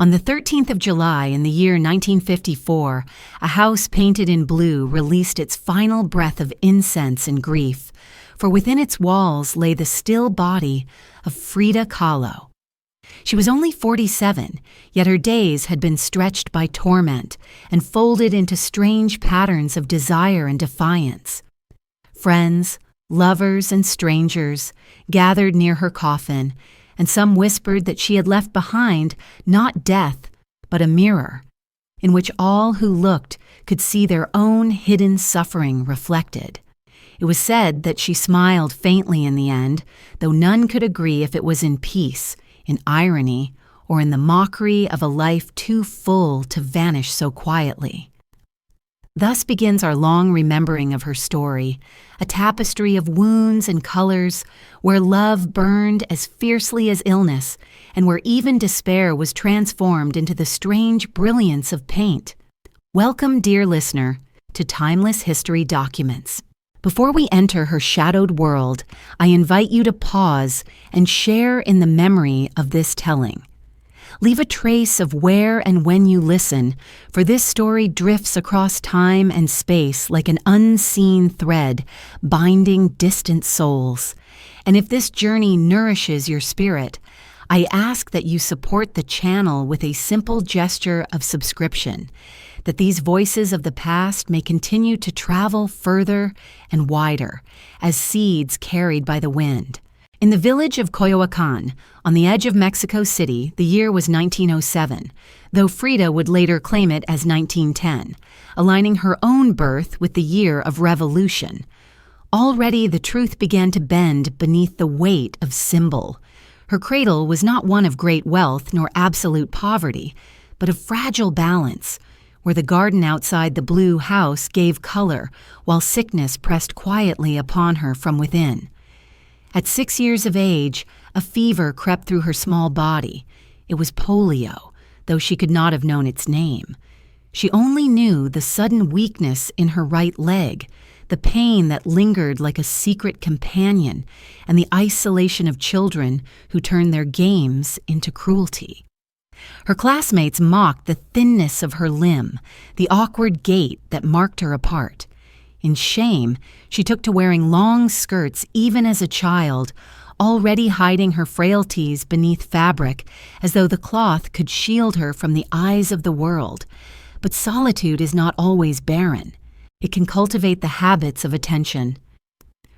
On the 13th of July in the year 1954, a house painted in blue released its final breath of incense and grief, for within its walls lay the still body of Frida Kahlo. She was only 47, yet her days had been stretched by torment and folded into strange patterns of desire and defiance. Friends, lovers, and strangers gathered near her coffin, and some whispered that she had left behind not death, but a mirror, in which all who looked could see their own hidden suffering reflected. It was said that she smiled faintly in the end, though none could agree if it was in peace, in irony, or in the mockery of a life too full to vanish so quietly. Thus begins our long remembering of her story, a tapestry of wounds and colors, where love burned as fiercely as illness, and where even despair was transformed into the strange brilliance of paint. Welcome, dear listener, to Timeless History Documents. Before we enter her shadowed world, I invite you to pause and share in the memory of this telling. Leave a trace of where and when you listen, for this story drifts across time and space like an unseen thread, binding distant souls. And if this journey nourishes your spirit, I ask that you support the channel with a simple gesture of subscription, that these voices of the past may continue to travel further and wider as seeds carried by the wind. In the village of Coyoacán, on the edge of Mexico City, the year was 1907, though Frida would later claim it as 1910, aligning her own birth with the year of revolution. Already the truth began to bend beneath the weight of symbol. Her cradle was not one of great wealth nor absolute poverty, but of fragile balance, where the garden outside the blue house gave color, while sickness pressed quietly upon her from within. At 6 years of age, a fever crept through her small body. It was polio, though she could not have known its name. She only knew the sudden weakness in her right leg, the pain that lingered like a secret companion, and the isolation of children who turned their games into cruelty. Her classmates mocked the thinness of her limb, the awkward gait that marked her apart. In shame, she took to wearing long skirts even as a child, already hiding her frailties beneath fabric as though the cloth could shield her from the eyes of the world. But solitude is not always barren. It can cultivate the habits of attention.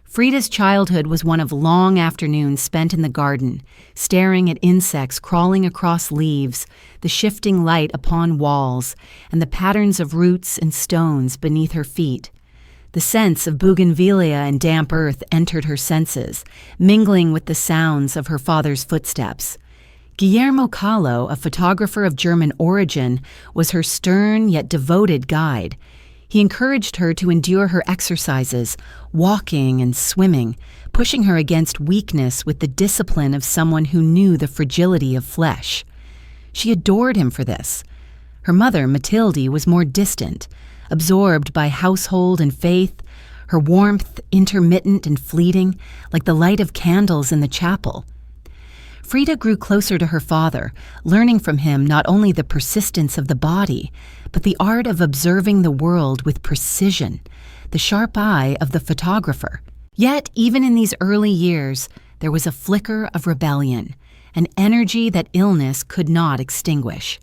Frida's childhood was one of long afternoons spent in the garden, staring at insects crawling across leaves, the shifting light upon walls, and the patterns of roots and stones beneath her feet. The sense of bougainvillea and damp earth entered her senses, mingling with the sounds of her father's footsteps. Guillermo Kahlo, a photographer of German origin, was her stern yet devoted guide. He encouraged her to endure her exercises, walking and swimming, pushing her against weakness with the discipline of someone who knew the fragility of flesh. She adored him for this. Her mother, Matilde, was more distant, absorbed by household and faith, her warmth intermittent and fleeting, like the light of candles in the chapel. Frida grew closer to her father, learning from him not only the persistence of the body, but the art of observing the world with precision, the sharp eye of the photographer. Yet, even in these early years, there was a flicker of rebellion, an energy that illness could not extinguish.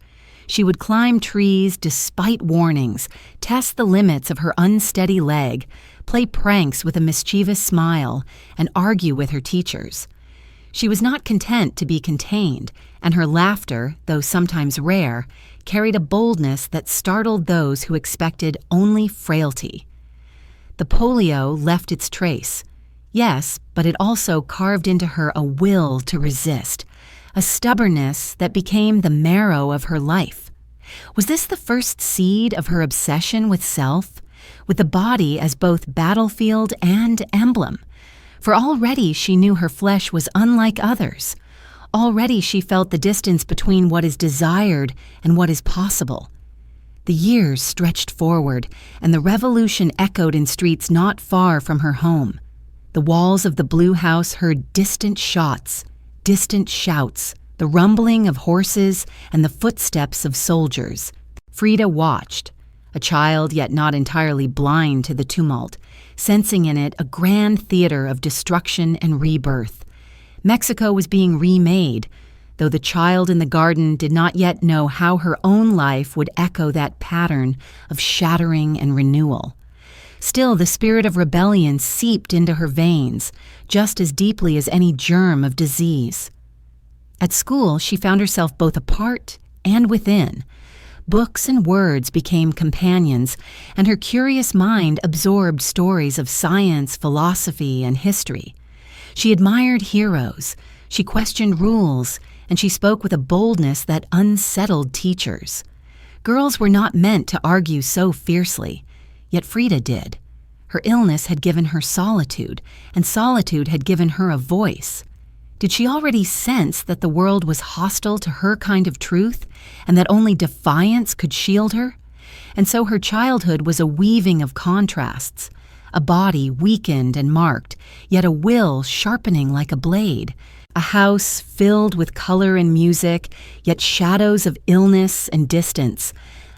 She would climb trees despite warnings, test the limits of her unsteady leg, play pranks with a mischievous smile, and argue with her teachers. She was not content to be contained, and her laughter, though sometimes rare, carried a boldness that startled those who expected only frailty. The polio left its trace. Yes, but it also carved into her a will to resist, a stubbornness that became the marrow of her life. Was this the first seed of her obsession with self, with the body as both battlefield and emblem? For already she knew her flesh was unlike others. Already she felt the distance between what is desired and what is possible. The years stretched forward, and the revolution echoed in streets not far from her home. The walls of the blue house heard distant shots, distant shouts, the rumbling of horses and the footsteps of soldiers. Frida watched, a child yet not entirely blind to the tumult, sensing in it a grand theater of destruction and rebirth. Mexico was being remade, though the child in the garden did not yet know how her own life would echo that pattern of shattering and renewal. Still, the spirit of rebellion seeped into her veins, just as deeply as any germ of disease. At school, she found herself both apart and within. Books and words became companions, and her curious mind absorbed stories of science, philosophy, and history. She admired heroes, she questioned rules, and she spoke with a boldness that unsettled teachers. Girls were not meant to argue so fiercely, yet Frida did. Her illness had given her solitude, and solitude had given her a voice. Did she already sense that the world was hostile to her kind of truth, and that only defiance could shield her? And so her childhood was a weaving of contrasts, a body weakened and marked, yet a will sharpening like a blade, a house filled with color and music, yet shadows of illness and distance,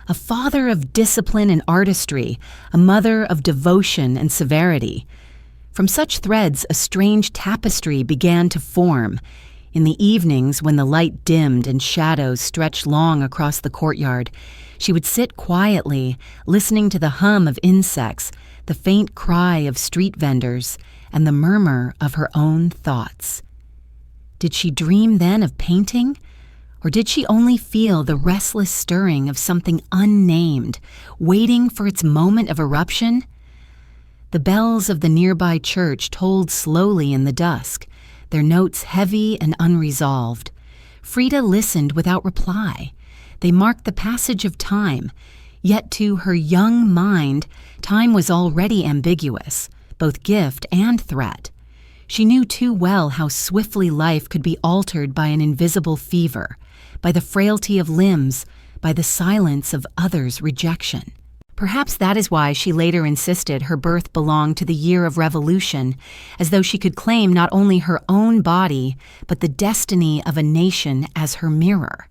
a father of discipline and artistry, a mother of devotion and severity. From such threads, a strange tapestry began to form. In the evenings, when the light dimmed and shadows stretched long across the courtyard, she would sit quietly, listening to the hum of insects, the faint cry of street vendors, and the murmur of her own thoughts. Did she dream then of painting? Or did she only feel the restless stirring of something unnamed, waiting for its moment of eruption? The bells of the nearby church tolled slowly in the dusk, their notes heavy and unresolved. Frida listened without reply. They marked the passage of time, yet to her young mind, time was already ambiguous, both gift and threat. She knew too well how swiftly life could be altered by an invisible fever, by the frailty of limbs, by the silence of others' rejection. Perhaps that is why she later insisted her birth belonged to the year of revolution, as though she could claim not only her own body, but the destiny of a nation as her mirror.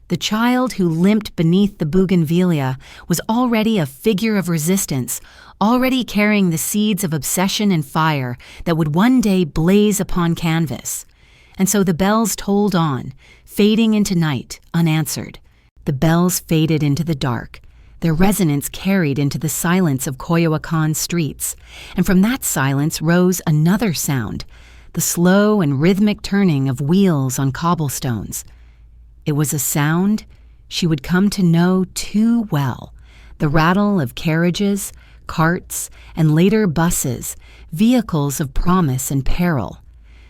The child who limped beneath the bougainvillea was already a figure of resistance, already carrying the seeds of obsession and fire that would one day blaze upon canvas. And so the bells tolled on, fading into night, unanswered. The bells faded into the dark, their resonance carried into the silence of Coyoacan's streets, and from that silence rose another sound, the slow and rhythmic turning of wheels on cobblestones. It was a sound she would come to know too well, the rattle of carriages, carts, and later buses, vehicles of promise and peril.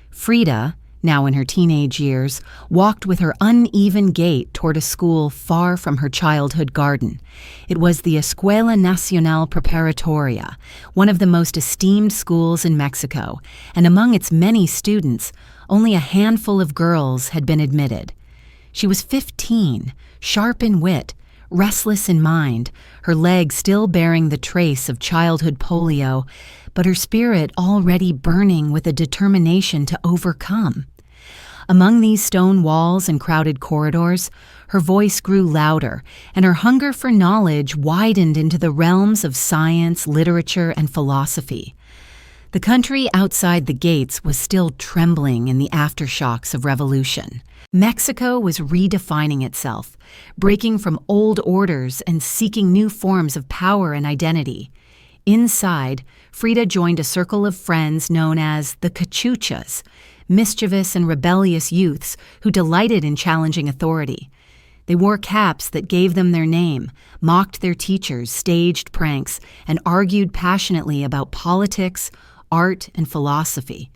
Frida, now in her teenage years, walked with her uneven gait toward a school far from her childhood garden. It was the Escuela Nacional Preparatoria, one of the most esteemed schools in Mexico, and among its many students, only a handful of girls had been admitted. She was 15, sharp in wit, restless in mind, her leg still bearing the trace of childhood polio, but her spirit already burning with a determination to overcome. Among these stone walls and crowded corridors, her voice grew louder, and her hunger for knowledge widened into the realms of science, literature, and philosophy. The country outside the gates was still trembling in the aftershocks of revolution. Mexico was redefining itself, breaking from old orders and seeking new forms of power and identity. Inside, Frida joined a circle of friends known as the Cachuchas, mischievous and rebellious youths who delighted in challenging authority. They wore caps that gave them their name, mocked their teachers, staged pranks, and argued passionately about politics, art, and philosophy.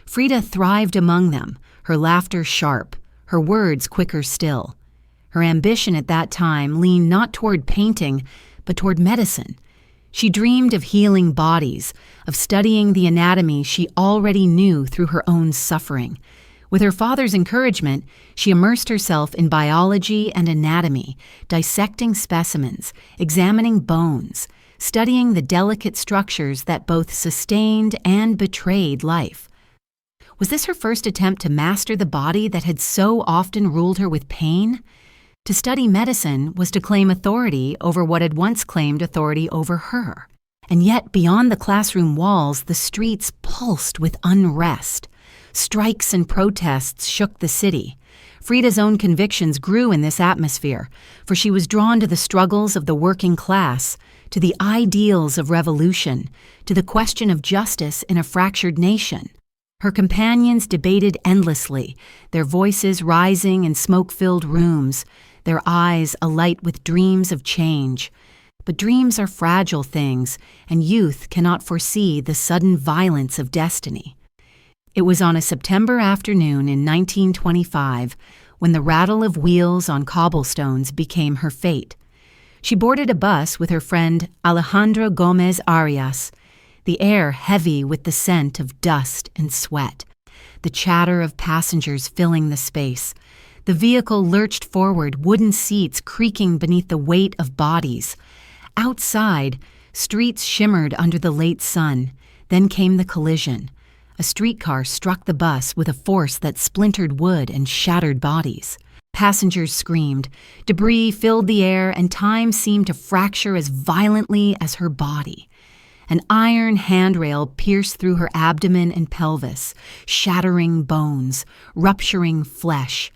Frida thrived among them, her laughter sharp, her words quicker still. Her ambition at that time leaned not toward painting, but toward medicine. She dreamed of healing bodies, of studying the anatomy she already knew through her own suffering. With her father's encouragement, she immersed herself in biology and anatomy, dissecting specimens, examining bones, studying the delicate structures that both sustained and betrayed life. Was this her first attempt to master the body that had so often ruled her with pain? To study medicine was to claim authority over what had once claimed authority over her. And yet, beyond the classroom walls, the streets pulsed with unrest. Strikes and protests shook the city. Frida's own convictions grew in this atmosphere, for she was drawn to the struggles of the working class, to the ideals of revolution, to the question of justice in a fractured nation. Her companions debated endlessly, their voices rising in smoke-filled rooms, their eyes alight with dreams of change. But dreams are fragile things, and youth cannot foresee the sudden violence of destiny. It was on a September afternoon in 1925 when the rattle of wheels on cobblestones became her fate. She boarded a bus with her friend Alejandro Gomez Arias, the air heavy with the scent of dust and sweat, the chatter of passengers filling the space. The vehicle lurched forward, wooden seats creaking beneath the weight of bodies. Outside, streets shimmered under the late sun. Then came the collision. A streetcar struck the bus with a force that splintered wood and shattered bodies. Passengers screamed. Debris filled the air, and time seemed to fracture as violently as her body. An iron handrail pierced through her abdomen and pelvis, shattering bones, rupturing flesh.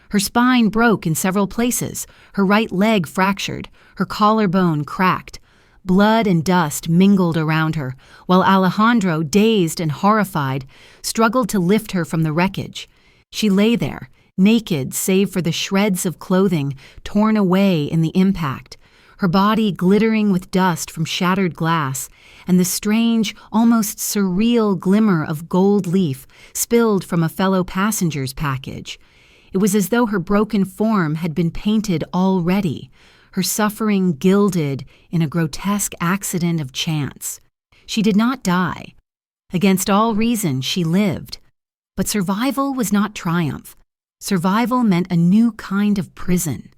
Her spine broke in several places, her right leg fractured, her collarbone cracked. Blood and dust mingled around her, while Alejandro, dazed and horrified, struggled to lift her from the wreckage. She lay there, naked save for the shreds of clothing torn away in the impact, her body glittering with dust from shattered glass, and the strange, almost surreal glimmer of gold leaf spilled from a fellow passenger's package. It was as though her broken form had been painted already, her suffering gilded in a grotesque accident of chance. She did not die. Against all reason, she lived. But survival was not triumph. Survival meant a new kind of prison.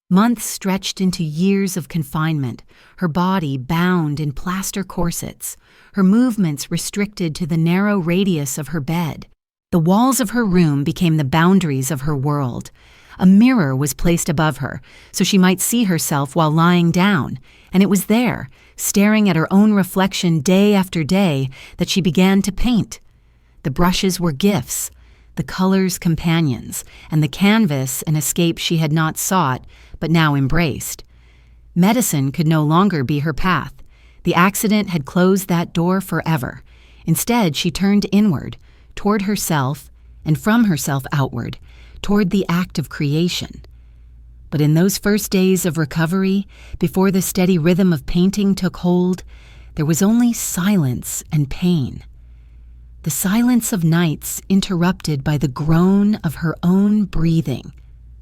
Months stretched into years of confinement, her body bound in plaster corsets, her movements restricted to the narrow radius of her bed. The walls of her room became the boundaries of her world. A mirror was placed above her, so she might see herself while lying down, and it was there, staring at her own reflection day after day, that she began to paint. The brushes were gifts, the colors companions, and the canvas an escape she had not sought, but now embraced. Medicine could no longer be her path. The accident had closed that door forever. Instead, she turned inward, toward herself, and from herself outward, toward the act of creation. But in those first days of recovery, before the steady rhythm of painting took hold, there was only silence and pain. The silence of nights interrupted by the groan of her own breathing,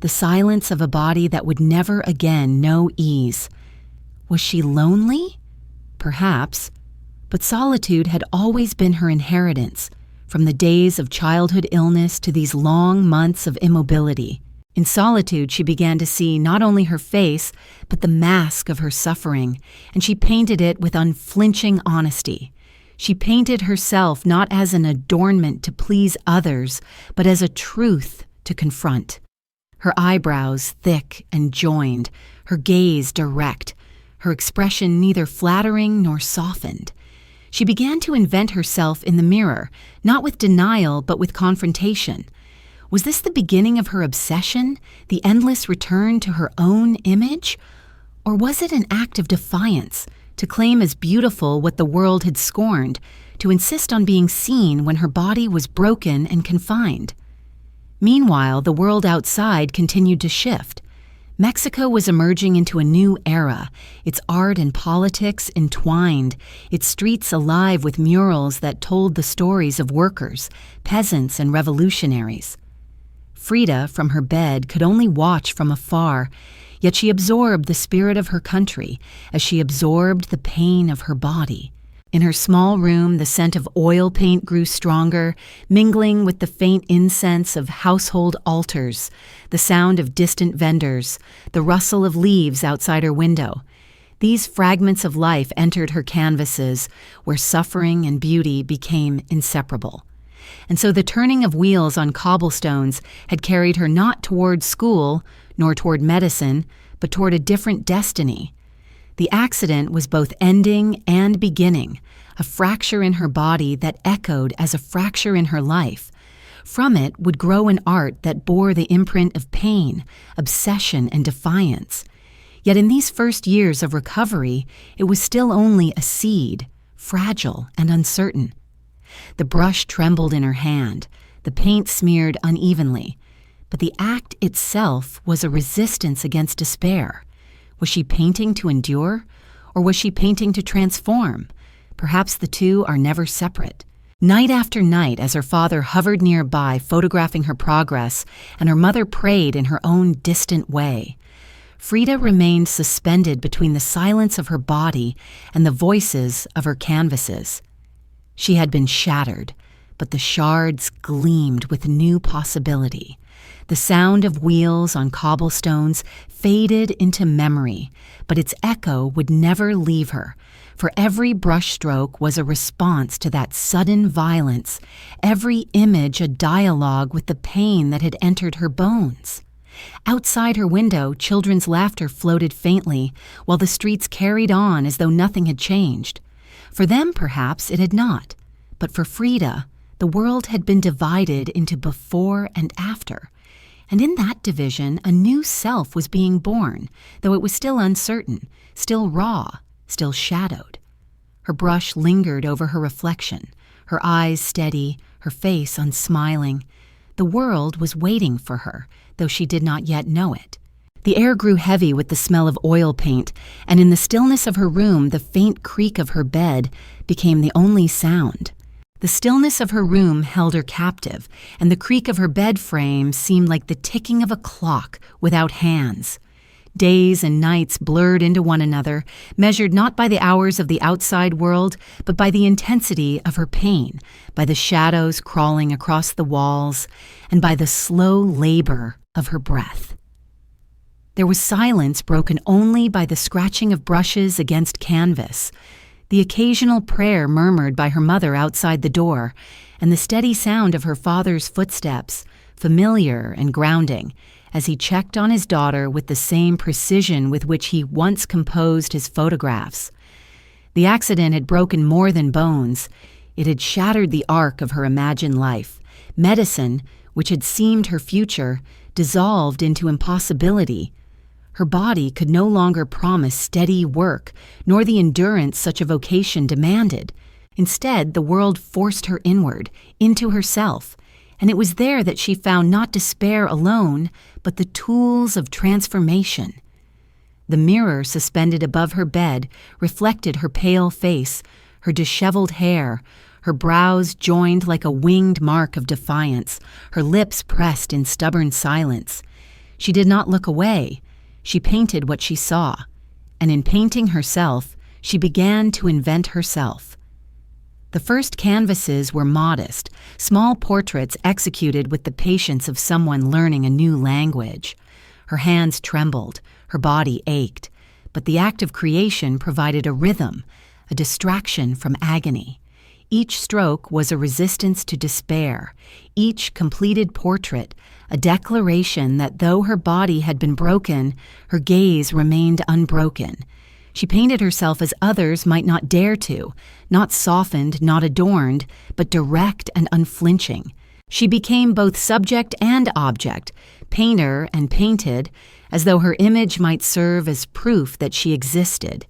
the silence of a body that would never again know ease. Was she lonely? Perhaps, but solitude had always been her inheritance, from the days of childhood illness to these long months of immobility. In solitude, she began to see not only her face, but the mask of her suffering, and she painted it with unflinching honesty. She painted herself not as an adornment to please others, but as a truth to confront. Her eyebrows thick and joined, her gaze direct, her expression neither flattering nor softened. She began to invent herself in the mirror, not with denial, but with confrontation. Was this the beginning of her obsession, the endless return to her own image? Or was it an act of defiance, to claim as beautiful what the world had scorned, to insist on being seen when her body was broken and confined? Meanwhile, the world outside continued to shift. Mexico was emerging into a new era, its art and politics entwined, its streets alive with murals that told the stories of workers, peasants, and revolutionaries. Frida, from her bed, could only watch from afar, yet she absorbed the spirit of her country as she absorbed the pain of her body. In her small room, the scent of oil paint grew stronger, mingling with the faint incense of household altars, the sound of distant vendors, the rustle of leaves outside her window. These fragments of life entered her canvases, where suffering and beauty became inseparable. and so the turning of wheels on cobblestones had carried her not toward school, nor toward medicine, but toward a different destiny. The accident was both ending and beginning, a fracture in her body that echoed as a fracture in her life. From it would grow an art that bore the imprint of pain, obsession, and defiance. Yet in these first years of recovery, it was still only a seed, fragile and uncertain. The brush trembled in her hand, the paint smeared unevenly, but the act itself was a resistance against despair. Was she painting to endure, or was she painting to transform? Perhaps the two are never separate. Night after night, as her father hovered nearby photographing her progress, and her mother prayed in her own distant way, Frida remained suspended between the silence of her body and the voices of her canvases. She had been shattered, but the shards gleamed with new possibility. The sound of wheels on cobblestones faded into memory, but its echo would never leave her, for every brushstroke was a response to that sudden violence, every image a dialogue with the pain that had entered her bones. Outside her window, children's laughter floated faintly, while the streets carried on as though nothing had changed. For them, perhaps, it had not, but for Frida, the world had been divided into before and after. And in that division, a new self was being born, though it was still uncertain, still raw, still shadowed. Her brush lingered over her reflection, her eyes steady, her face unsmiling. The world was waiting for her, though she did not yet know it. The air grew heavy with the smell of oil paint, and in the stillness of her room, the faint creak of her bed became the only sound. The stillness of her room held her captive, and the creak of her bed frame seemed like the ticking of a clock without hands. Days and nights blurred into one another, measured not by the hours of the outside world, but by the intensity of her pain, by the shadows crawling across the walls, and by the slow labor of her breath. There was silence broken only by the scratching of brushes against canvas, the occasional prayer murmured by her mother outside the door, and the steady sound of her father's footsteps, familiar and grounding, as he checked on his daughter with the same precision with which he once composed his photographs. The accident had broken more than bones. It had shattered the arc of her imagined life. Medicine, which had seemed her future, dissolved into impossibility. Her body could no longer promise steady work, nor the endurance such a vocation demanded. Instead, the world forced her inward, into herself, and it was there that she found not despair alone, but the tools of transformation. The mirror suspended above her bed reflected her pale face, her disheveled hair, her brows joined like a winged mark of defiance, her lips pressed in stubborn silence. She did not look away. She painted what she saw, and in painting herself, she began to invent herself. The first canvases were modest, small portraits executed with the patience of someone learning a new language. Her hands trembled, her body ached, but the act of creation provided a rhythm, a distraction from agony. Each stroke was a resistance to despair, each completed portrait a declaration that though her body had been broken, her gaze remained unbroken. She painted herself as others might not dare to, not softened, not adorned, but direct and unflinching. She became both subject and object, painter and painted, as though her image might serve as proof that she existed,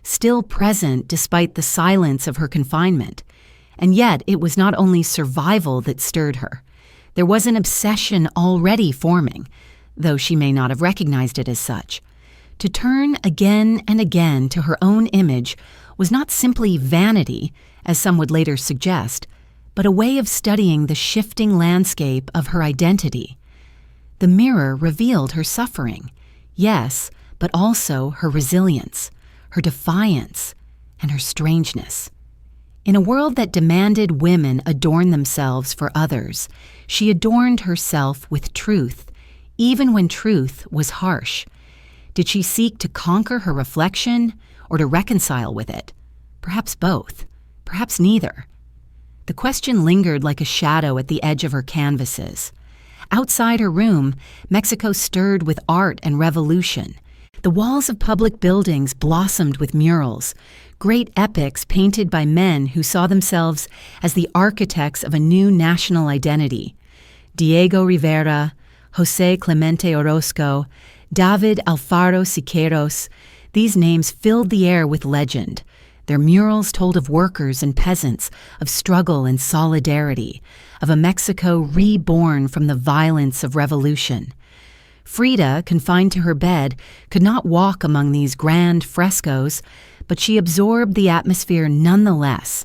still present despite the silence of her confinement. And yet it was not only survival that stirred her. There was an obsession already forming, though she may not have recognized it as such. To turn again and again to her own image was not simply vanity, as some would later suggest, but a way of studying the shifting landscape of her identity. The mirror revealed her suffering, yes, but also her resilience, her defiance, and her strangeness. In a world that demanded women adorn themselves for others, she adorned herself with truth, even when truth was harsh. Did she seek to conquer her reflection or to reconcile with it? Perhaps both, perhaps neither. The question lingered like a shadow at the edge of her canvases. Outside her room, Mexico stirred with art and revolution. The walls of public buildings blossomed with murals, great epics painted by men who saw themselves as the architects of a new national identity. Diego Rivera, José Clemente Orozco, David Alfaro Siqueiros, these names filled the air with legend. Their murals told of workers and peasants, of struggle and solidarity, of a Mexico reborn from the violence of revolution. Frida, confined to her bed, could not walk among these grand frescoes, but she absorbed the atmosphere nonetheless.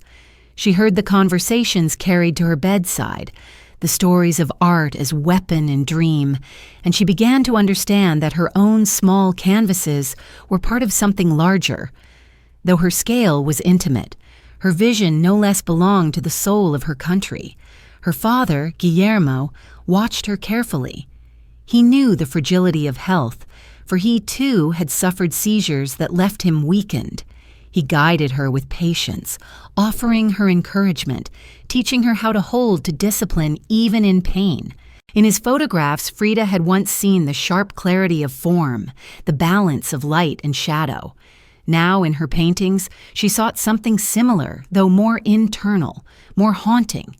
She heard the conversations carried to her bedside, the stories of art as weapon and dream, and she began to understand that her own small canvases were part of something larger. Though her scale was intimate, her vision no less belonged to the soul of her country. Her father, Guillermo, watched her carefully. He knew the fragility of health, for he too had suffered seizures that left him weakened. He guided her with patience, offering her encouragement, teaching her how to hold to discipline even in pain. In his photographs, Frida had once seen the sharp clarity of form, the balance of light and shadow. Now, in her paintings, she sought something similar, though more internal, more haunting.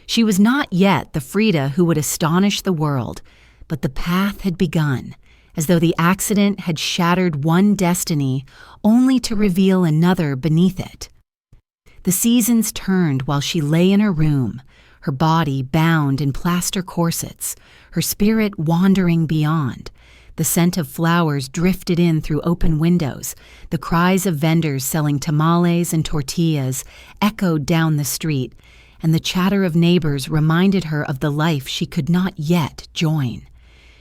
She was not yet the Frida who would astonish the world, but the path had begun, as though the accident had shattered one destiny only to reveal another beneath it. The seasons turned while she lay in her room, her body bound in plaster corsets, her spirit wandering beyond. The scent of flowers drifted in through open windows. The cries of vendors selling tamales and tortillas echoed down the street, and the chatter of neighbors reminded her of the life she could not yet join.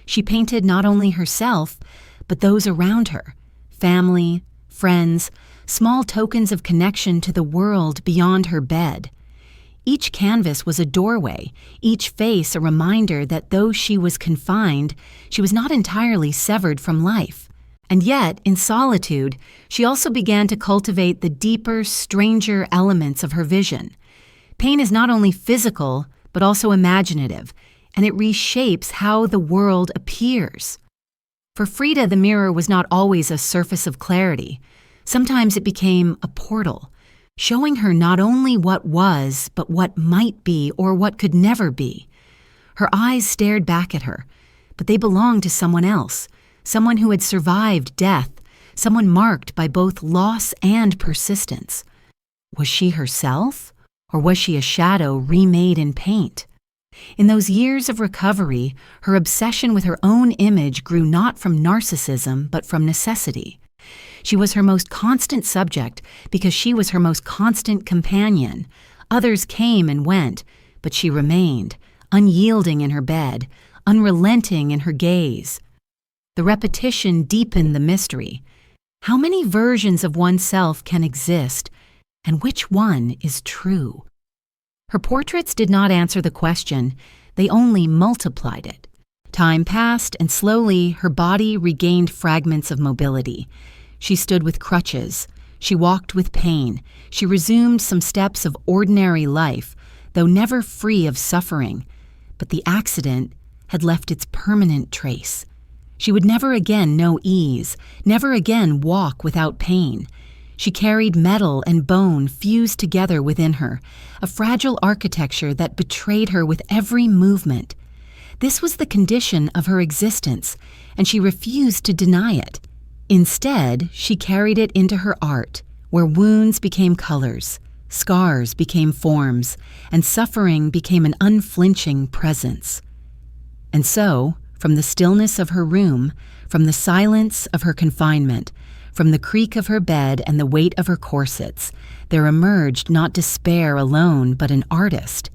She painted not only herself, but those around her, family, friends, small tokens of connection to the world beyond her bed. Each canvas was a doorway, each face a reminder that though she was confined, she was not entirely severed from life. And yet, in solitude, she also began to cultivate the deeper, stranger elements of her vision. Pain is not only physical, but also imaginative, and it reshapes how the world appears. For Frida, the mirror was not always a surface of clarity. Sometimes it became a portal, showing her not only what was, but what might be or what could never be. Her eyes stared back at her, but they belonged to someone else, someone who had survived death, someone marked by both loss and persistence. Was she herself, or was she a shadow remade in paint? In those years of recovery, her obsession with her own image grew not from narcissism, but from necessity. She was her most constant subject because she was her most constant companion. Others came and went, but she remained, unyielding in her bed, unrelenting in her gaze. The repetition deepened the mystery. How many versions of oneself can exist, and which one is true? Her portraits did not answer the question, they only multiplied it. Time passed, and slowly her body regained fragments of mobility. She stood with crutches. She walked with pain. She resumed some steps of ordinary life, though never free of suffering. But the accident had left its permanent trace. She would never again know ease, never again walk without pain. She carried metal and bone fused together within her, a fragile architecture that betrayed her with every movement. This was the condition of her existence, and she refused to deny it. Instead, she carried it into her art, where wounds became colors, scars became forms, and suffering became an unflinching presence. And so, from the stillness of her room, from the silence of her confinement, from the creak of her bed and the weight of her corsets, there emerged not despair alone, but an artist.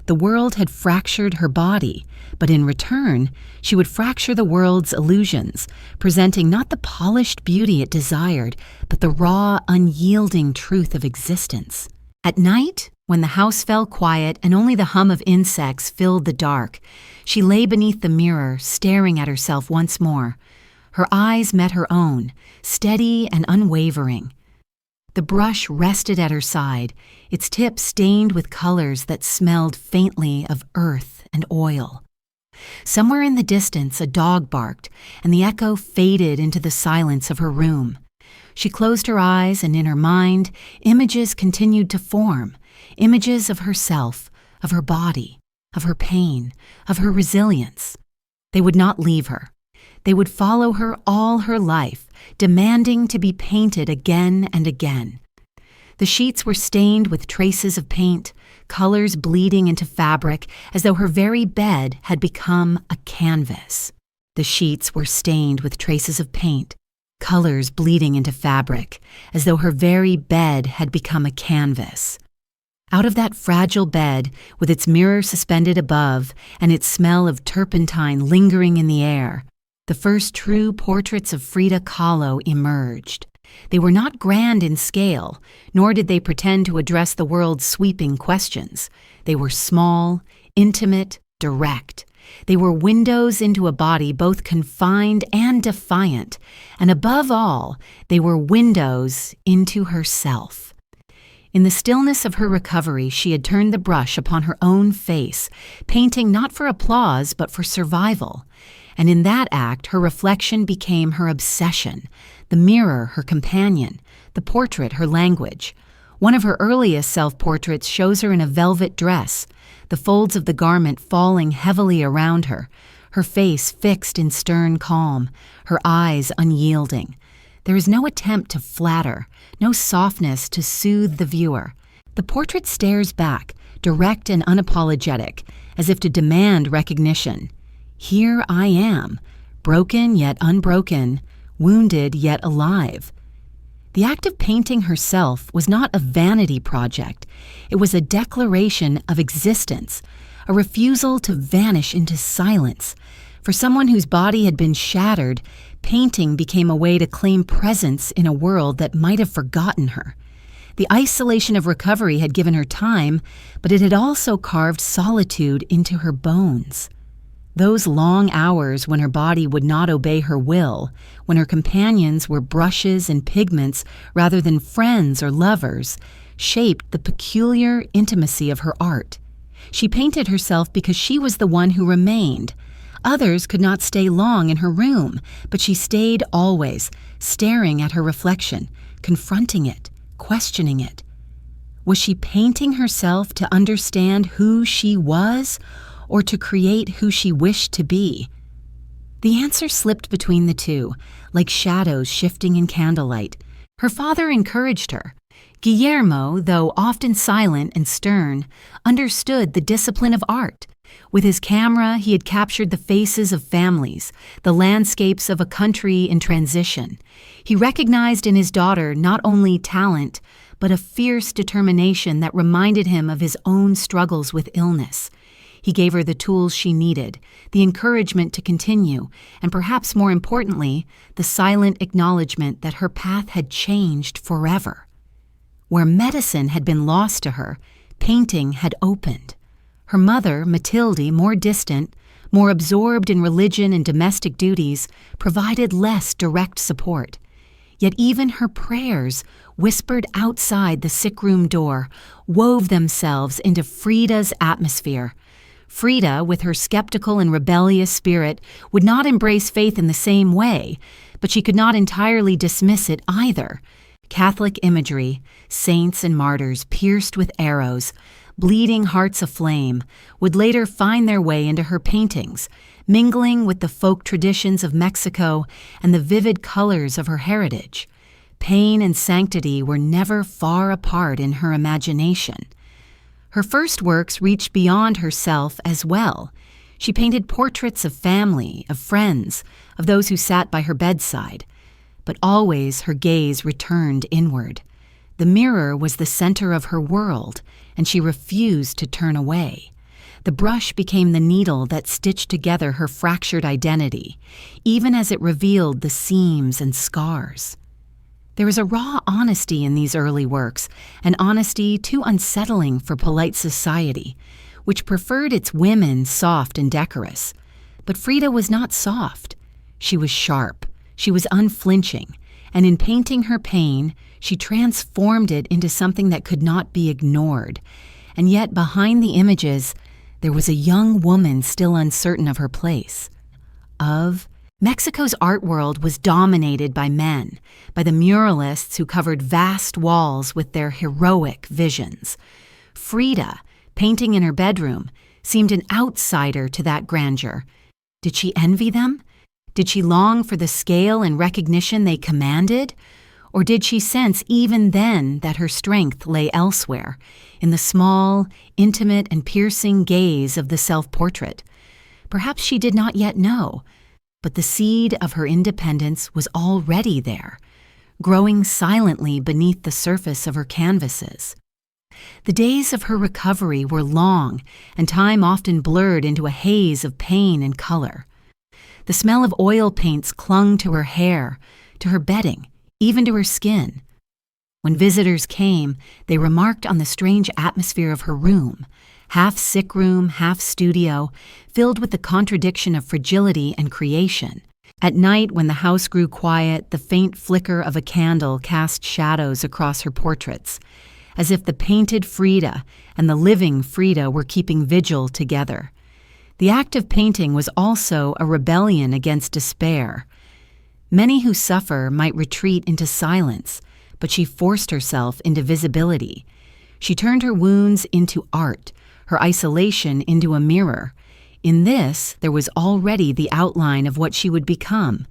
The world had fractured her body, but in return, she would fracture the world's illusions, presenting not the polished beauty it desired, but the raw, unyielding truth of existence. At night, when the house fell quiet and only the hum of insects filled the dark, she lay beneath the mirror, staring at herself once more. Her eyes met her own, steady and unwavering. The brush rested at her side, its tip stained with colors that smelled faintly of earth and oil. Somewhere in the distance, a dog barked, and the echo faded into the silence of her room. She closed her eyes, and in her mind, images continued to form, images of herself, of her body, of her pain, of her resilience. They would not leave her. They would follow her all her life, demanding to be painted again and again. The sheets were stained with traces of paint, colors bleeding into fabric as though her very bed had become a canvas. The sheets were stained with traces of paint, colors bleeding into fabric as though her very bed had become a canvas. Out of that fragile bed, with its mirror suspended above and its smell of turpentine lingering in the air, the first true portraits of Frida Kahlo emerged. They were not grand in scale, nor did they pretend to address the world's sweeping questions. They were small, intimate, direct. They were windows into a body both confined and defiant, and above all, they were windows into herself. In the stillness of her recovery, she had turned the brush upon her own face, painting not for applause but for survival. And in that act, her reflection became her obsession, the mirror her companion, the portrait her language. One of her earliest self-portraits shows her in a velvet dress, the folds of the garment falling heavily around her face fixed in stern calm, her eyes unyielding. There is no attempt to flatter, no softness to soothe the viewer. The portrait stares back, direct and unapologetic, as if to demand recognition. Here I am, broken yet unbroken, wounded yet alive. The act of painting herself was not a vanity project. It was a declaration of existence, a refusal to vanish into silence. For someone whose body had been shattered, painting became a way to claim presence in a world that might have forgotten her. The isolation of recovery had given her time, but it had also carved solitude into her bones. Those long hours when her body would not obey her will, when her companions were brushes and pigments rather than friends or lovers, shaped the peculiar intimacy of her art. She painted herself because she was the one who remained. Others could not stay long in her room, but she stayed always, staring at her reflection, confronting it, questioning it. Was she painting herself to understand who she was, or to create who she wished to be? The answer slipped between the two, like shadows shifting in candlelight. Her father encouraged her. Guillermo, though often silent and stern, understood the discipline of art. With his camera, he had captured the faces of families, the landscapes of a country in transition. He recognized in his daughter not only talent, but a fierce determination that reminded him of his own struggles with illness. He gave her the tools she needed, the encouragement to continue, and perhaps more importantly, the silent acknowledgement that her path had changed forever. Where medicine had been lost to her, painting had opened. Her mother, Matilde, more distant, more absorbed in religion and domestic duties, provided less direct support. Yet even her prayers, whispered outside the sick-room door, wove themselves into Frida's atmosphere. Frida, with her skeptical and rebellious spirit, would not embrace faith in the same way, but she could not entirely dismiss it either. Catholic imagery, saints and martyrs pierced with arrows, bleeding hearts aflame, would later find their way into her paintings, mingling with the folk traditions of Mexico and the vivid colors of her heritage. Pain and sanctity were never far apart in her imagination. Her first works reached beyond herself as well. She painted portraits of family, of friends, of those who sat by her bedside. But always her gaze returned inward. The mirror was the center of her world, and she refused to turn away. The brush became the needle that stitched together her fractured identity, even as it revealed the seams and scars. There is a raw honesty in these early works, an honesty too unsettling for polite society, which preferred its women soft and decorous. But Frida was not soft. She was sharp, she was unflinching, and in painting her pain, she transformed it into something that could not be ignored. And yet behind the images, there was a young woman still uncertain of her place. Mexico's art world was dominated by men, by the muralists who covered vast walls with their heroic visions. Frida, painting in her bedroom, seemed an outsider to that grandeur. Did she envy them? Did she long for the scale and recognition they commanded? Or did she sense even then that her strength lay elsewhere, in the small, intimate, and piercing gaze of the self-portrait? Perhaps she did not yet know, but the seed of her independence was already there, growing silently beneath the surface of her canvases. The days of her recovery were long, and time often blurred into a haze of pain and color. The smell of oil paints clung to her hair, to her bedding, even to her skin. When visitors came, they remarked on the strange atmosphere of her room, half sick room, half studio, filled with the contradiction of fragility and creation. At night, when the house grew quiet, the faint flicker of a candle cast shadows across her portraits, as if the painted Frida and the living Frida were keeping vigil together. The act of painting was also a rebellion against despair. Many who suffer might retreat into silence, but she forced herself into visibility. She turned her wounds into art, her isolation into a mirror. In this, there was already the outline of what she would become,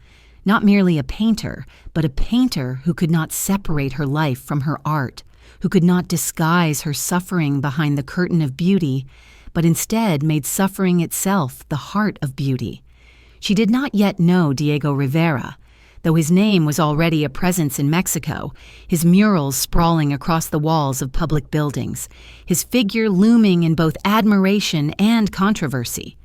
not merely a painter, but a painter who could not separate her life from her art, who could not disguise her suffering behind the curtain of beauty, but instead made suffering itself the heart of beauty. She did not yet know Diego Rivera, though his name was already a presence in Mexico, his murals sprawling across the walls of public buildings, his figure looming in both admiration and controversy.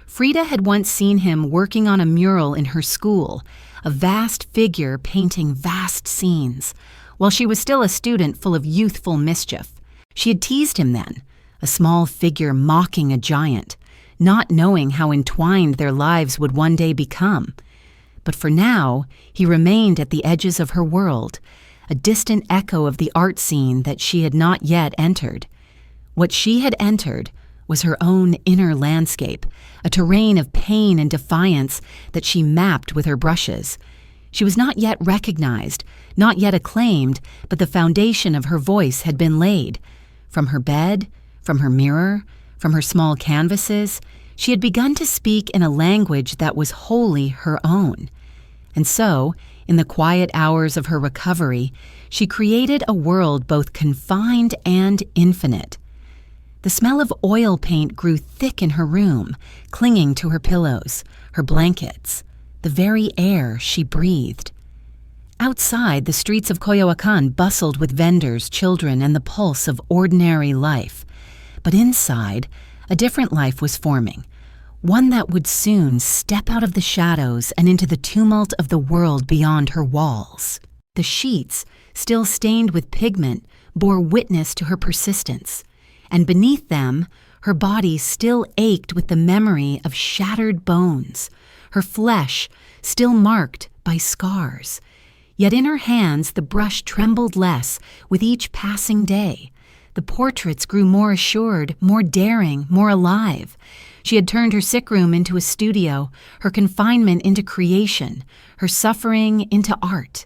Frida had once seen him working on a mural in her school, a vast figure painting vast scenes, while she was still a student full of youthful mischief. She had teased him then, a small figure mocking a giant, not knowing how entwined their lives would one day become. But for now, he remained at the edges of her world, a distant echo of the art scene that she had not yet entered. What she had entered was her own inner landscape, a terrain of pain and defiance that she mapped with her brushes. She was not yet recognized, not yet acclaimed, but the foundation of her voice had been laid. From her bed, from her mirror, from her small canvases, she had begun to speak in a language that was wholly her own. And so, in the quiet hours of her recovery, she created a world both confined and infinite. The smell of oil paint grew thick in her room, clinging to her pillows, her blankets, the very air she breathed. Outside, the streets of Coyoacán bustled with vendors, children, and the pulse of ordinary life. But inside, a different life was forming, one that would soon step out of the shadows and into the tumult of the world beyond her walls. The sheets, still stained with pigment, bore witness to her persistence, and beneath them, her body still ached with the memory of shattered bones, her flesh still marked by scars. Yet in her hands the brush trembled less with each passing day. The portraits grew more assured, more daring, more alive. She had turned her sick room into a studio, her confinement into creation, her suffering into art.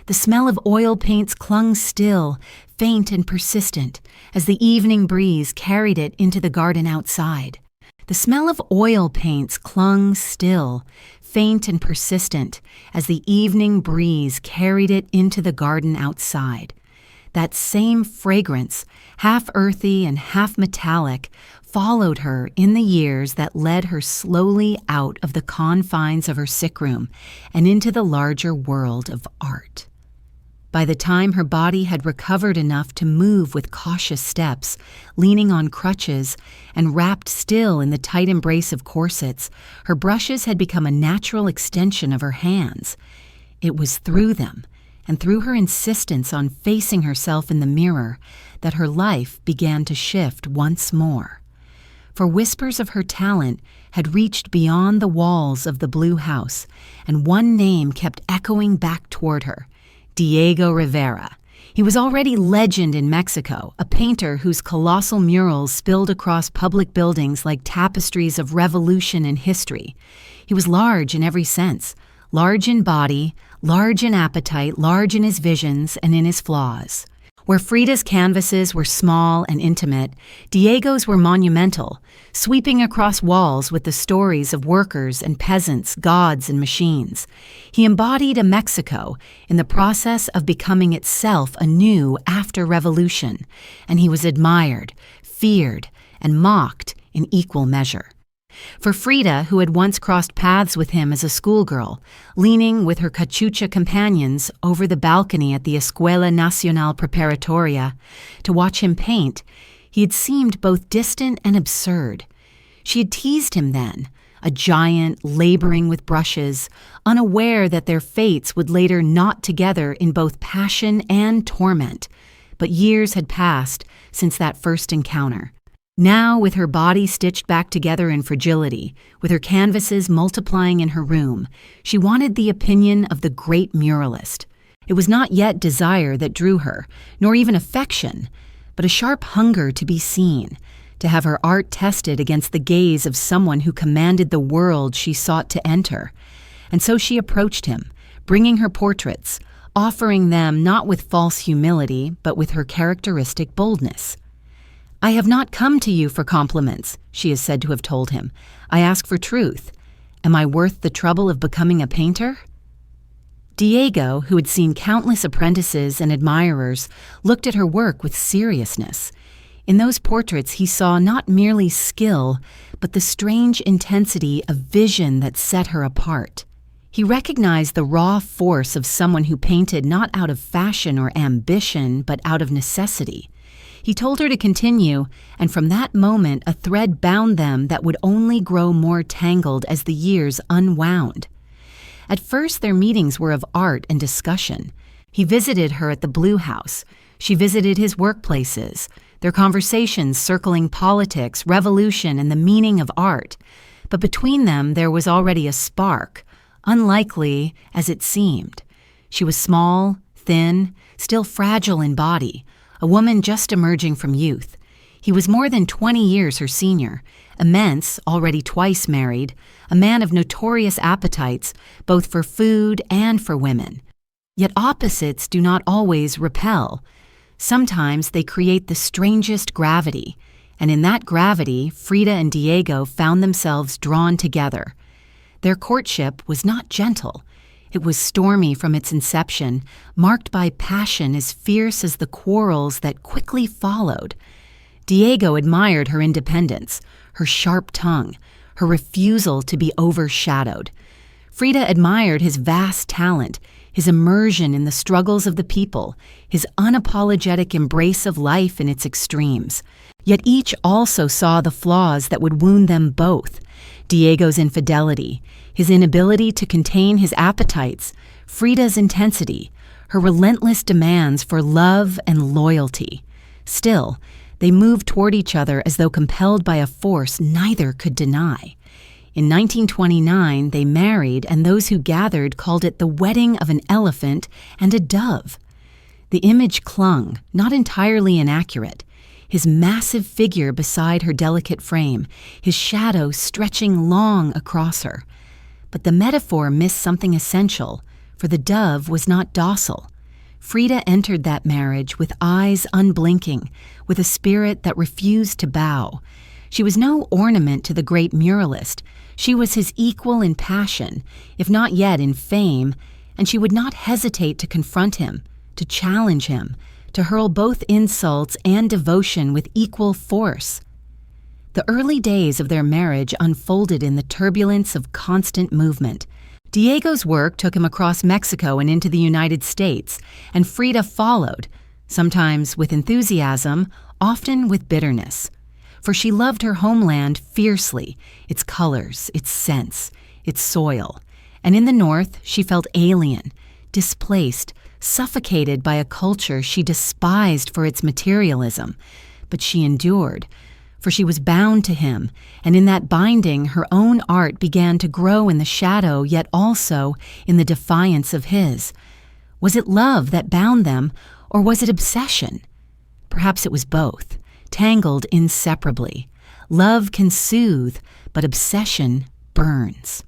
The smell of oil paints clung still, faint and persistent, as the evening breeze carried it into the garden outside. The smell of oil paints clung still, faint and persistent, as the evening breeze carried it into the garden outside. That same fragrance, half earthy and half metallic, followed her in the years that led her slowly out of the confines of her sick room and into the larger world of art. By the time her body had recovered enough to move with cautious steps, leaning on crutches, and wrapped still in the tight embrace of corsets, her brushes had become a natural extension of her hands. It was through them, and through her insistence on facing herself in the mirror, that her life began to shift once more. For whispers of her talent had reached beyond the walls of the blue house, and one name kept echoing back toward her, Diego Rivera. He was already legend in Mexico, a painter whose colossal murals spilled across public buildings like tapestries of revolution and history. He was large in every sense, large in body, large in appetite, large in his visions and in his flaws. Where Frida's canvases were small and intimate, Diego's were monumental, sweeping across walls with the stories of workers and peasants, gods and machines. He embodied a Mexico in the process of becoming itself anew after revolution, and he was admired, feared, and mocked in equal measure. For Frida, who had once crossed paths with him as a schoolgirl, leaning with her cachucha companions over the balcony at the Escuela Nacional Preparatoria to watch him paint, he had seemed both distant and absurd. She had teased him then, a giant laboring with brushes, unaware that their fates would later knot together in both passion and torment. But years had passed since that first encounter. Now, with her body stitched back together in fragility, with her canvases multiplying in her room, she wanted the opinion of the great muralist. It was not yet desire that drew her, nor even affection, but a sharp hunger to be seen, to have her art tested against the gaze of someone who commanded the world she sought to enter. And so she approached him, bringing her portraits, offering them not with false humility, but with her characteristic boldness. "I have not come to you for compliments," she is said to have told him. "I ask for truth. Am I worth the trouble of becoming a painter?" Diego, who had seen countless apprentices and admirers, looked at her work with seriousness. In those portraits he saw not merely skill, but the strange intensity of vision that set her apart. He recognized the raw force of someone who painted not out of fashion or ambition, but out of necessity. He told her to continue, and from that moment a thread bound them that would only grow more tangled as the years unwound. At first their meetings were of art and discussion. He visited her at the Blue House. She visited his workplaces, their conversations circling politics, revolution, and the meaning of art. But between them there was already a spark, unlikely as it seemed. She was small, thin, still fragile in body, a woman just emerging from youth. He was more than 20 years her senior, immense, already twice married, a man of notorious appetites, both for food and for women. Yet opposites do not always repel. Sometimes they create the strangest gravity, and in that gravity, Frida and Diego found themselves drawn together. Their courtship was not gentle. It was stormy from its inception, marked by passion as fierce as the quarrels that quickly followed. Diego admired her independence, her sharp tongue, her refusal to be overshadowed. Frida admired his vast talent, his immersion in the struggles of the people, his unapologetic embrace of life in its extremes. Yet each also saw the flaws that would wound them both. Diego's infidelity, his inability to contain his appetites, Frida's intensity, her relentless demands for love and loyalty. Still, they moved toward each other as though compelled by a force neither could deny. In 1929, they married, and those who gathered called it the wedding of an elephant and a dove. The image clung, not entirely inaccurate. His massive figure beside her delicate frame, his shadow stretching long across her. But the metaphor missed something essential, for the dove was not docile. Frida entered that marriage with eyes unblinking, with a spirit that refused to bow. She was no ornament to the great muralist. She was his equal in passion, if not yet in fame, and she would not hesitate to confront him, to challenge him, to hurl both insults and devotion with equal force. The early days of their marriage unfolded in the turbulence of constant movement. Diego's work took him across Mexico and into the United States, and Frida followed, sometimes with enthusiasm, often with bitterness. For she loved her homeland fiercely, its colors, its scents, its soil. And in the north, she felt alien, displaced, suffocated by a culture she despised for its materialism. But she endured, for she was bound to him, and in that binding her own art began to grow in the shadow, yet also in the defiance of his. Was it love that bound them, or was it obsession? Perhaps it was both, tangled inseparably. Love can soothe, but obsession burns.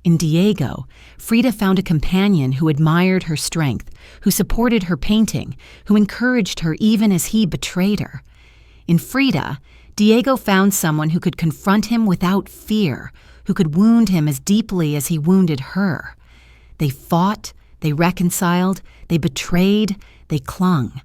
In Diego, Frida found a companion who admired her strength, who supported her painting, who encouraged her even as he betrayed her. In Frida, Diego found someone who could confront him without fear, who could wound him as deeply as he wounded her. They fought, they reconciled, they betrayed, they clung.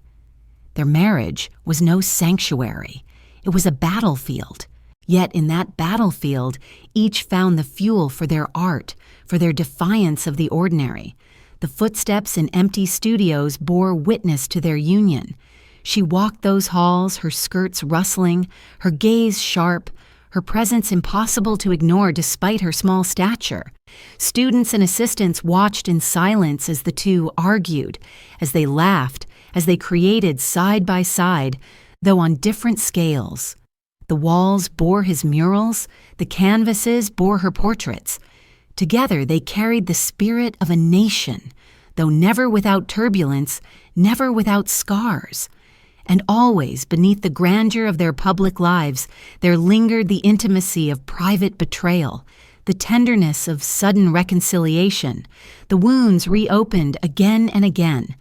Their marriage was no sanctuary. It was a battlefield. Yet in that battlefield, each found the fuel for their art, for their defiance of the ordinary. The footsteps in empty studios bore witness to their union. She walked those halls, her skirts rustling, her gaze sharp, her presence impossible to ignore despite her small stature. Students and assistants watched in silence as the two argued, as they laughed, as they created side by side, though on different scales. The walls bore his murals, the canvases bore her portraits. Together they carried the spirit of a nation, though never without turbulence, never without scars. And always beneath the grandeur of their public lives, there lingered the intimacy of private betrayal, the tenderness of sudden reconciliation, the wounds reopened again and again.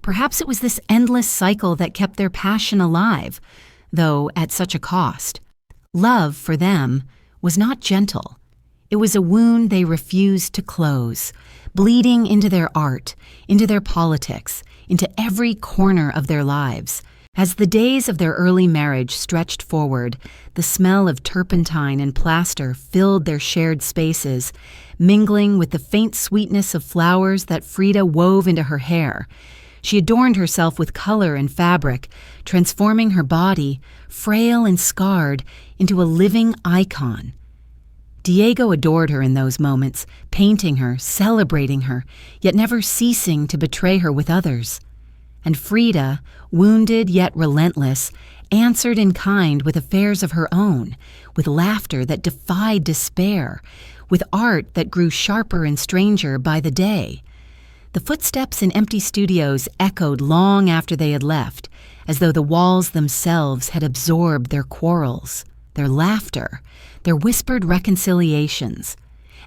Perhaps it was this endless cycle that kept their passion alive, though at such a cost. Love, for them, was not gentle. It was a wound they refused to close, bleeding into their art, into their politics, into every corner of their lives. As the days of their early marriage stretched forward, the smell of turpentine and plaster filled their shared spaces, mingling with the faint sweetness of flowers that Frida wove into her hair. She adorned herself with color and fabric, transforming her body, frail and scarred, into a living icon. Diego adored her in those moments, painting her, celebrating her, yet never ceasing to betray her with others. And Frida, wounded yet relentless, answered in kind with affairs of her own, with laughter that defied despair, with art that grew sharper and stranger by the day. The footsteps in empty studios echoed long after they had left, as though the walls themselves had absorbed their quarrels, their laughter, their whispered reconciliations.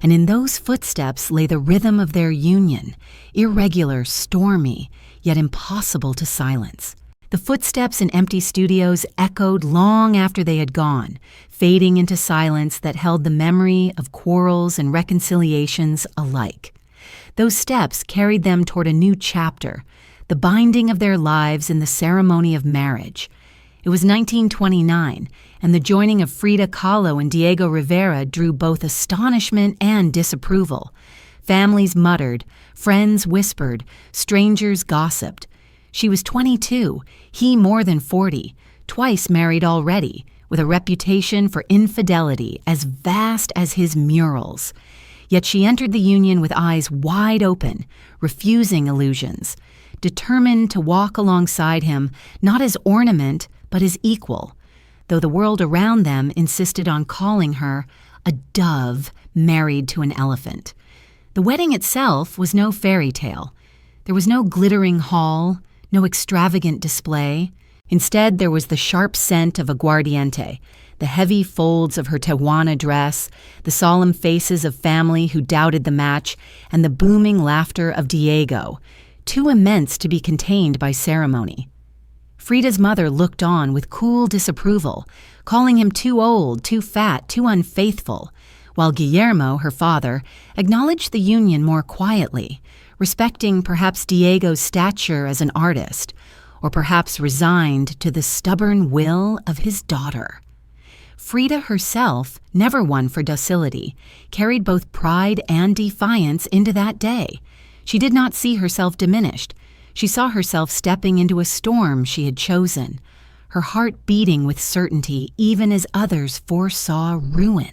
And in those footsteps lay the rhythm of their union, irregular, stormy, yet impossible to silence. The footsteps in empty studios echoed long after they had gone, fading into silence that held the memory of quarrels and reconciliations alike. Those steps carried them toward a new chapter, the binding of their lives in the ceremony of marriage. It was 1929, and the joining of Frida Kahlo and Diego Rivera drew both astonishment and disapproval. Families muttered, friends whispered, strangers gossiped. She was 22, he more than 40, twice married already, with a reputation for infidelity as vast as his murals. Yet she entered the union with eyes wide open, refusing illusions, determined to walk alongside him not as ornament but as equal, though the world around them insisted on calling her a dove married to an elephant. The wedding itself was no fairy tale. There was no glittering hall, no extravagant display. Instead, there was the sharp scent of aguardiente, the heavy folds of her Tehuana dress, the solemn faces of family who doubted the match, and the booming laughter of Diego, too immense to be contained by ceremony. Frida's mother looked on with cool disapproval, calling him too old, too fat, too unfaithful, while Guillermo, her father, acknowledged the union more quietly, respecting perhaps Diego's stature as an artist, or perhaps resigned to the stubborn will of his daughter. Frida herself, never one for docility, carried both pride and defiance into that day. She did not see herself diminished. She saw herself stepping into a storm she had chosen, her heart beating with certainty even as others foresaw ruin.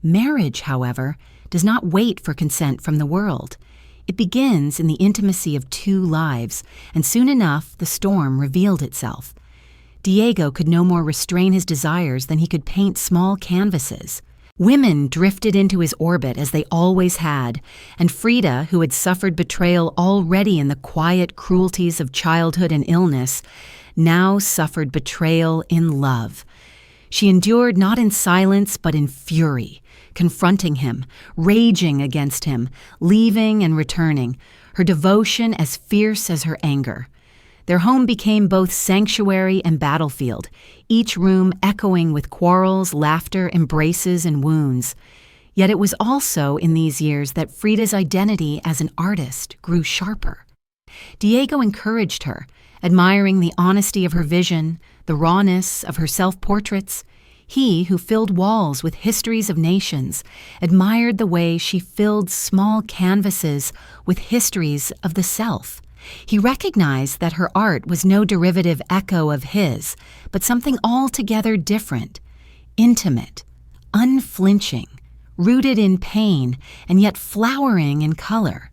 Marriage, however, does not wait for consent from the world. It begins in the intimacy of two lives, and soon enough the storm revealed itself. Diego could no more restrain his desires than he could paint small canvases. Women drifted into his orbit as they always had, and Frida, who had suffered betrayal already in the quiet cruelties of childhood and illness, now suffered betrayal in love. She endured not in silence but in fury, confronting him, raging against him, leaving and returning, her devotion as fierce as her anger. Their home became both sanctuary and battlefield, each room echoing with quarrels, laughter, embraces, and wounds. Yet it was also in these years that Frida's identity as an artist grew sharper. Diego encouraged her, admiring the honesty of her vision, the rawness of her self-portraits. He, who filled walls with histories of nations, admired the way she filled small canvases with histories of the self. He recognized that her art was no derivative echo of his, but something altogether different, intimate, unflinching, rooted in pain, and yet flowering in color.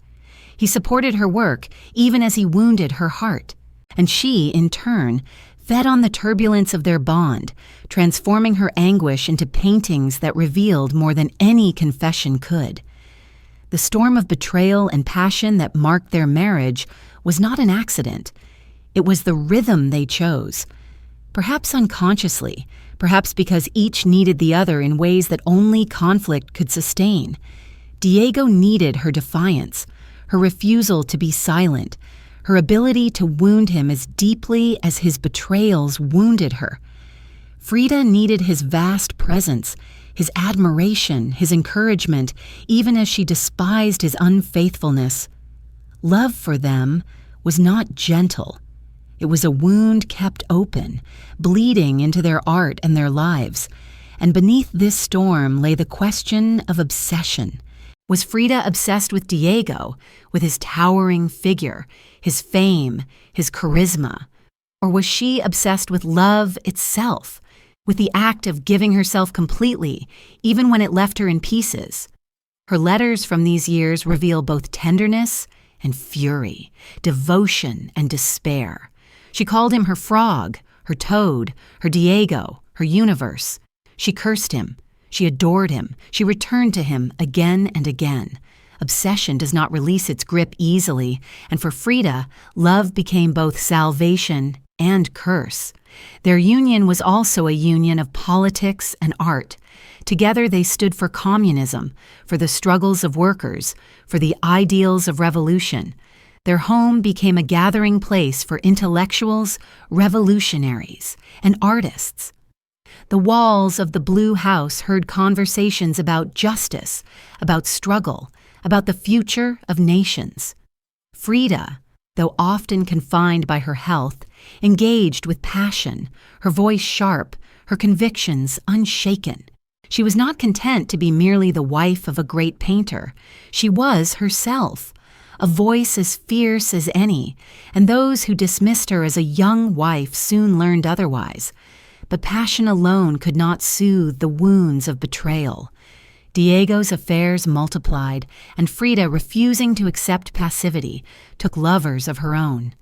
He supported her work even as he wounded her heart, and she, in turn, fed on the turbulence of their bond, transforming her anguish into paintings that revealed more than any confession could. The storm of betrayal and passion that marked their marriage was not an accident. It was the rhythm they chose. Perhaps unconsciously, perhaps because each needed the other in ways that only conflict could sustain. Diego needed her defiance, her refusal to be silent, her ability to wound him as deeply as his betrayals wounded her. Frida needed his vast presence, his admiration, his encouragement, even as she despised his unfaithfulness. Love for them was not gentle. It was a wound kept open, bleeding into their art and their lives. And beneath this storm lay the question of obsession. Was Frida obsessed with Diego, with his towering figure, his fame, his charisma? Or was she obsessed with love itself, with the act of giving herself completely, even when it left her in pieces? Her letters from these years reveal both tenderness and fury, devotion and despair. She called him her frog, her toad, her Diego, her universe. She cursed him. She adored him. She returned to him again and again. Obsession does not release its grip easily, and for Frida, love became both salvation and curse. Their union was also a union of politics and art. Together they stood for communism, for the struggles of workers, for the ideals of revolution. Their home became a gathering place for intellectuals, revolutionaries, and artists. The walls of the Blue House heard conversations about justice, about struggle, about the future of nations. Frida, though often confined by her health, engaged with passion, her voice sharp, her convictions unshaken. She was not content to be merely the wife of a great painter. She was herself, a voice as fierce as any, and those who dismissed her as a young wife soon learned otherwise. But passion alone could not soothe the wounds of betrayal. Diego's affairs multiplied, and Frida, refusing to accept passivity, took lovers of her own.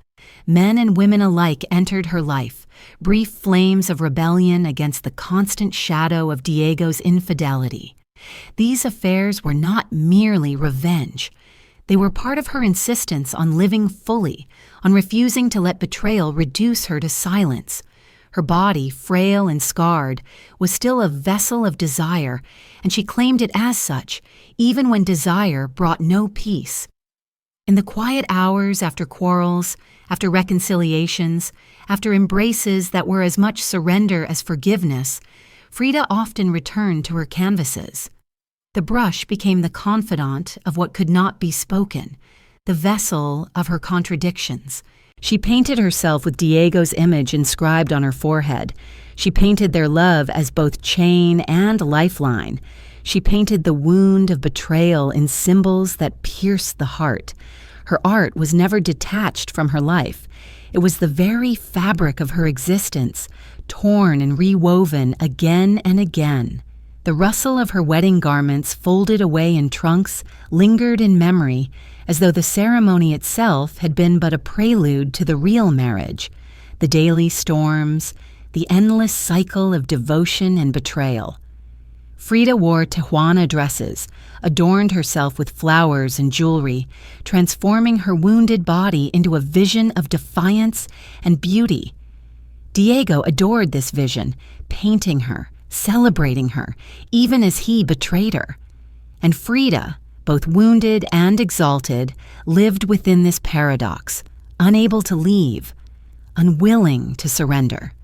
Men and women alike entered her life, brief flames of rebellion against the constant shadow of Diego's infidelity. These affairs were not merely revenge. They were part of her insistence on living fully, on refusing to let betrayal reduce her to silence. Her body, frail and scarred, was still a vessel of desire, and she claimed it as such, even when desire brought no peace. In the quiet hours after quarrels, after reconciliations, after embraces that were as much surrender as forgiveness, Frida often returned to her canvases. The brush became the confidant of what could not be spoken, the vessel of her contradictions. She painted herself with Diego's image inscribed on her forehead. She painted their love as both chain and lifeline. She painted the wound of betrayal in symbols that pierced the heart. Her art was never detached from her life. It was the very fabric of her existence, torn and rewoven again and again. The rustle of her wedding garments folded away in trunks lingered in memory, as though the ceremony itself had been but a prelude to the real marriage, the daily storms, the endless cycle of devotion and betrayal. Frida wore Tijuana dresses, adorned herself with flowers and jewelry, transforming her wounded body into a vision of defiance and beauty. Diego adored this vision, painting her, celebrating her, even as he betrayed her. And Frida, both wounded and exalted, lived within this paradox, unable to leave, unwilling to surrender.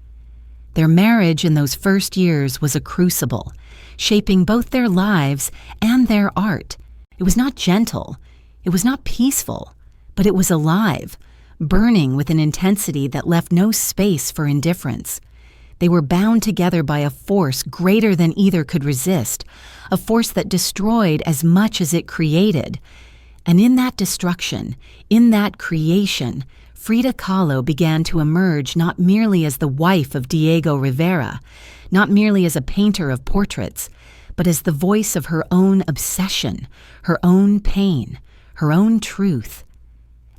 Their marriage in those first years was a crucible, shaping both their lives and their art. It was not gentle, it was not peaceful, but it was alive, burning with an intensity that left no space for indifference. They were bound together by a force greater than either could resist, a force that destroyed as much as it created. And in that destruction, in that creation, Frida Kahlo began to emerge not merely as the wife of Diego Rivera, not merely as a painter of portraits, but as the voice of her own obsession, her own pain, her own truth.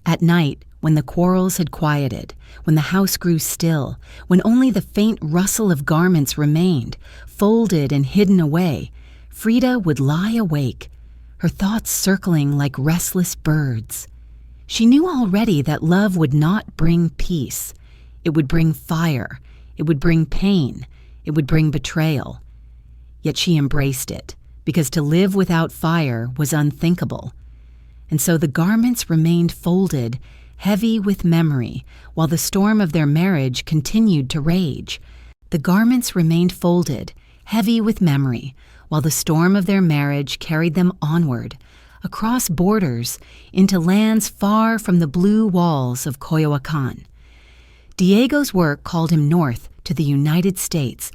At night, when the quarrels had quieted, when the house grew still, when only the faint rustle of garments remained, folded and hidden away, Frida would lie awake, her thoughts circling like restless birds. She knew already that love would not bring peace. It would bring fire. It would bring pain. It would bring betrayal. Yet she embraced it, because to live without fire was unthinkable. And so the garments remained folded, heavy with memory, while the storm of their marriage continued to rage. The garments remained folded, heavy with memory, while the storm of their marriage carried them onward, across borders, into lands far from the blue walls of Coyoacan. Diego's work called him north to the United States,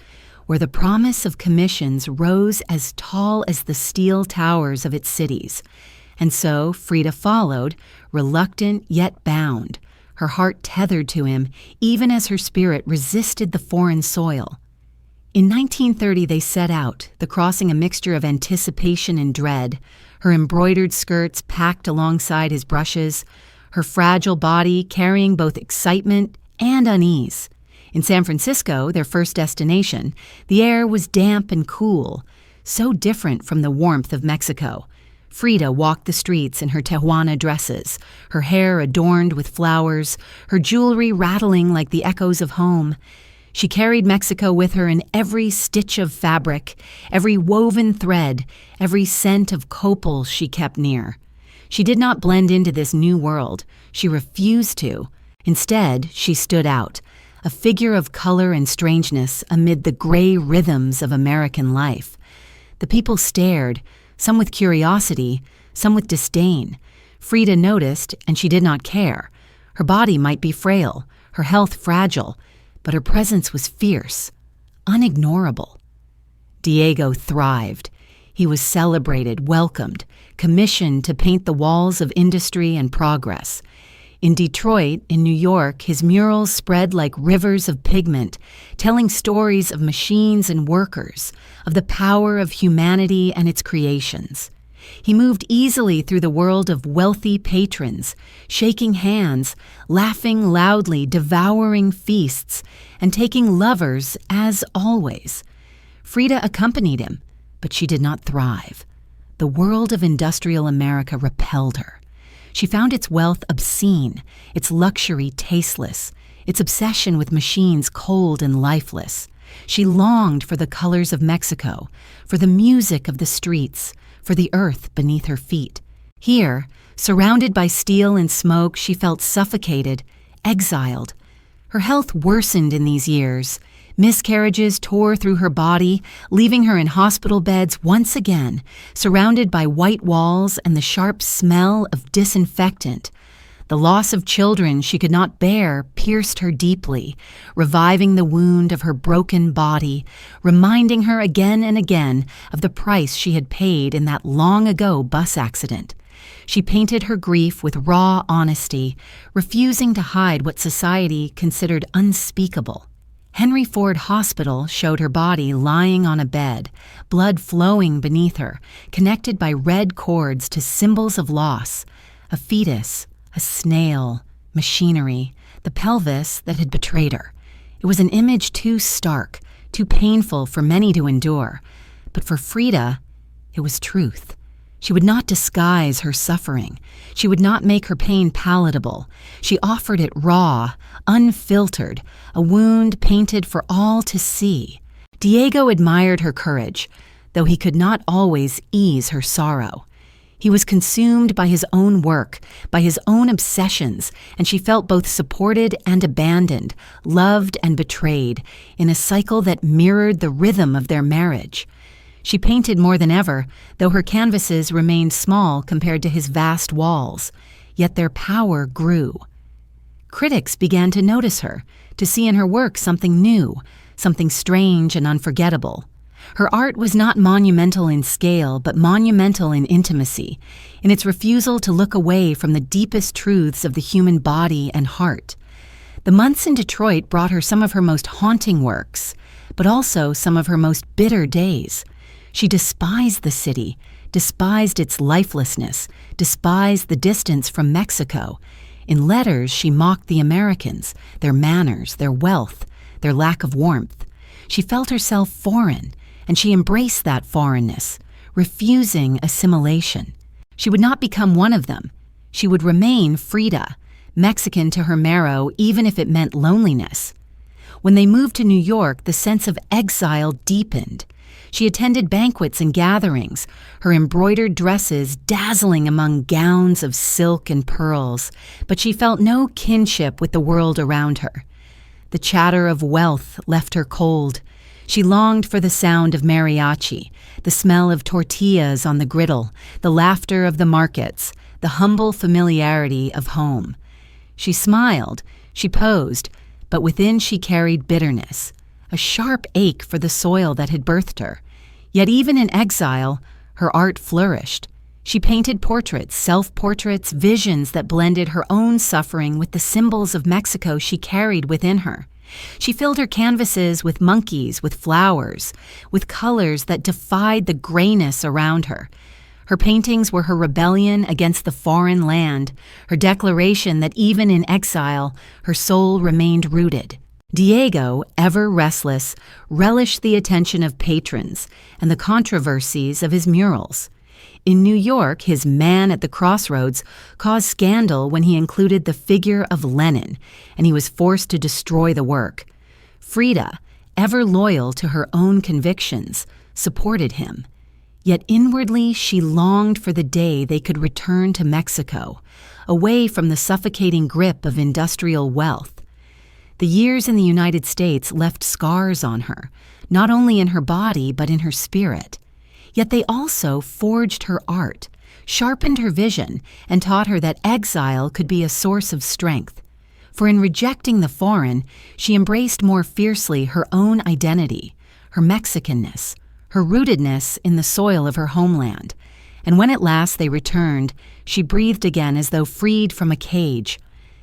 where the promise of commissions rose as tall as the steel towers of its cities. And so Frida followed, reluctant yet bound, her heart tethered to him even as her spirit resisted the foreign soil. In 1930 they set out, the crossing a mixture of anticipation and dread, her embroidered skirts packed alongside his brushes, her fragile body carrying both excitement and unease. In San Francisco, their first destination, the air was damp and cool, so different from the warmth of Mexico. Frida walked the streets in her Tijuana dresses, her hair adorned with flowers, her jewelry rattling like the echoes of home. She carried Mexico with her in every stitch of fabric, every woven thread, every scent of copal she kept near. She did not blend into this new world. She refused to. Instead, she stood out, a figure of color and strangeness amid the gray rhythms of American life. The people stared, some with curiosity, some with disdain. Frida noticed, and she did not care. Her body might be frail, her health fragile, but her presence was fierce, unignorable. Diego thrived. He was celebrated, welcomed, commissioned to paint the walls of industry and progress. In Detroit, in New York, his murals spread like rivers of pigment, telling stories of machines and workers, of the power of humanity and its creations. He moved easily through the world of wealthy patrons, shaking hands, laughing loudly, devouring feasts, and taking lovers as always. Frida accompanied him, but she did not thrive. The world of industrial America repelled her. She found its wealth obscene, its luxury tasteless, its obsession with machines cold and lifeless. She longed for the colors of Mexico, for the music of the streets, for the earth beneath her feet. Here, surrounded by steel and smoke, she felt suffocated, exiled. Her health worsened in these years. Miscarriages tore through her body, leaving her in hospital beds once again, surrounded by white walls and the sharp smell of disinfectant. The loss of children she could not bear pierced her deeply, reviving the wound of her broken body, reminding her again and again of the price she had paid in that long-ago bus accident. She painted her grief with raw honesty, refusing to hide what society considered unspeakable. Henry Ford Hospital showed her body lying on a bed, blood flowing beneath her, connected by red cords to symbols of loss, a fetus, a snail, machinery, the pelvis that had betrayed her. It was an image too stark, too painful for many to endure, But for Frida, it was truth. She would not disguise her suffering. She would not make her pain palatable. She offered it raw, unfiltered, a wound painted for all to see. Diego admired her courage, though he could not always ease her sorrow. He was consumed by his own work, by his own obsessions, and she felt both supported and abandoned, loved and betrayed, in a cycle that mirrored the rhythm of their marriage. She painted more than ever, though her canvases remained small compared to his vast walls, yet their power grew. Critics began to notice her, to see in her work something new, something strange and unforgettable. Her art was not monumental in scale, but monumental in intimacy, in its refusal to look away from the deepest truths of the human body and heart. The months in Detroit brought her some of her most haunting works, but also some of her most bitter days. She despised the city, despised its lifelessness, despised the distance from Mexico. In letters, she mocked the Americans, their manners, their wealth, their lack of warmth. She felt herself foreign, and she embraced that foreignness, refusing assimilation. She would not become one of them. She would remain Frida, Mexican to her marrow, even if it meant loneliness. When they moved to New York, the sense of exile deepened. She attended banquets and gatherings, her embroidered dresses dazzling among gowns of silk and pearls, but she felt no kinship with the world around her. The chatter of wealth left her cold. She longed for the sound of mariachi, the smell of tortillas on the griddle, the laughter of the markets, the humble familiarity of home. She smiled, she posed, but within she carried bitterness, a sharp ache for the soil that had birthed her. Yet even in exile, her art flourished. She painted portraits, self-portraits, visions that blended her own suffering with the symbols of Mexico she carried within her. She filled her canvases with monkeys, with flowers, with colors that defied the grayness around her. Her paintings were her rebellion against the foreign land, her declaration that even in exile, her soul remained rooted. Diego, ever restless, relished the attention of patrons and the controversies of his murals. In New York, his Man at the Crossroads caused scandal when he included the figure of Lenin, and he was forced to destroy the work. Frida, ever loyal to her own convictions, supported him. Yet inwardly she longed for the day they could return to Mexico, away from the suffocating grip of industrial wealth. The years in the United States left scars on her, not only in her body but in her spirit. Yet they also forged her art, sharpened her vision, and taught her that exile could be a source of strength. For in rejecting the foreign, she embraced more fiercely her own identity, her Mexicanness, her rootedness in the soil of her homeland. And when at last they returned, she breathed again as though freed from a cage.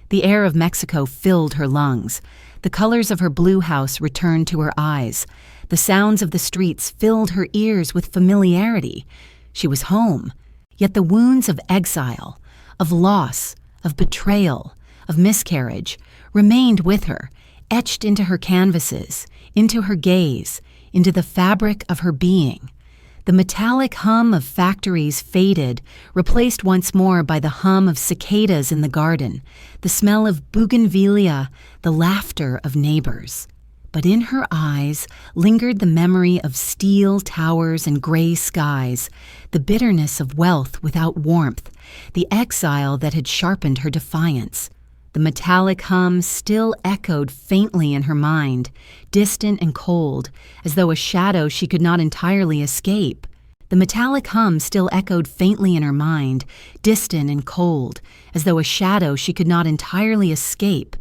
The air of Mexico filled her lungs. The colors of her blue house returned to her eyes. The sounds of the streets filled her ears with familiarity. She was home. Yet the wounds of exile, of loss, of betrayal, of miscarriage remained with her, etched into her canvases, into her gaze, into the fabric of her being. The metallic hum of factories faded, replaced once more by the hum of cicadas in the garden, the smell of bougainvillea, the laughter of neighbors. But in her eyes lingered the memory of steel towers and gray skies, the bitterness of wealth without warmth, the exile that had sharpened her defiance. The metallic hum still echoed faintly in her mind, distant and cold, as though a shadow she could not entirely escape. The metallic hum still echoed faintly in her mind, distant and cold, as though a shadow she could not entirely escape.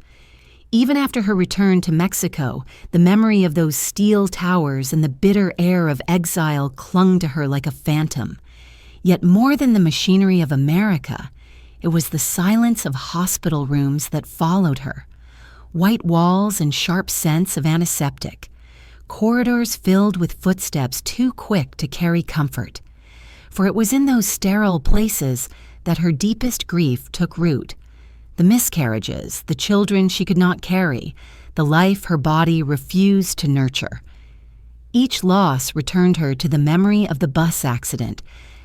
Even after her return to Mexico, the memory of those steel towers and the bitter air of exile clung to her like a phantom. Yet more than the machinery of America, it was the silence of hospital rooms that followed her. White walls and sharp scents of antiseptic. Corridors filled with footsteps too quick to carry comfort. For it was in those sterile places that her deepest grief took root. The miscarriages, the children she could not carry, the life her body refused to nurture. Each loss returned her to the memory of the bus accident,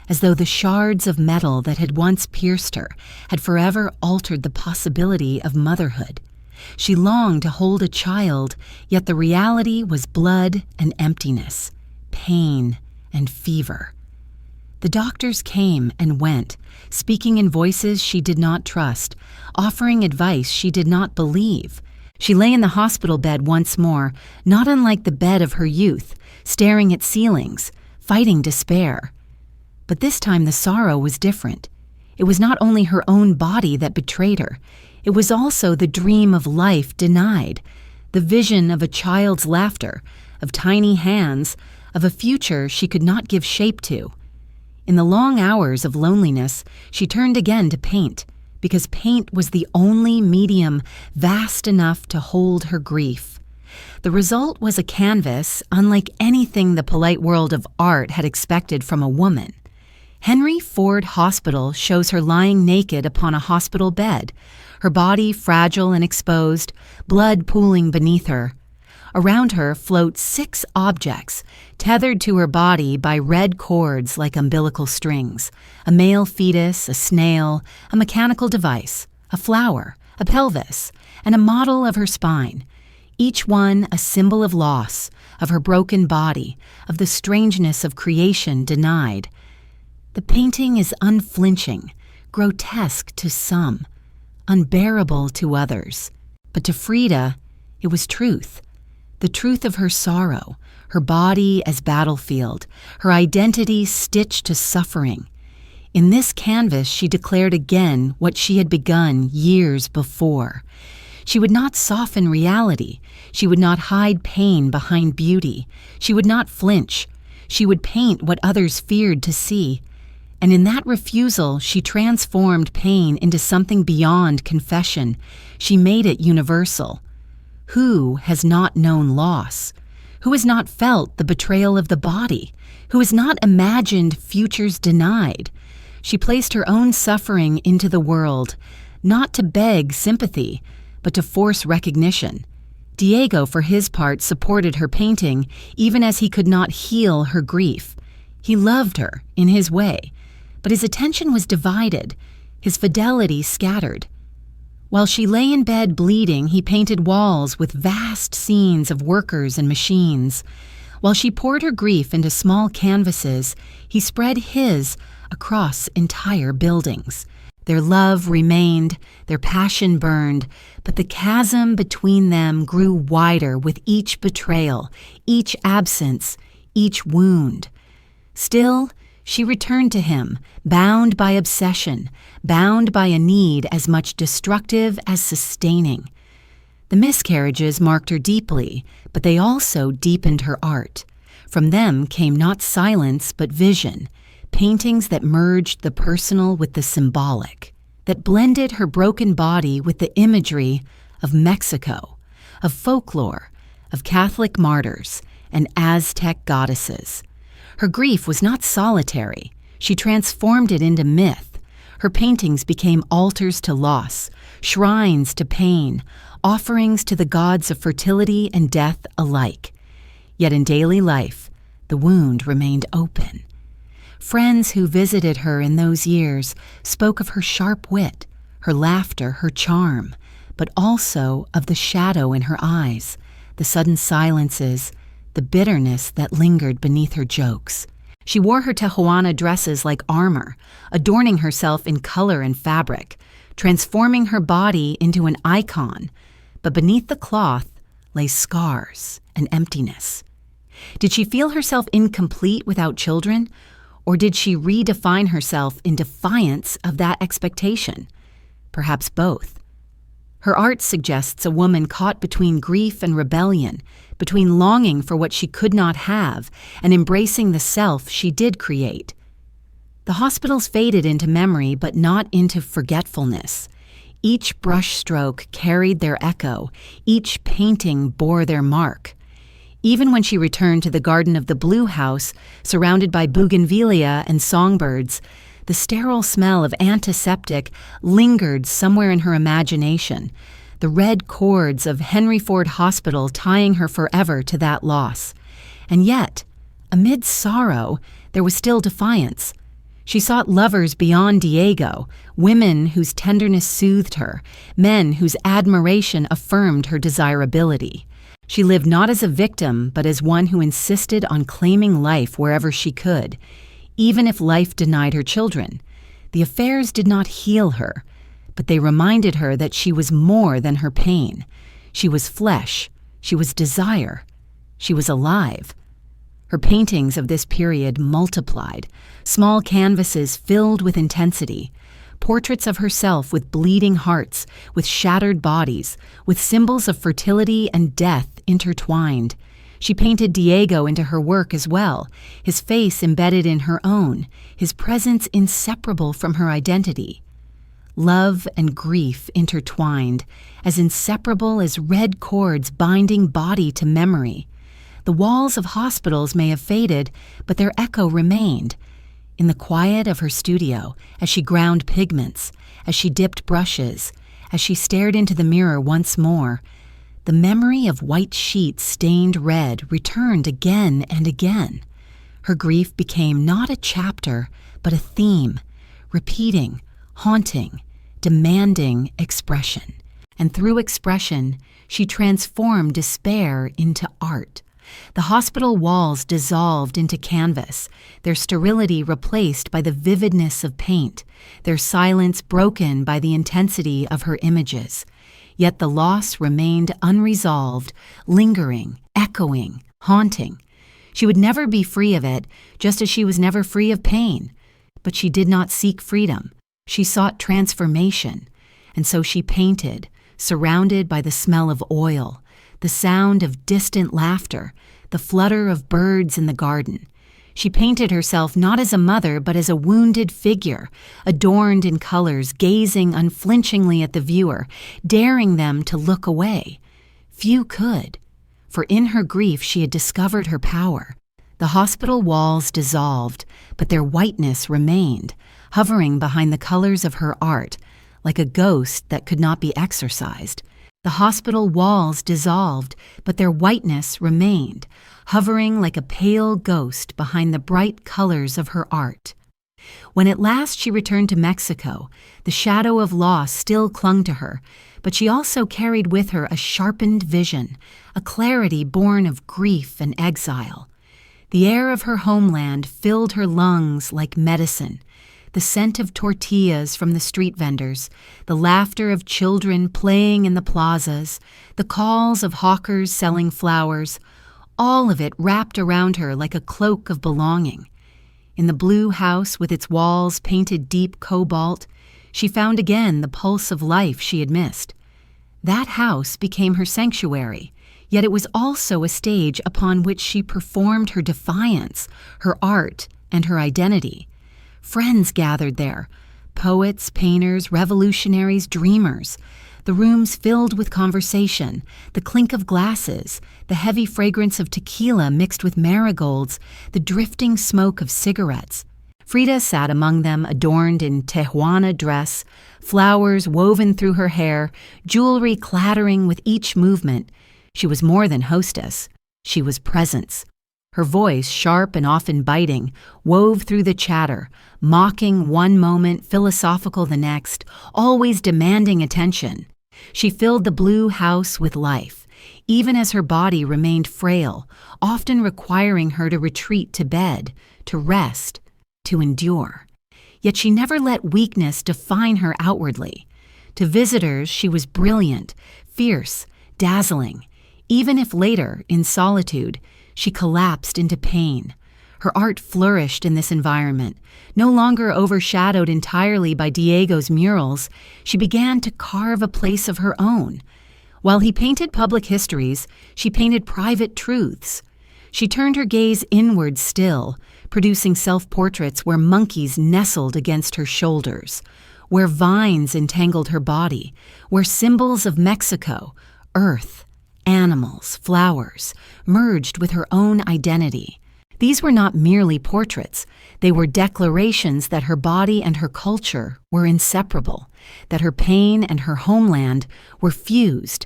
as though the shards of metal that had once pierced her had forever altered the possibility of motherhood. She longed to hold a child, yet the reality was blood and emptiness, pain and fever. The doctors came and went, speaking in voices she did not trust, offering advice she did not believe. She lay in the hospital bed once more, not unlike the bed of her youth, staring at ceilings, fighting despair. But this time the sorrow was different. It was not only her own body that betrayed her, it was also the dream of life denied, the vision of a child's laughter, of tiny hands, of a future she could not give shape to. In the long hours of loneliness, she turned again to paint, because paint was the only medium vast enough to hold her grief. The result was a canvas unlike anything the polite world of art had expected from a woman. Henry Ford Hospital shows her lying naked upon a hospital bed, her body fragile and exposed, blood pooling beneath her. Around her float 6 objects, tethered to her body by red cords like umbilical strings: a male fetus, a snail, a mechanical device, a flower, a pelvis, and a model of her spine. Each one a symbol of loss, of her broken body, of the strangeness of creation denied. The painting is unflinching, grotesque to some, unbearable to others. But to Frida, it was truth. The truth of her sorrow, her body as battlefield, her identity stitched to suffering. In this canvas she declared again what she had begun years before. She would not soften reality. She would not hide pain behind beauty. She would not flinch. She would paint what others feared to see. And in that refusal, she transformed pain into something beyond confession. She made it universal. Who has not known loss? Who has not felt the betrayal of the body? Who has not imagined futures denied? She placed her own suffering into the world, not to beg sympathy, but to force recognition. Diego, for his part, supported her painting, even as he could not heal her grief. He loved her, in his way, but his attention was divided, his fidelity scattered. While she lay in bed bleeding, he painted walls with vast scenes of workers and machines. While she poured her grief into small canvases, he spread his across entire buildings. Their love remained, their passion burned, but the chasm between them grew wider with each betrayal, each absence, each wound. Still, she returned to him, bound by obsession, bound by a need as much destructive as sustaining. The miscarriages marked her deeply, but they also deepened her art. From them came not silence but vision, paintings that merged the personal with the symbolic, that blended her broken body with the imagery of Mexico, of folklore, of Catholic martyrs, and Aztec goddesses. Her grief was not solitary. She transformed it into myth. Her paintings became altars to loss, shrines to pain, offerings to the gods of fertility and death alike. Yet in daily life, the wound remained open. Friends who visited her in those years spoke of her sharp wit, her laughter, her charm, but also of the shadow in her eyes, the sudden silences, the bitterness that lingered beneath her jokes. She wore her Tijuana dresses like armor, adorning herself in color and fabric, transforming her body into an icon, but beneath the cloth lay scars and emptiness. Did she feel herself incomplete without children, or did she redefine herself in defiance of that expectation? Perhaps both. Her art suggests a woman caught between grief and rebellion, between longing for what she could not have and embracing the self she did create. The hospitals faded into memory, but not into forgetfulness. Each brushstroke carried their echo, each painting bore their mark. Even when she returned to the garden of the Blue House, surrounded by bougainvillea and songbirds, the sterile smell of antiseptic lingered somewhere in her imagination, the red cords of Henry Ford Hospital tying her forever to that loss. And yet, amid sorrow, there was still defiance. She sought lovers beyond Diego, women whose tenderness soothed her, men whose admiration affirmed her desirability. She lived not as a victim, but as one who insisted on claiming life wherever she could, even if life denied her children. The affairs did not heal her, but they reminded her that she was more than her pain. She was flesh, she was desire, she was alive. Her paintings of this period multiplied, small canvases filled with intensity, portraits of herself with bleeding hearts, with shattered bodies, with symbols of fertility and death intertwined. She painted Diego into her work as well, his face embedded in her own, his presence inseparable from her identity. Love and grief intertwined, as inseparable as red cords binding body to memory. The walls of hospitals may have faded, but their echo remained. In the quiet of her studio, as she ground pigments, as she dipped brushes, as she stared into the mirror once more, the memory of white sheets stained red returned again and again. Her grief became not a chapter, but a theme, repeating, haunting, demanding expression. And through expression, she transformed despair into art. The hospital walls dissolved into canvas, their sterility replaced by the vividness of paint, their silence broken by the intensity of her images. Yet the loss remained unresolved, lingering, echoing, haunting. She would never be free of it, just as she was never free of pain. But she did not seek freedom. She sought transformation. And so she painted, surrounded by the smell of oil, the sound of distant laughter, the flutter of birds in the garden. She painted herself not as a mother, but as a wounded figure, adorned in colors, gazing unflinchingly at the viewer, daring them to look away. Few could, for in her grief she had discovered her power. The hospital walls dissolved, but their whiteness remained, hovering behind the colors of her art, like a ghost that could not be exorcised. The hospital walls dissolved, but their whiteness remained, hovering like a pale ghost behind the bright colors of her art. When at last she returned to Mexico, the shadow of loss still clung to her, but she also carried with her a sharpened vision, a clarity born of grief and exile. The air of her homeland filled her lungs like medicine. The scent of tortillas from the street vendors, the laughter of children playing in the plazas, the calls of hawkers selling flowers, all of it wrapped around her like a cloak of belonging. In the blue house with its walls painted deep cobalt, she found again the pulse of life she had missed. That house became her sanctuary, yet it was also a stage upon which she performed her defiance, her art, and her identity. Friends gathered there, poets, painters, revolutionaries, dreamers. The rooms filled with conversation, the clink of glasses, the heavy fragrance of tequila mixed with marigolds, the drifting smoke of cigarettes. Frida sat among them adorned in Tijuana dress, flowers woven through her hair, jewelry clattering with each movement. She was more than hostess. She was presence. Her voice, sharp and often biting, wove through the chatter, mocking one moment, philosophical the next, always demanding attention. She filled the blue house with life, even as her body remained frail, often requiring her to retreat to bed, to rest, to endure. Yet she never let weakness define her outwardly. To visitors, she was brilliant, fierce, dazzling, even if later, in solitude, she collapsed into pain. Her art flourished in this environment. No longer overshadowed entirely by Diego's murals, she began to carve a place of her own. While he painted public histories, she painted private truths. She turned her gaze inward still, producing self-portraits where monkeys nestled against her shoulders, where vines entangled her body, where symbols of Mexico, earth, animals, flowers, merged with her own identity. These were not merely portraits. They were declarations that her body and her culture were inseparable, that her pain and her homeland were fused.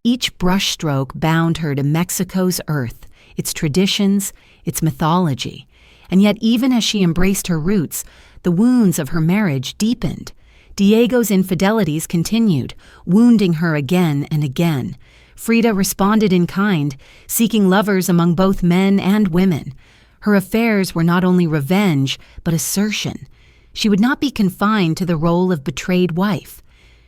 Each brushstroke bound her to Mexico's earth, its traditions, its mythology. And yet, even as she embraced her roots, the wounds of her marriage deepened. Diego's infidelities continued, wounding her again and again. Frida responded in kind, seeking lovers among both men and women. Her affairs were not only revenge, but assertion. She would not be confined to the role of betrayed wife.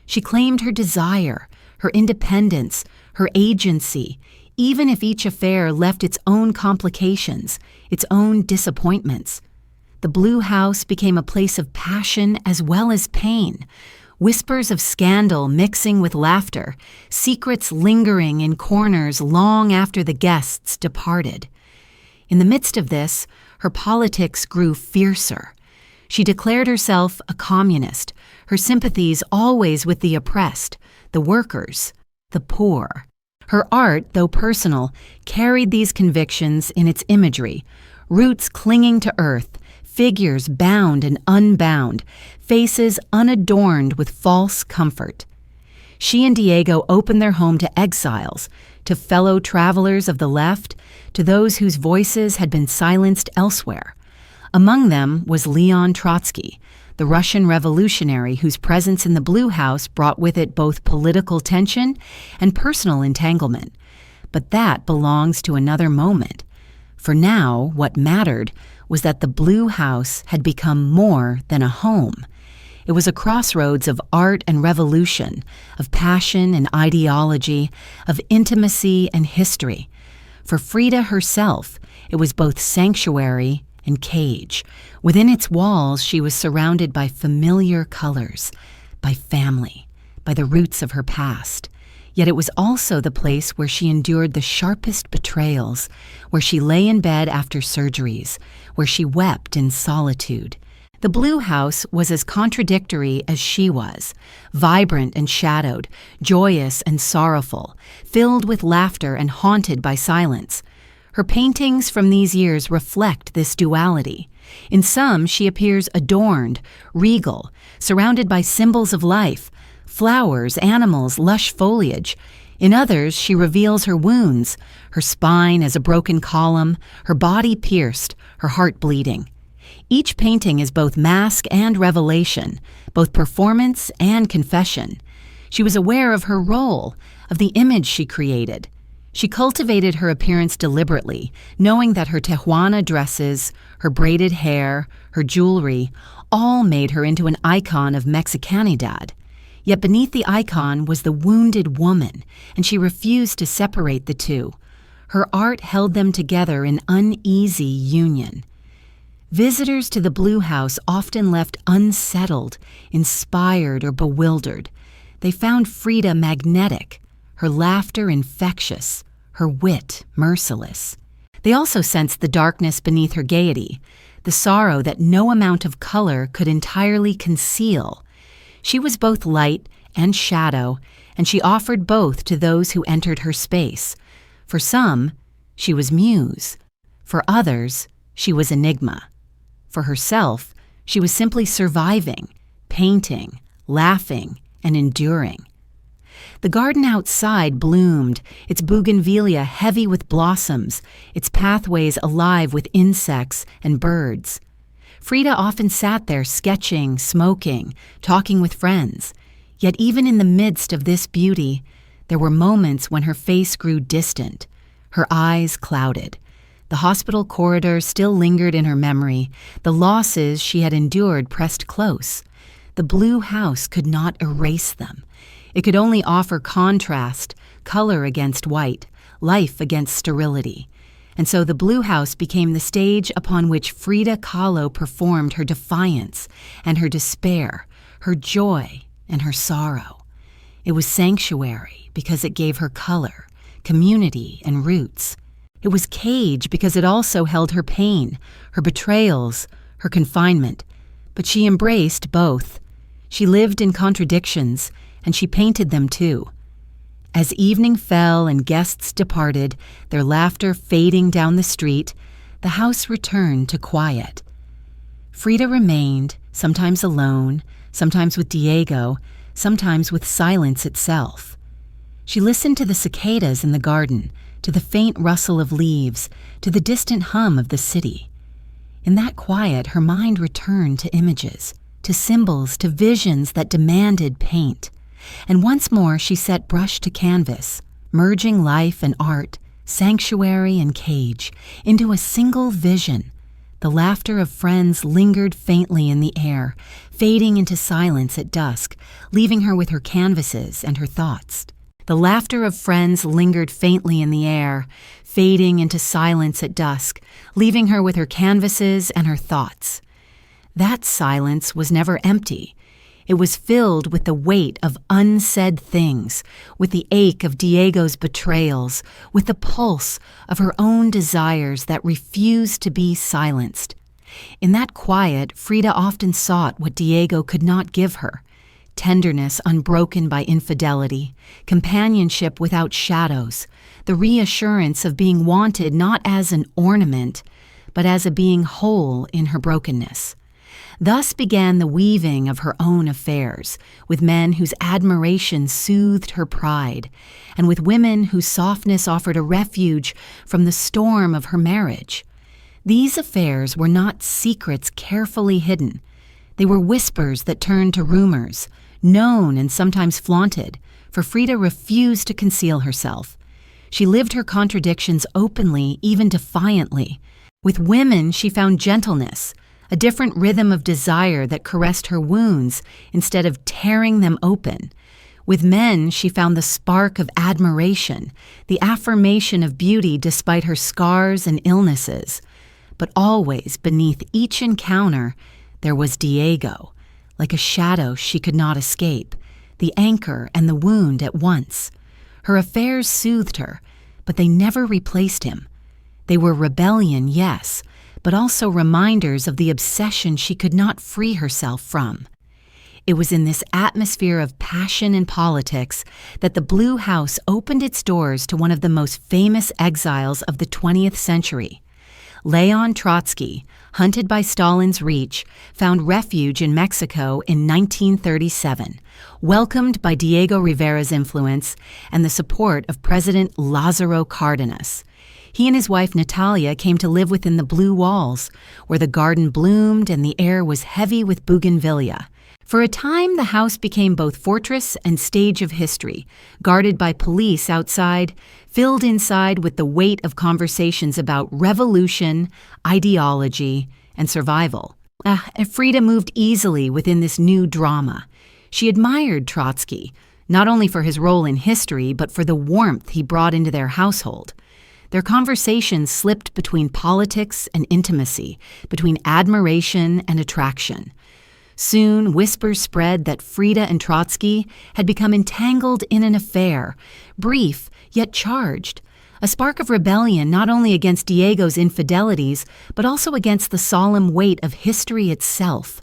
She claimed her desire, her independence, her agency, even if each affair left its own complications, its own disappointments. The Blue House became a place of passion as well as pain, whispers of scandal mixing with laughter, secrets lingering in corners long after the guests departed. In the midst of this, her politics grew fiercer. She declared herself a communist, her sympathies always with the oppressed, the workers, the poor. Her art, though personal, carried these convictions in its imagery, roots clinging to earth, figures bound and unbound, faces unadorned with false comfort. She and Diego opened their home to exiles, to fellow travelers of the left, to those whose voices had been silenced elsewhere. Among them was Leon Trotsky, the Russian revolutionary whose presence in the Blue House brought with it both political tension and personal entanglement. But that belongs to another moment. For now, what mattered was that the Blue House had become more than a home. It was a crossroads of art and revolution, of passion and ideology, of intimacy and history. For Frida herself, it was both sanctuary and cage. Within its walls, she was surrounded by familiar colors, by family, by the roots of her past. Yet it was also the place where she endured the sharpest betrayals, where she lay in bed after surgeries, where she wept in solitude. The Blue House was as contradictory as she was, vibrant and shadowed, joyous and sorrowful, filled with laughter and haunted by silence. Her paintings from these years reflect this duality. In some, she appears adorned, regal, surrounded by symbols of life, flowers, animals, lush foliage. In others, she reveals her wounds, her spine as a broken column, her body pierced, her heart bleeding. Each painting is both mask and revelation, both performance and confession. She was aware of her role, of the image she created. She cultivated her appearance deliberately, knowing that her Tijuana dresses, her braided hair, her jewelry, all made her into an icon of Mexicanidad. Yet beneath the icon was the wounded woman, and she refused to separate the two. Her art held them together in uneasy union. Visitors to the Blue House often left unsettled, inspired, or bewildered. They found Frida magnetic, her laughter infectious, her wit merciless. They also sensed the darkness beneath her gaiety, the sorrow that no amount of color could entirely conceal. She was both light and shadow, and she offered both to those who entered her space. For some, she was muse. For others, she was enigma. For herself, she was simply surviving, painting, laughing, and enduring. The garden outside bloomed, its bougainvillea heavy with blossoms, its pathways alive with insects and birds. Frida often sat there sketching, smoking, talking with friends. Yet even in the midst of this beauty, there were moments when her face grew distant, her eyes clouded. The hospital corridor still lingered in her memory, the losses she had endured pressed close. The Blue House could not erase them. It could only offer contrast, color against white, life against sterility. And so the Blue House became the stage upon which Frida Kahlo performed her defiance and her despair, her joy and her sorrow. It was sanctuary because it gave her color, community, and roots. It was cage because it also held her pain, her betrayals, her confinement. But she embraced both. She lived in contradictions, and she painted them too. As evening fell and guests departed, their laughter fading down the street, the house returned to quiet. Frida remained, sometimes alone, sometimes with Diego, sometimes with silence itself. She listened to the cicadas in the garden, to the faint rustle of leaves, to the distant hum of the city. In that quiet, her mind returned to images, to symbols, to visions that demanded paint. And once more she set brush to canvas, merging life and art, sanctuary and cage, into a single vision. The laughter of friends lingered faintly in the air, fading into silence at dusk, leaving her with her canvases and her thoughts. The laughter of friends lingered faintly in the air, fading into silence at dusk, leaving her with her canvases and her thoughts. That silence was never empty. It was filled with the weight of unsaid things, with the ache of Diego's betrayals, with the pulse of her own desires that refused to be silenced. In that quiet, Frida often sought what Diego could not give her: tenderness unbroken by infidelity, companionship without shadows, the reassurance of being wanted not as an ornament, but as a being whole in her brokenness. Thus began the weaving of her own affairs, with men whose admiration soothed her pride, and with women whose softness offered a refuge from the storm of her marriage. These affairs were not secrets carefully hidden. They were whispers that turned to rumors, known and sometimes flaunted, for Frida refused to conceal herself. She lived her contradictions openly, even defiantly. With women, she found gentleness, a different rhythm of desire that caressed her wounds instead of tearing them open. With men, she found the spark of admiration, the affirmation of beauty despite her scars and illnesses. But always, beneath each encounter, there was Diego, like a shadow she could not escape, the anchor and the wound at once. Her affairs soothed her, but they never replaced him. They were rebellion, yes, but also reminders of the obsession she could not free herself from. It was in this atmosphere of passion and politics that the Blue House opened its doors to one of the most famous exiles of the 20th century. Leon Trotsky, hunted by Stalin's reach, found refuge in Mexico in 1937, welcomed by Diego Rivera's influence and the support of President Lázaro Cárdenas. He and his wife Natalia came to live within the blue walls, where the garden bloomed and the air was heavy with bougainvillea. For a time, the house became both fortress and stage of history, guarded by police outside, filled inside with the weight of conversations about revolution, ideology, and survival. Frida moved easily within this new drama. She admired Trotsky, not only for his role in history, but for the warmth he brought into their household. Their conversations slipped between politics and intimacy, between admiration and attraction. Soon, whispers spread that Frida and Trotsky had become entangled in an affair, brief yet charged, a spark of rebellion not only against Diego's infidelities, but also against the solemn weight of history itself.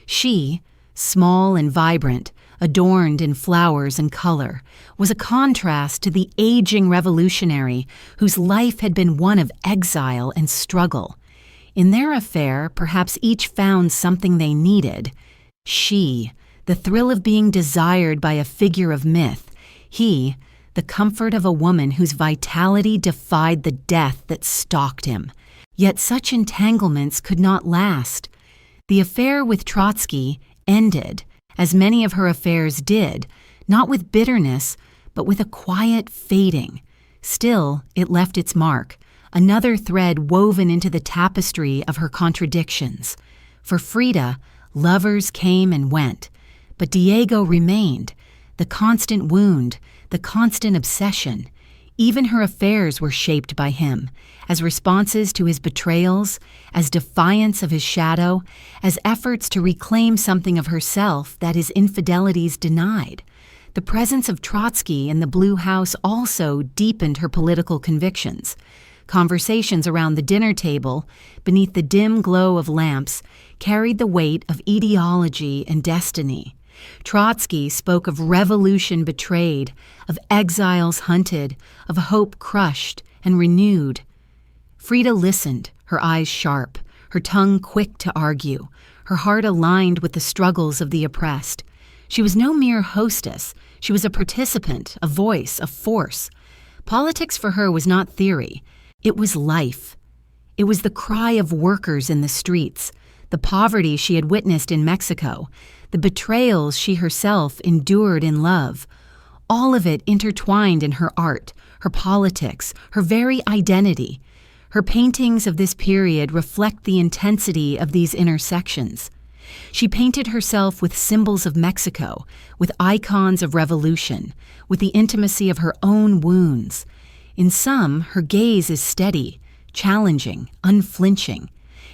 She, small and vibrant, adorned in flowers and color, was a contrast to the aging revolutionary whose life had been one of exile and struggle. In their affair, perhaps each found something they needed. She, the thrill of being desired by a figure of myth. He, the comfort of a woman whose vitality defied the death that stalked him. Yet such entanglements could not last. The affair with Trotsky ended, as many of her affairs did, not with bitterness, but with a quiet fading. Still, it left its mark, another thread woven into the tapestry of her contradictions. For Frida, lovers came and went, but Diego remained, the constant wound, the constant obsession. Even her affairs were shaped by him, as responses to his betrayals, as defiance of his shadow, as efforts to reclaim something of herself that his infidelities denied. The presence of Trotsky in the Blue House also deepened her political convictions. Conversations around the dinner table, beneath the dim glow of lamps, carried the weight of ideology and destiny. Trotsky spoke of revolution betrayed, of exiles hunted, of hope crushed and renewed. Frida listened, her eyes sharp, her tongue quick to argue, her heart aligned with the struggles of the oppressed. She was no mere hostess. She was a participant, a voice, a force. Politics for her was not theory. It was life. It was the cry of workers in the streets, the poverty she had witnessed in Mexico, the betrayals she herself endured in love, all of it intertwined in her art, her politics, her very identity. Her paintings of this period reflect the intensity of these intersections. She painted herself with symbols of Mexico, with icons of revolution, with the intimacy of her own wounds. In some, her gaze is steady, challenging, unflinching.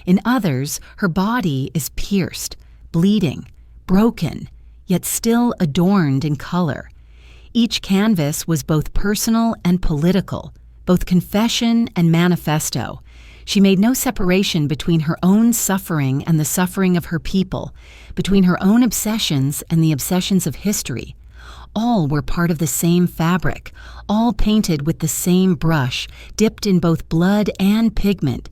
In others, her body is pierced, bleeding, broken, yet still adorned in color. Each canvas was both personal and political, both confession and manifesto. She made no separation between her own suffering and the suffering of her people, between her own obsessions and the obsessions of history. All were part of the same fabric, all painted with the same brush, dipped in both blood and pigment.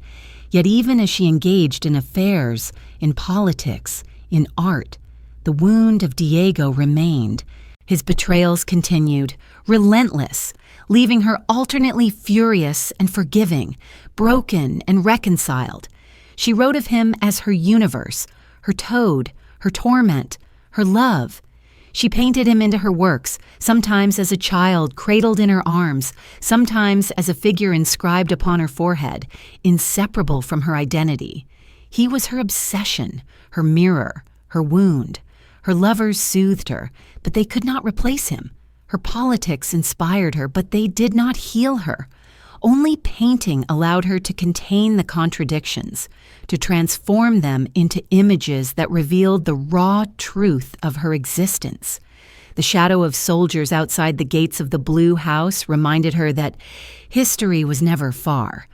Yet even as she engaged in affairs, in politics, in art, the wound of Diego remained. His betrayals continued, relentless, leaving her alternately furious and forgiving, broken and reconciled. She wrote of him as her universe, her toad, her torment, her love. She painted him into her works, sometimes as a child cradled in her arms, sometimes as a figure inscribed upon her forehead, inseparable from her identity. He was her obsession, her mirror, her wound. Her lovers soothed her, but they could not replace him. Her politics inspired her, but they did not heal her. Only painting allowed her to contain the contradictions, to transform them into images that revealed the raw truth of her existence. The shadow of soldiers outside the gates of the Blue House reminded her that history was never far.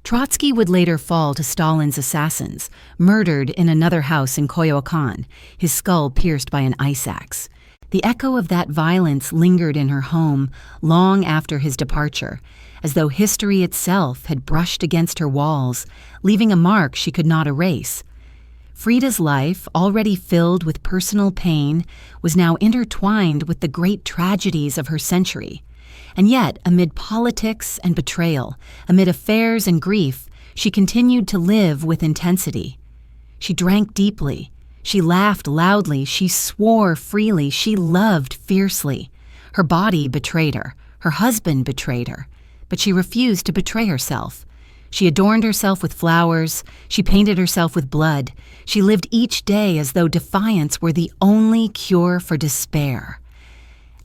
Trotsky would later fall to Stalin's assassins, murdered in another house in Coyoacan, his skull pierced by an ice axe. The echo of that violence lingered in her home long after his departure, as though history itself had brushed against her walls, leaving a mark she could not erase. Frida's life, already filled with personal pain, was now intertwined with the great tragedies of her century. And yet, amid politics and betrayal, amid affairs and grief, she continued to live with intensity. She drank deeply. She laughed loudly. She swore freely. She loved fiercely. Her body betrayed her. Her husband betrayed her. But she refused to betray herself. She adorned herself with flowers. She painted herself with blood. She lived each day as though defiance were the only cure for despair.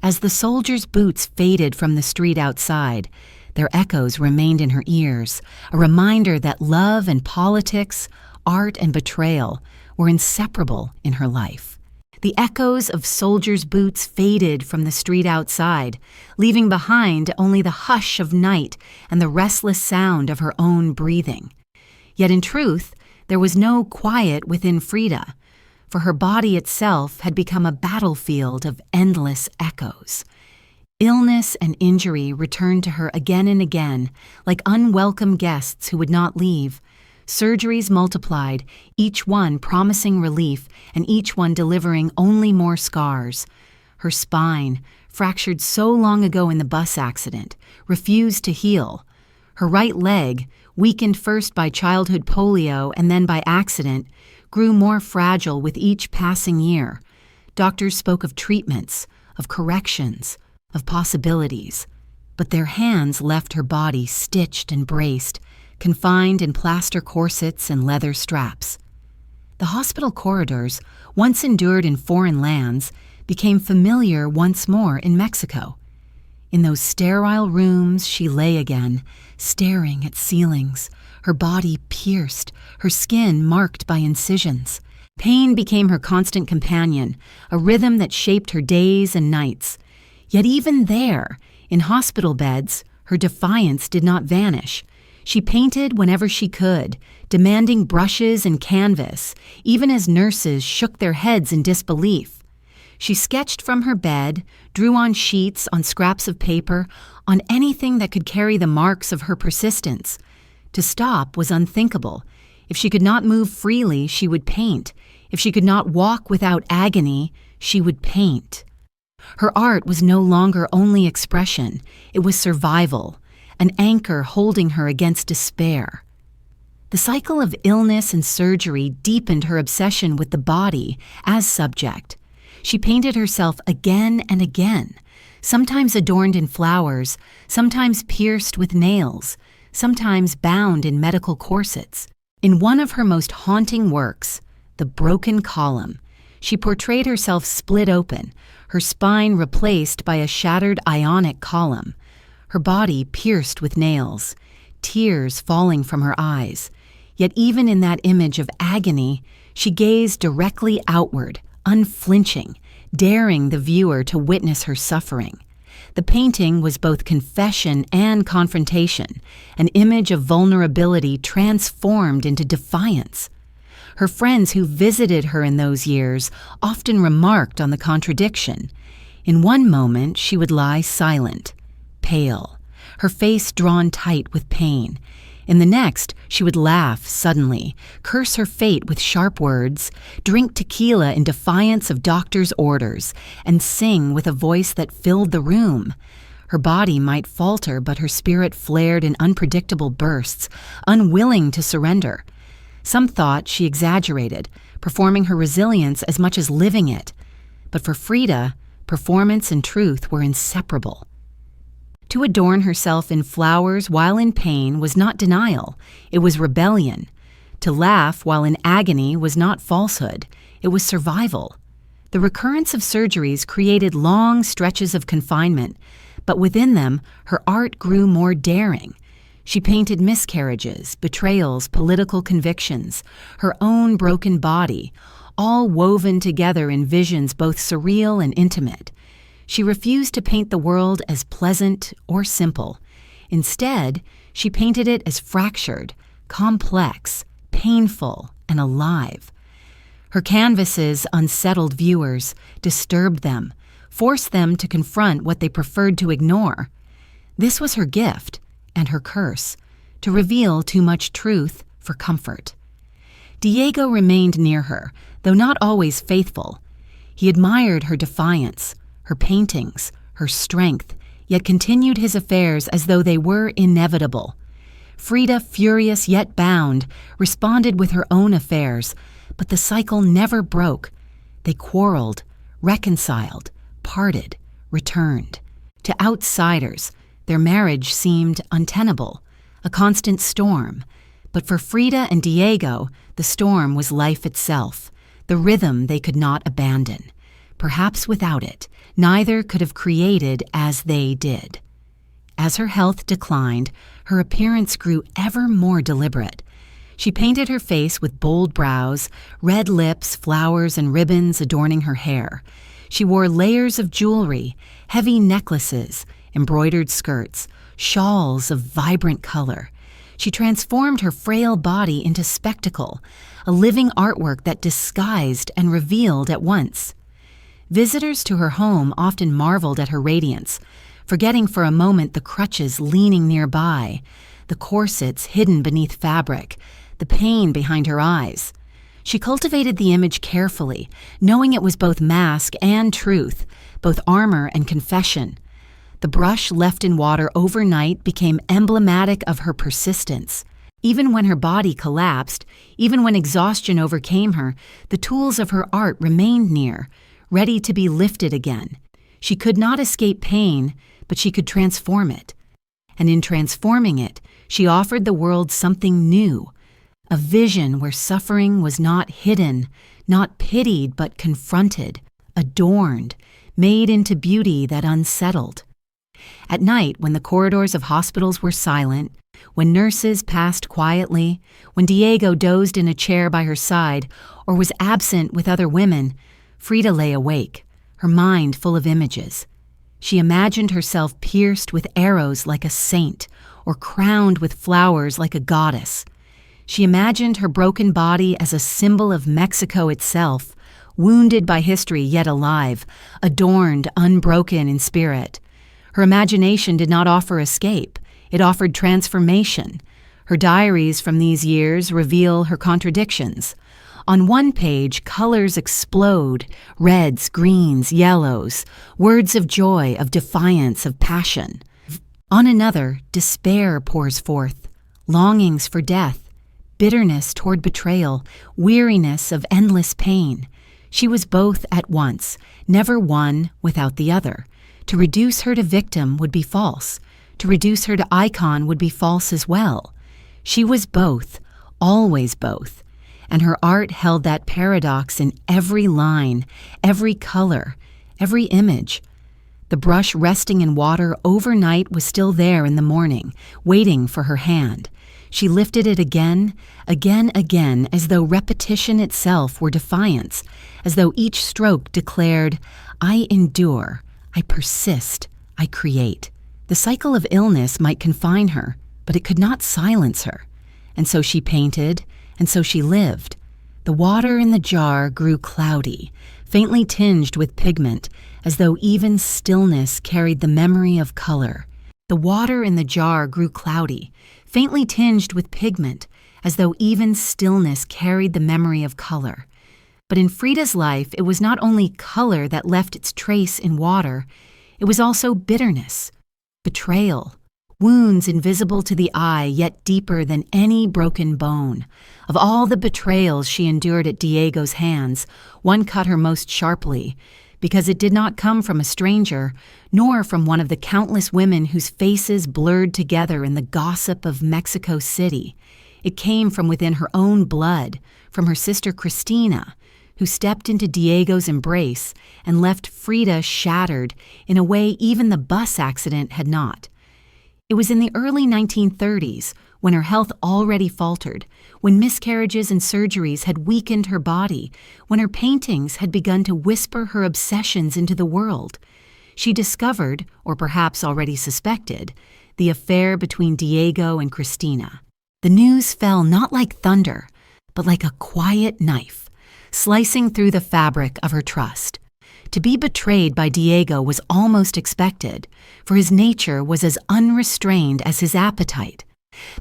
As the soldiers' boots faded from the street outside, their echoes remained in her ears, a reminder that love and politics, art and betrayal were inseparable in her life. The echoes of soldiers' boots faded from the street outside, leaving behind only the hush of night and the restless sound of her own breathing. Yet in truth, there was no quiet within Frida, for her body itself had become a battlefield of endless echoes. Illness and injury returned to her again and again, like unwelcome guests who would not leave. Surgeries multiplied, each one promising relief and each one delivering only more scars. Her spine, fractured so long ago in the bus accident, refused to heal. Her right leg, weakened first by childhood polio and then by accident, grew more fragile with each passing year. Doctors spoke of treatments, of corrections, of possibilities, but their hands left her body stitched and braced, confined in plaster corsets and leather straps. The hospital corridors, once endured in foreign lands, became familiar once more in Mexico. In those sterile rooms she lay again, staring at ceilings, her body pierced, her skin marked by incisions. Pain became her constant companion, a rhythm that shaped her days and nights. Yet even there, in hospital beds, her defiance did not vanish. She painted whenever she could, demanding brushes and canvas, even as nurses shook their heads in disbelief. She sketched from her bed, drew on sheets, on scraps of paper, on anything that could carry the marks of her persistence. To stop was unthinkable. If she could not move freely, she would paint. If she could not walk without agony, she would paint. Her art was no longer only expression, it was survival, an anchor holding her against despair. The cycle of illness and surgery deepened her obsession with the body as subject. She painted herself again and again, sometimes adorned in flowers, sometimes pierced with nails, sometimes bound in medical corsets. In one of her most haunting works, The Broken Column, she portrayed herself split open, her spine replaced by a shattered ionic column, her body pierced with nails, tears falling from her eyes. Yet even in that image of agony, she gazed directly outward, unflinching, daring the viewer to witness her suffering. The painting was both confession and confrontation, an image of vulnerability transformed into defiance. Her friends who visited her in those years often remarked on the contradiction. In one moment, she would lie silent, pale, her face drawn tight with pain. In the next, she would laugh suddenly, curse her fate with sharp words, drink tequila in defiance of doctors' orders, and sing with a voice that filled the room. Her body might falter, but her spirit flared in unpredictable bursts, unwilling to surrender. Some thought she exaggerated, performing her resilience as much as living it. But for Frida, performance and truth were inseparable. To adorn herself in flowers while in pain was not denial, it was rebellion. To laugh while in agony was not falsehood, it was survival. The recurrence of surgeries created long stretches of confinement, but within them, her art grew more daring. She painted miscarriages, betrayals, political convictions, her own broken body, all woven together in visions both surreal and intimate. She refused to paint the world as pleasant or simple. Instead, she painted it as fractured, complex, painful, and alive. Her canvases unsettled viewers, disturbed them, forced them to confront what they preferred to ignore. This was her gift and her curse, to reveal too much truth for comfort. Diego remained near her, though not always faithful. He admired her defiance, her paintings, her strength, yet continued his affairs as though they were inevitable. Frida, furious yet bound, responded with her own affairs, but the cycle never broke. They quarreled, reconciled, parted, returned. To outsiders, their marriage seemed untenable, a constant storm. But for Frida and Diego, the storm was life itself, the rhythm they could not abandon. Perhaps without it, neither could have created as they did. As her health declined, her appearance grew ever more deliberate. She painted her face with bold brows, red lips, flowers, and ribbons adorning her hair. She wore layers of jewelry, heavy necklaces, embroidered skirts, shawls of vibrant color. She transformed her frail body into spectacle, a living artwork that disguised and revealed at once. Visitors to her home often marveled at her radiance, forgetting for a moment the crutches leaning nearby, the corsets hidden beneath fabric, the pain behind her eyes. She cultivated the image carefully, knowing it was both mask and truth, both armor and confession. The brush left in water overnight became emblematic of her persistence. Even when her body collapsed, even when exhaustion overcame her, the tools of her art remained near, ready to be lifted again. She could not escape pain, but she could transform it. And in transforming it, she offered the world something new, a vision where suffering was not hidden, not pitied but confronted, adorned, made into beauty that unsettled. At night, when the corridors of hospitals were silent, when nurses passed quietly, when Diego dozed in a chair by her side or was absent with other women, Frida lay awake, her mind full of images. She imagined herself pierced with arrows like a saint, or crowned with flowers like a goddess. She imagined her broken body as a symbol of Mexico itself, wounded by history yet alive, adorned, unbroken in spirit. Her imagination did not offer escape, it offered transformation. Her diaries from these years reveal her contradictions. On one page, colors explode, reds, greens, yellows, words of joy, of defiance, of passion. On another, despair pours forth, longings for death, bitterness toward betrayal, weariness of endless pain. She was both at once, never one without the other. To reduce her to victim would be false. To reduce her to icon would be false as well. She was both, always both, and her art held that paradox in every line, every color, every image. The brush resting in water overnight was still there in the morning, waiting for her hand. She lifted it again, again, as though repetition itself were defiance, as though each stroke declared, I endure, I persist, I create. The cycle of illness might confine her, but it could not silence her. And so she painted, and so she lived. The water in the jar grew cloudy, faintly tinged with pigment, as though even stillness carried the memory of color. The water in the jar grew cloudy, faintly tinged with pigment, as though even stillness carried the memory of color. But in Frida's life, it was not only color that left its trace in water, it was also bitterness, betrayal, wounds invisible to the eye yet deeper than any broken bone. Of all the betrayals she endured at Diego's hands, one cut her most sharply, because it did not come from a stranger, nor from one of the countless women whose faces blurred together in the gossip of Mexico City. It came from within her own blood, from her sister Cristina, who stepped into Diego's embrace and left Frida shattered in a way even the bus accident had not. It was in the early 1930s, when her health already faltered, when miscarriages and surgeries had weakened her body, when her paintings had begun to whisper her obsessions into the world. She discovered, or perhaps already suspected, the affair between Diego and Cristina. The news fell not like thunder, but like a quiet knife, slicing through the fabric of her trust. To be betrayed by Diego was almost expected, for his nature was as unrestrained as his appetite.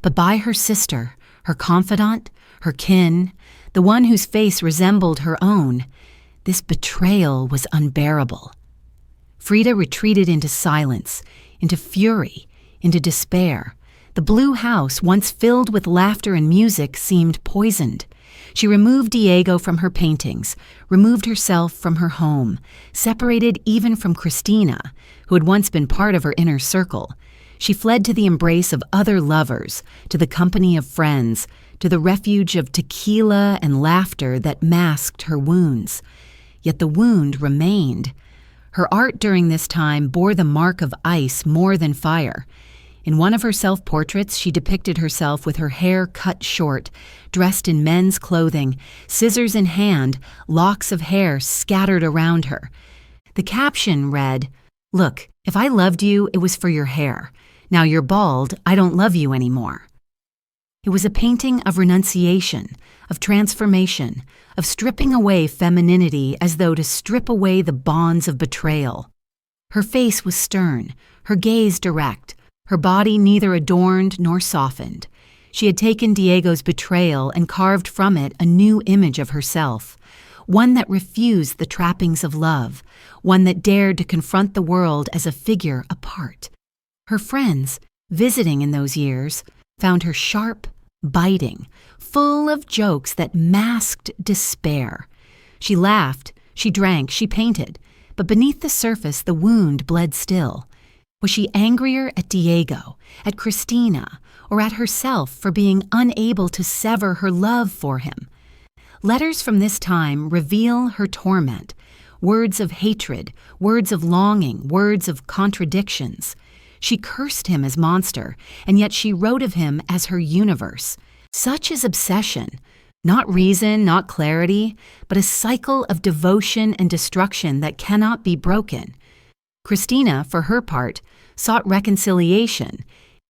But by her sister, her confidant, her kin, the one whose face resembled her own, this betrayal was unbearable. Frida retreated into silence, into fury, into despair. The blue house, once filled with laughter and music, seemed poisoned. She removed Diego from her paintings, removed herself from her home, separated even from Cristina, who had once been part of her inner circle. She fled to the embrace of other lovers, to the company of friends, to the refuge of tequila and laughter that masked her wounds. Yet the wound remained. Her art during this time bore the mark of ice more than fire. In one of her self-portraits, she depicted herself with her hair cut short, dressed in men's clothing, scissors in hand, locks of hair scattered around her. The caption read, "Look, if I loved you, it was for your hair. Now you're bald, I don't love you anymore." It was a painting of renunciation, of transformation, of stripping away femininity as though to strip away the bonds of betrayal. Her face was stern, her gaze direct, her body neither adorned nor softened. She had taken Diego's betrayal and carved from it a new image of herself, one that refused the trappings of love, one that dared to confront the world as a figure apart. Her friends, visiting in those years, found her sharp, biting, full of jokes that masked despair. She laughed, she drank, she painted, but beneath the surface the wound bled still. Was she angrier at Diego, at Cristina, or at herself for being unable to sever her love for him? Letters from this time reveal her torment, words of hatred, words of longing, words of contradictions. She cursed him as monster, and yet she wrote of him as her universe. Such is obsession, not reason, not clarity, but a cycle of devotion and destruction that cannot be broken. Cristina, for her part, sought reconciliation,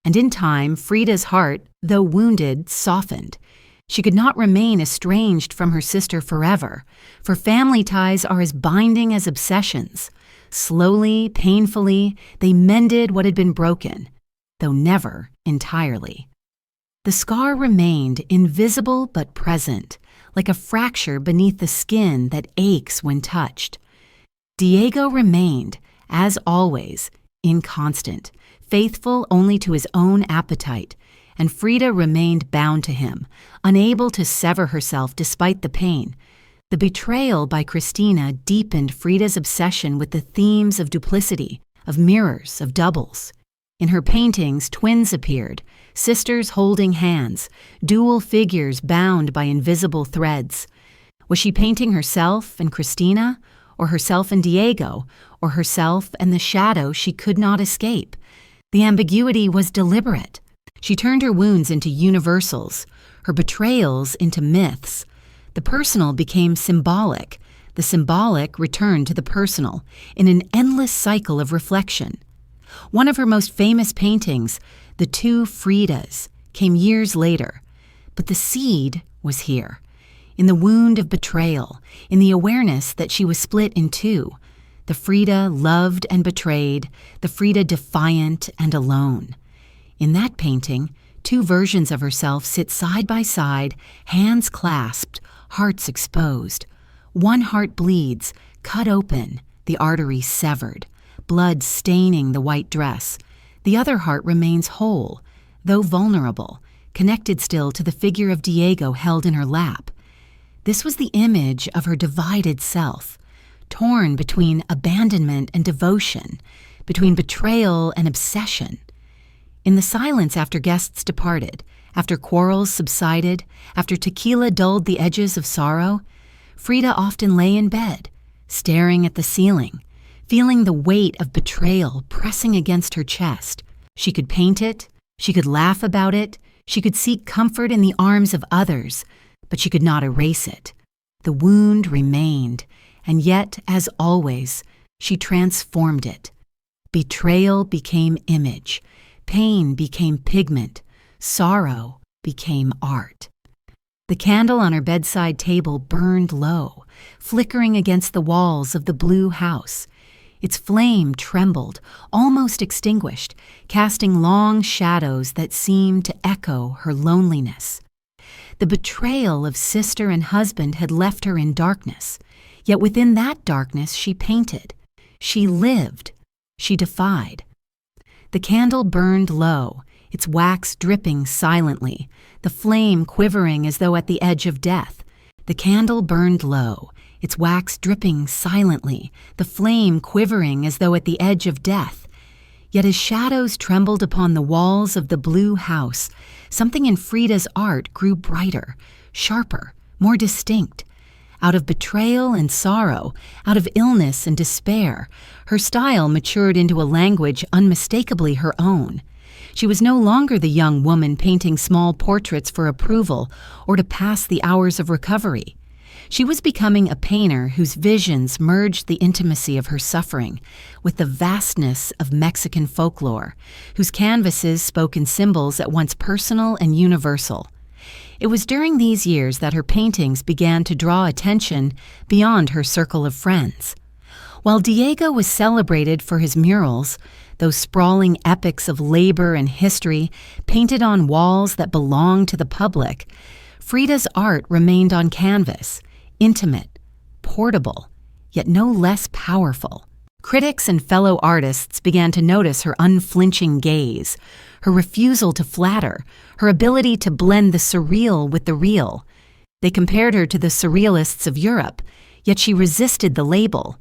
and in time Frida's heart, though wounded, softened. She could not remain estranged from her sister forever, for family ties are as binding as obsessions. Slowly, painfully, they mended what had been broken, though never entirely. The scar remained invisible but present, like a fracture beneath the skin that aches when touched. Diego remained, as always, inconstant, faithful only to his own appetite, and Frida remained bound to him, unable to sever herself despite the pain. The betrayal by Cristina deepened Frida's obsession with the themes of duplicity, of mirrors, of doubles. In her paintings, twins appeared, sisters holding hands, dual figures bound by invisible threads. Was she painting herself and Cristina, or herself and Diego, or herself and the shadow she could not escape? The ambiguity was deliberate. She turned her wounds into universals, her betrayals into myths. The personal became symbolic. The symbolic returned to the personal in an endless cycle of reflection. One of her most famous paintings, The Two Fridas, came years later. But the seed was here, in the wound of betrayal, in the awareness that she was split in two, the Frida loved and betrayed, the Frida defiant and alone. In that painting, two versions of herself sit side by side, hands clasped, hearts exposed. One heart bleeds, cut open, the artery severed, blood staining the white dress. The other heart remains whole, though vulnerable, connected still to the figure of Diego held in her lap. This was the image of her divided self, torn between abandonment and devotion, between betrayal and obsession. In the silence after guests departed, after quarrels subsided, after tequila dulled the edges of sorrow, Frida often lay in bed, staring at the ceiling, feeling the weight of betrayal pressing against her chest. She could paint it, she could laugh about it, she could seek comfort in the arms of others, but she could not erase it. The wound remained, and yet, as always, she transformed it. Betrayal became image, pain became pigment, sorrow became art. The candle on her bedside table burned low, flickering against the walls of the blue house. Its flame trembled, almost extinguished, casting long shadows that seemed to echo her loneliness. The betrayal of sister and husband had left her in darkness, yet within that darkness she painted. She lived. She defied. The candle burned low, its wax dripping silently, the flame quivering as though at the edge of death. The candle burned low, its wax dripping silently, the flame quivering as though at the edge of death. Yet as shadows trembled upon the walls of the blue house, something in Frida's art grew brighter, sharper, more distinct. Out of betrayal and sorrow, out of illness and despair, her style matured into a language unmistakably her own. She was no longer the young woman painting small portraits for approval or to pass the hours of recovery. She was becoming a painter whose visions merged the intimacy of her suffering with the vastness of Mexican folklore, whose canvases spoke in symbols at once personal and universal. It was during these years that her paintings began to draw attention beyond her circle of friends. While Diego was celebrated for his murals, those sprawling epics of labor and history painted on walls that belonged to the public, Frida's art remained on canvas, intimate, portable, yet no less powerful. Critics and fellow artists began to notice her unflinching gaze, her refusal to flatter, her ability to blend the surreal with the real. They compared her to the surrealists of Europe, yet she resisted the label.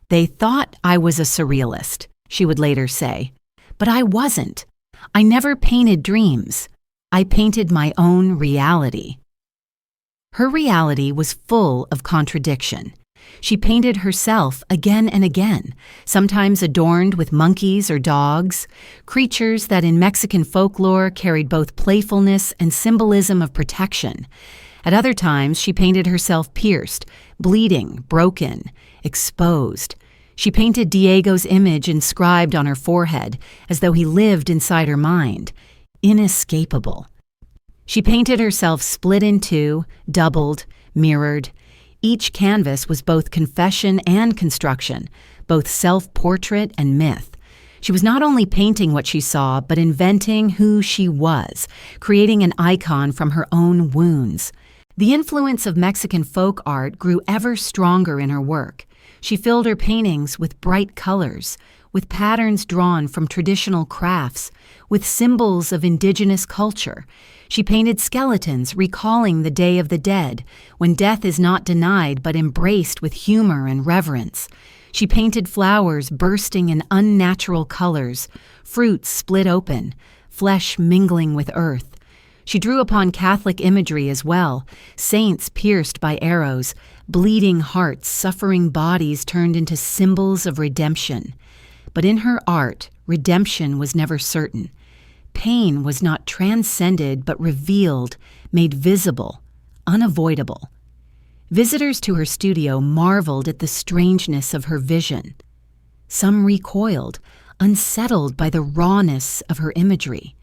"They thought I was a surrealist," she would later say, "but I wasn't. I never painted dreams. I painted my own reality." Her reality was full of contradiction. She painted herself again and again, sometimes adorned with monkeys or dogs, creatures that in Mexican folklore carried both playfulness and symbolism of protection. At other times, she painted herself pierced, bleeding, broken, exposed. She painted Diego's image inscribed on her forehead, as though he lived inside her mind, inescapable. She painted herself split in two, doubled, mirrored. Each canvas was both confession and construction, both self-portrait and myth. She was not only painting what she saw, but inventing who she was, creating an icon from her own wounds. The influence of Mexican folk art grew ever stronger in her work. She filled her paintings with bright colors, with patterns drawn from traditional crafts, with symbols of indigenous culture. She painted skeletons recalling the Day of the Dead, when death is not denied but embraced with humor and reverence. She painted flowers bursting in unnatural colors, fruits split open, flesh mingling with earth. She drew upon Catholic imagery as well, saints pierced by arrows, bleeding hearts, suffering bodies turned into symbols of redemption. But in her art, redemption was never certain. Pain was not transcended but revealed, made visible, unavoidable. Visitors to her studio marveled at the strangeness of her vision. Some recoiled, unsettled by the rawness of her imagery.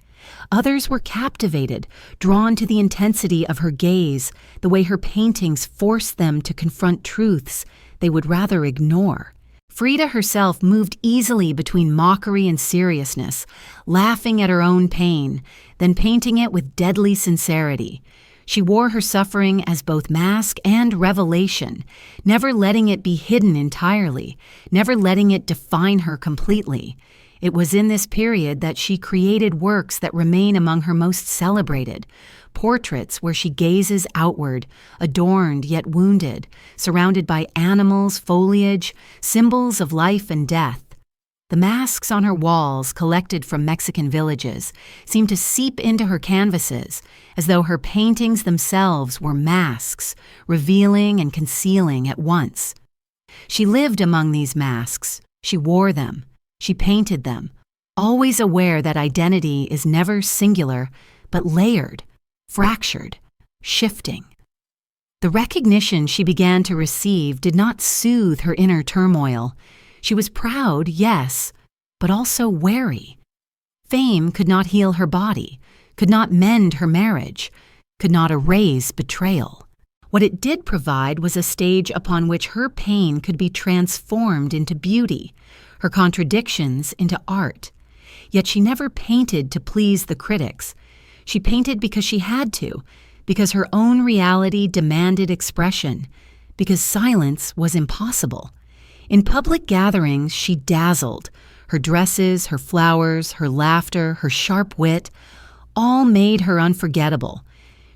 Others were captivated, drawn to the intensity of her gaze, the way her paintings forced them to confront truths they would rather ignore. Frida herself moved easily between mockery and seriousness, laughing at her own pain, then painting it with deadly sincerity. She wore her suffering as both mask and revelation, never letting it be hidden entirely, never letting it define her completely. It was in this period that she created works that remain among her most celebrated, portraits where she gazes outward, adorned yet wounded, surrounded by animals, foliage, symbols of life and death. The masks on her walls, collected from Mexican villages, seemed to seep into her canvases, as though her paintings themselves were masks, revealing and concealing at once. She lived among these masks. She wore them. She painted them, always aware that identity is never singular, but layered, fractured, shifting. The recognition she began to receive did not soothe her inner turmoil. She was proud, yes, but also wary. Fame could not heal her body, could not mend her marriage, could not erase betrayal. What it did provide was a stage upon which her pain could be transformed into beauty, her contradictions into art. Yet she never painted to please the critics. She painted because she had to, because her own reality demanded expression, because silence was impossible. In public gatherings, she dazzled. Her dresses, her flowers, her laughter, her sharp wit, all made her unforgettable.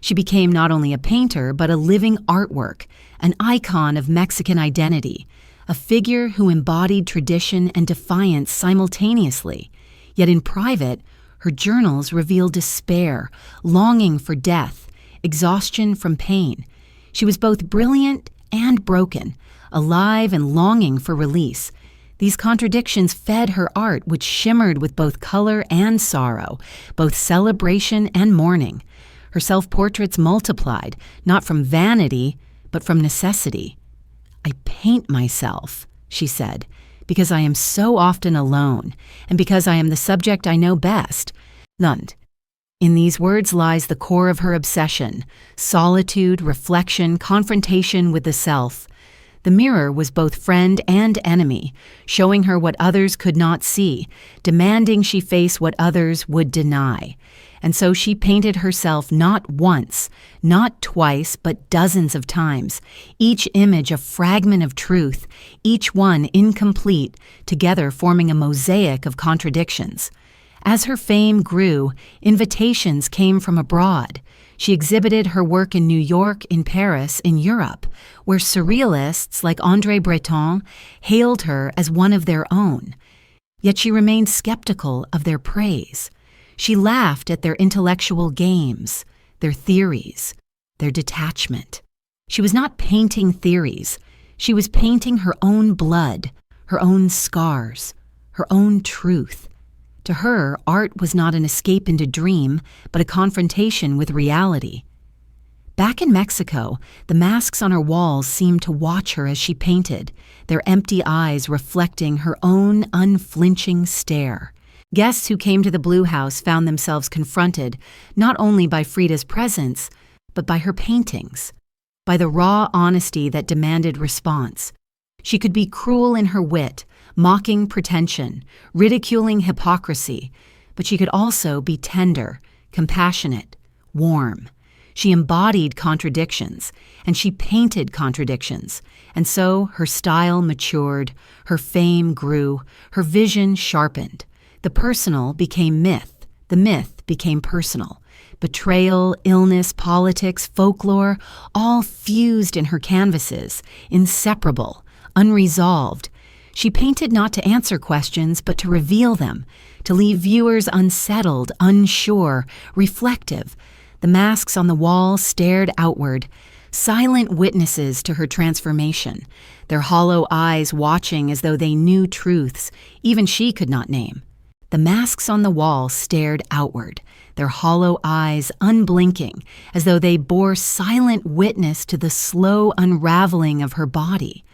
She became not only a painter, but a living artwork, an icon of Mexican identity, a figure who embodied tradition and defiance simultaneously. Yet in private, her journals reveal despair, longing for death, exhaustion from pain. She was both brilliant and broken, alive and longing for release. These contradictions fed her art, which shimmered with both color and sorrow, both celebration and mourning. Her self-portraits multiplied, not from vanity, but from necessity. "I paint myself," she said, "because I am so often alone, and because I am the subject I know best." Lund. In these words lies the core of her obsession: solitude, reflection, confrontation with the self. The mirror was both friend and enemy, showing her what others could not see, demanding she face what others would deny. And so she painted herself not once, not twice, but dozens of times, each image a fragment of truth, each one incomplete, together forming a mosaic of contradictions. As her fame grew, invitations came from abroad. She exhibited her work in New York, in Paris, in Europe, where surrealists like André Breton hailed her as one of their own. Yet she remained skeptical of their praise. She laughed at their intellectual games, their theories, their detachment. She was not painting theories. She was painting her own blood, her own scars, her own truth. To her, art was not an escape into dream, but a confrontation with reality. Back in Mexico, the masks on her walls seemed to watch her as she painted, their empty eyes reflecting her own unflinching stare. Guests who came to the Blue House found themselves confronted not only by Frida's presence, but by her paintings, by the raw honesty that demanded response. She could be cruel in her wit, mocking pretension, ridiculing hypocrisy, but she could also be tender, compassionate, warm. She embodied contradictions, and she painted contradictions, and so her style matured, her fame grew, her vision sharpened. The personal became myth, the myth became personal. Betrayal, illness, politics, folklore, all fused in her canvases, inseparable, unresolved. She painted not to answer questions, but to reveal them, to leave viewers unsettled, unsure, reflective. The masks on the wall stared outward, silent witnesses to her transformation, their hollow eyes watching as though they knew truths even she could not name. The masks on the wall stared outward, their hollow eyes unblinking, as though they bore silent witness to the slow unraveling of her body.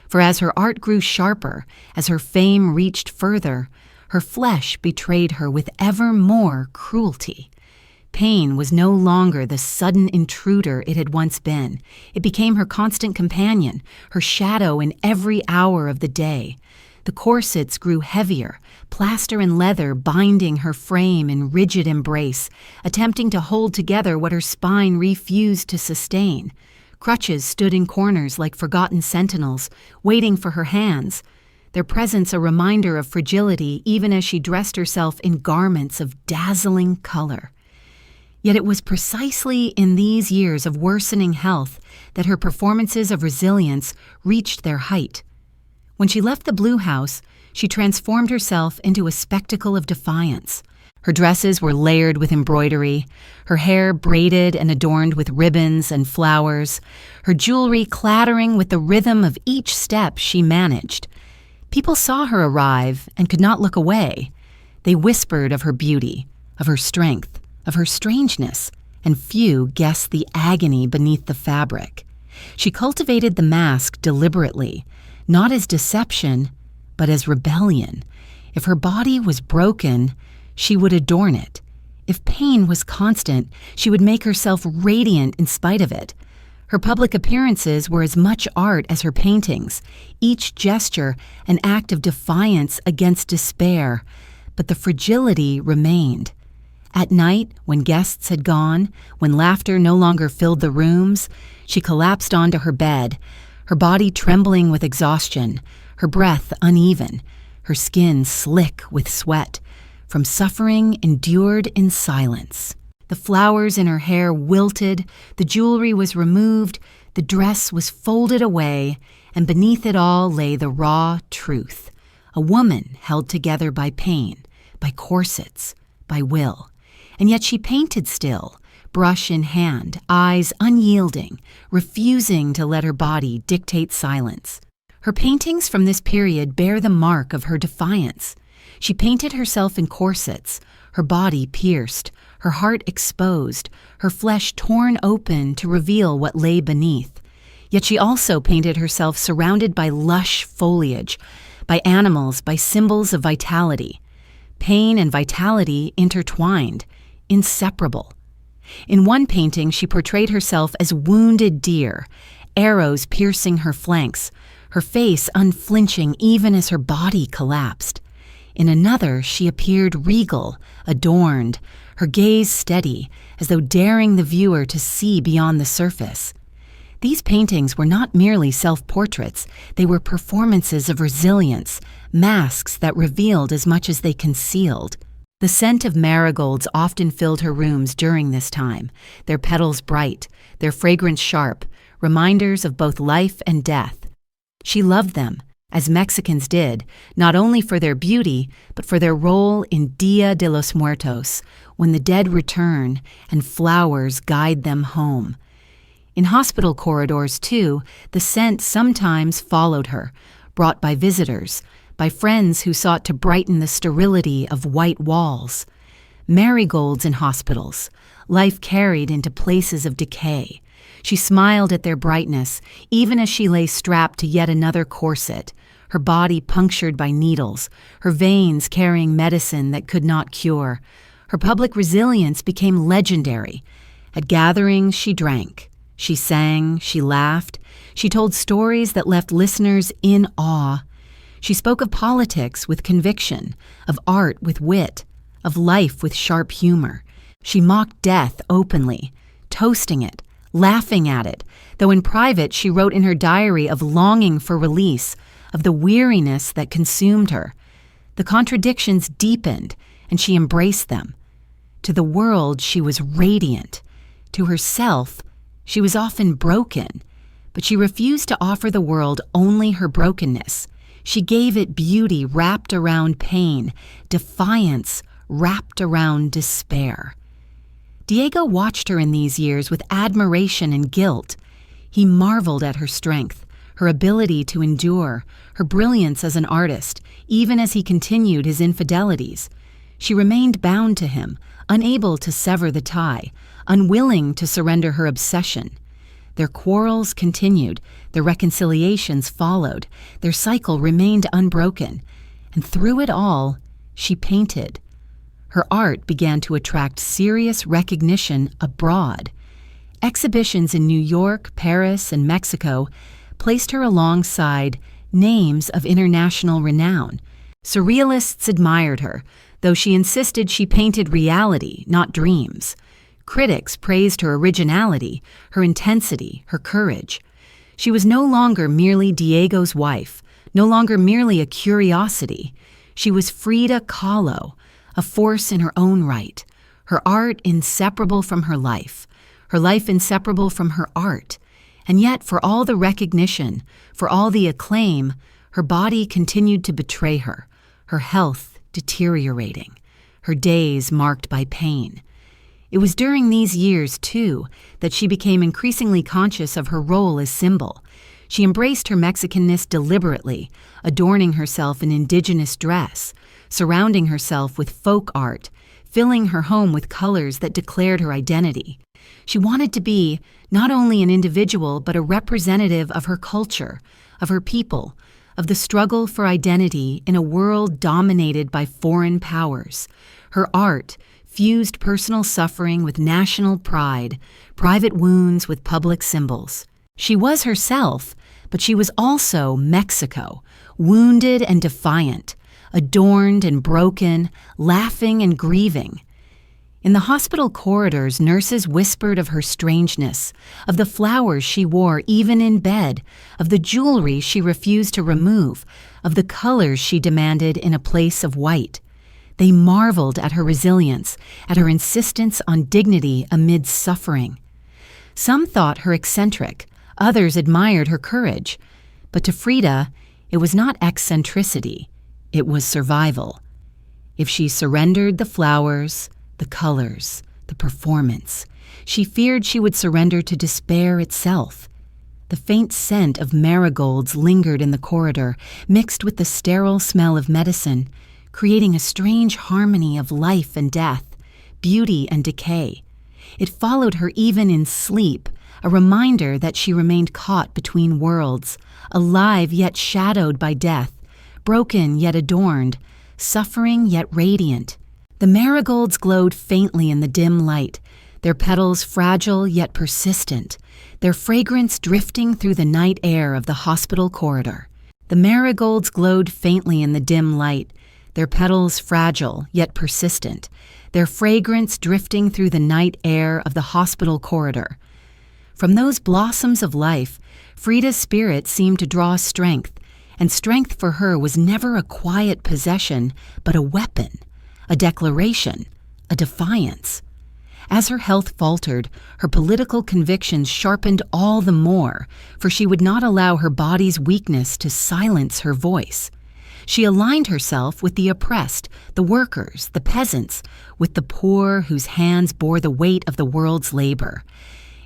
For as her art grew sharper, as her fame reached further, her flesh betrayed her with ever more cruelty. Pain was no longer the sudden intruder it had once been. It became her constant companion, her shadow in every hour of the day. The corsets grew heavier, plaster and leather binding her frame in rigid embrace, attempting to hold together what her spine refused to sustain. Crutches stood in corners like forgotten sentinels, waiting for her hands, their presence a reminder of fragility even as she dressed herself in garments of dazzling color. Yet it was precisely in these years of worsening health that her performances of resilience reached their height. When she left the Blue House, she transformed herself into a spectacle of defiance. Her dresses were layered with embroidery, her hair braided and adorned with ribbons and flowers, her jewelry clattering with the rhythm of each step she managed. People saw her arrive and could not look away. They whispered of her beauty, of her strength, of her strangeness, and few guessed the agony beneath the fabric. She cultivated the mask deliberately, not as deception, but as rebellion. If her body was broken, she would adorn it. If pain was constant, she would make herself radiant in spite of it. Her public appearances were as much art as her paintings, each gesture an act of defiance against despair, but the fragility remained. At night, when guests had gone, when laughter no longer filled the rooms, she collapsed onto her bed, her body trembling with exhaustion, her breath uneven, her skin slick with sweat, from suffering endured in silence. The flowers in her hair wilted, the jewelry was removed, the dress was folded away, and beneath it all lay the raw truth. A woman held together by pain, by corsets, by will. And yet she painted still, brush in hand, eyes unyielding, refusing to let her body dictate silence. Her paintings from this period bear the mark of her defiance. She painted herself in corsets, her body pierced, her heart exposed, her flesh torn open to reveal what lay beneath. Yet she also painted herself surrounded by lush foliage, by animals, by symbols of vitality. Pain and vitality intertwined, inseparable. In one painting, she portrayed herself as wounded deer, arrows piercing her flanks, her face unflinching even as her body collapsed. In another, she appeared regal, adorned, her gaze steady, as though daring the viewer to see beyond the surface. These paintings were not merely self-portraits, they were performances of resilience, masks that revealed as much as they concealed. The scent of marigolds often filled her rooms during this time, their petals bright, their fragrance sharp, reminders of both life and death. She loved them, as Mexicans did, not only for their beauty, but for their role in Dia de los Muertos, when the dead return and flowers guide them home. In hospital corridors, too, the scent sometimes followed her, brought by visitors, by friends who sought to brighten the sterility of white walls. Marigolds in hospitals, life carried into places of decay. She smiled at their brightness, even as she lay strapped to yet another corset, her body punctured by needles, her veins carrying medicine that could not cure. Her public resilience became legendary. At gatherings, she drank. She sang, she laughed, she told stories that left listeners in awe. She spoke of politics with conviction, of art with wit, of life with sharp humor. She mocked death openly, toasting it, laughing at it, though in private she wrote in her diary of longing for release, of the weariness that consumed her. The contradictions deepened, and she embraced them. To the world, she was radiant. To herself, she was often broken, but she refused to offer the world only her brokenness. She gave it beauty wrapped around pain, defiance wrapped around despair. Diego watched her in these years with admiration and guilt. He marveled at her strength, her ability to endure, her brilliance as an artist, even as he continued his infidelities. She remained bound to him, unable to sever the tie, unwilling to surrender her obsession. Their quarrels continued, their reconciliations followed, their cycle remained unbroken, and through it all, she painted. Her art began to attract serious recognition abroad. Exhibitions in New York, Paris, and Mexico placed her alongside names of international renown. Surrealists admired her, though she insisted she painted reality, not dreams. Critics praised her originality, her intensity, her courage. She was no longer merely Diego's wife, no longer merely a curiosity. She was Frida Kahlo, a force in her own right, her art inseparable from her life inseparable from her art. And yet, for all the recognition, for all the acclaim, her body continued to betray her, her health deteriorating, her days marked by pain. It was during these years, too, that she became increasingly conscious of her role as symbol. She embraced her Mexicanness deliberately, adorning herself in indigenous dress, surrounding herself with folk art, filling her home with colors that declared her identity. She wanted to be not only an individual, but a representative of her culture, of her people, of the struggle for identity in a world dominated by foreign powers. Her art fused personal suffering with national pride, private wounds with public symbols. She was herself, but she was also Mexico, wounded and defiant, adorned and broken, laughing and grieving. In the hospital corridors, nurses whispered of her strangeness, of the flowers she wore even in bed, of the jewelry she refused to remove, of the colors she demanded in a place of white. They marveled at her resilience, at her insistence on dignity amid suffering. Some thought her eccentric, others admired her courage. But to Frida, it was not eccentricity, it was survival. If she surrendered the flowers, the colors, the performance, she feared she would surrender to despair itself. The faint scent of marigolds lingered in the corridor, mixed with the sterile smell of medicine, creating a strange harmony of life and death, beauty and decay. It followed her even in sleep, a reminder that she remained caught between worlds, alive yet shadowed by death, broken yet adorned, suffering yet radiant. The marigolds glowed faintly in the dim light, their petals fragile yet persistent, their fragrance drifting through the night air of the hospital corridor. The marigolds glowed faintly in the dim light, their petals fragile yet persistent, their fragrance drifting through the night air of the hospital corridor. From those blossoms of life, Frida's spirit seemed to draw strength, and strength for her was never a quiet possession, but a weapon, a declaration, a defiance. As her health faltered, her political convictions sharpened all the more, for she would not allow her body's weakness to silence her voice. She aligned herself with the oppressed, the workers, the peasants, with the poor whose hands bore the weight of the world's labor.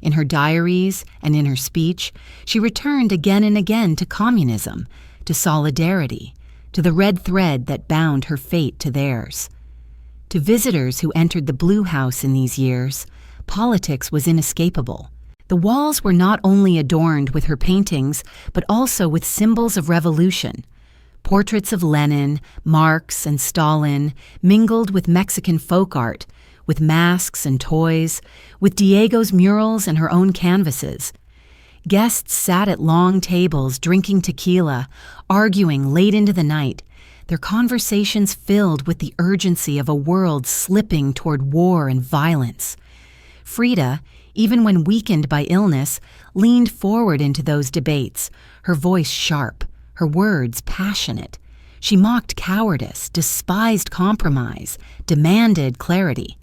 In her diaries and in her speech, she returned again and again to communism, to solidarity, to the red thread that bound her fate to theirs. To visitors who entered the Blue House in these years, politics was inescapable. The walls were not only adorned with her paintings, but also with symbols of revolution. Portraits of Lenin, Marx, and Stalin mingled with Mexican folk art, with masks and toys, with Diego's murals and her own canvases. Guests sat at long tables drinking tequila, arguing late into the night, their conversations filled with the urgency of a world slipping toward war and violence. Frida, even when weakened by illness, leaned forward into those debates, her voice sharp, her words passionate. She mocked cowardice, despised compromise, demanded clarity.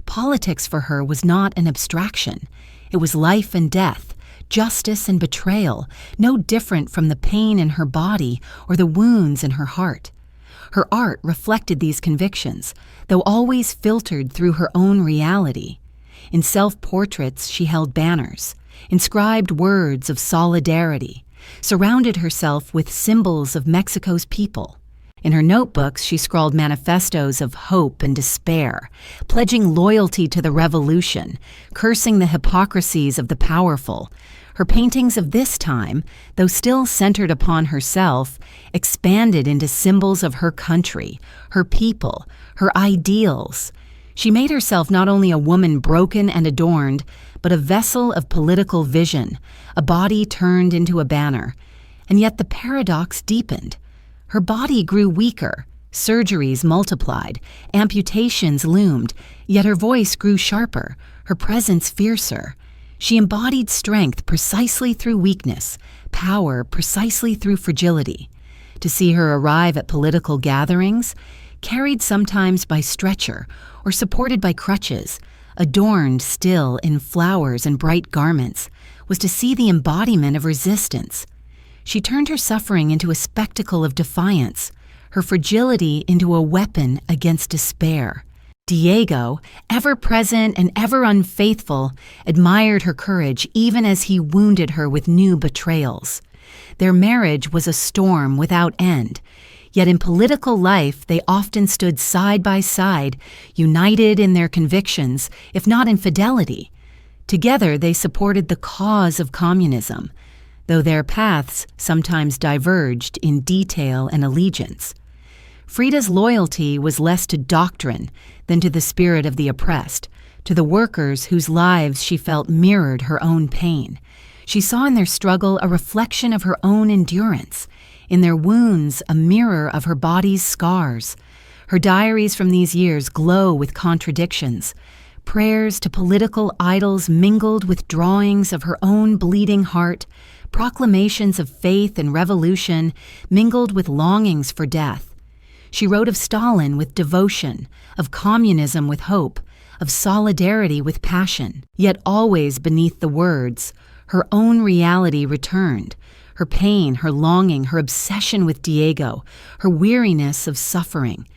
Politics for her was not an abstraction. It was life and death, justice and betrayal, no different from the pain in her body or the wounds in her heart. Her art reflected these convictions, though always filtered through her own reality. In self-portraits, she held banners, inscribed words of solidarity, surrounded herself with symbols of Mexico's people. In her notebooks, she scrawled manifestos of hope and despair, pledging loyalty to the revolution, cursing the hypocrisies of the powerful. Her paintings of this time, though still centered upon herself, expanded into symbols of her country, her people, her ideals. She made herself not only a woman broken and adorned, but a vessel of political vision, a body turned into a banner. And yet the paradox deepened. Her body grew weaker, surgeries multiplied, amputations loomed, yet her voice grew sharper, her presence fiercer. She embodied strength precisely through weakness, power precisely through fragility. To see her arrive at political gatherings, carried sometimes by stretcher or supported by crutches, adorned still in flowers and bright garments, was to see the embodiment of resistance. She turned her suffering into a spectacle of defiance, her fragility into a weapon against despair. Diego, ever present and ever unfaithful, admired her courage even as he wounded her with new betrayals. Their marriage was a storm without end, yet in political life they often stood side by side, united in their convictions, if not in fidelity. Together they supported the cause of communism, though their paths sometimes diverged in detail and allegiance. Frida's loyalty was less to doctrine than to the spirit of the oppressed, to the workers whose lives she felt mirrored her own pain. She saw in their struggle a reflection of her own endurance, in their wounds a mirror of her body's scars. Her diaries from these years glow with contradictions. Prayers to political idols mingled with drawings of her own bleeding heart, proclamations of faith and revolution mingled with longings for death. She wrote of Stalin with devotion, of communism with hope, of solidarity with passion. Yet always beneath the words, her own reality returned, her pain, her longing, her obsession with Diego, her weariness of suffering.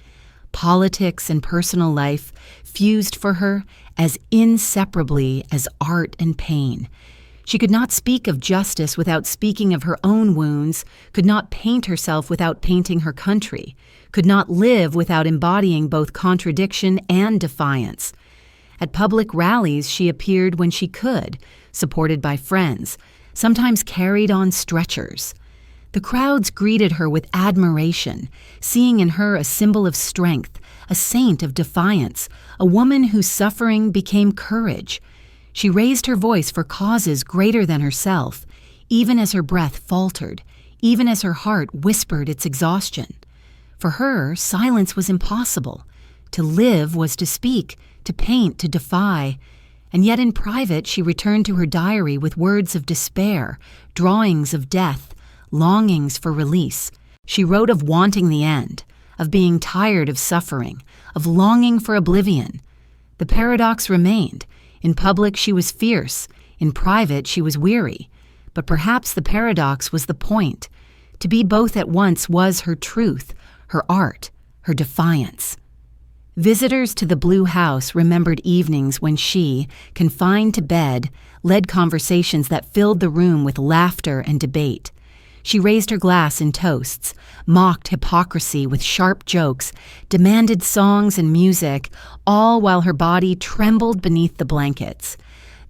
Politics and personal life fused for her as inseparably as art and pain. She could not speak of justice without speaking of her own wounds, could not paint herself without painting her country, could not live without embodying both contradiction and defiance. At public rallies she appeared when she could, supported by friends, sometimes carried on stretchers. The crowds greeted her with admiration, seeing in her a symbol of strength, a saint of defiance, a woman whose suffering became courage. She raised her voice for causes greater than herself, even as her breath faltered, even as her heart whispered its exhaustion. For her, silence was impossible. To live was to speak, to paint, to defy. And yet in private she returned to her diary with words of despair, drawings of death, longings for release. She wrote of wanting the end, of being tired of suffering, of longing for oblivion. The paradox remained. In public she was fierce, in private she was weary. But perhaps the paradox was the point. To be both at once was her truth, her art, her defiance. Visitors to the Blue House remembered evenings when she, confined to bed, led conversations that filled the room with laughter and debate. She raised her glass in toasts, mocked hypocrisy with sharp jokes, demanded songs and music, all while her body trembled beneath the blankets.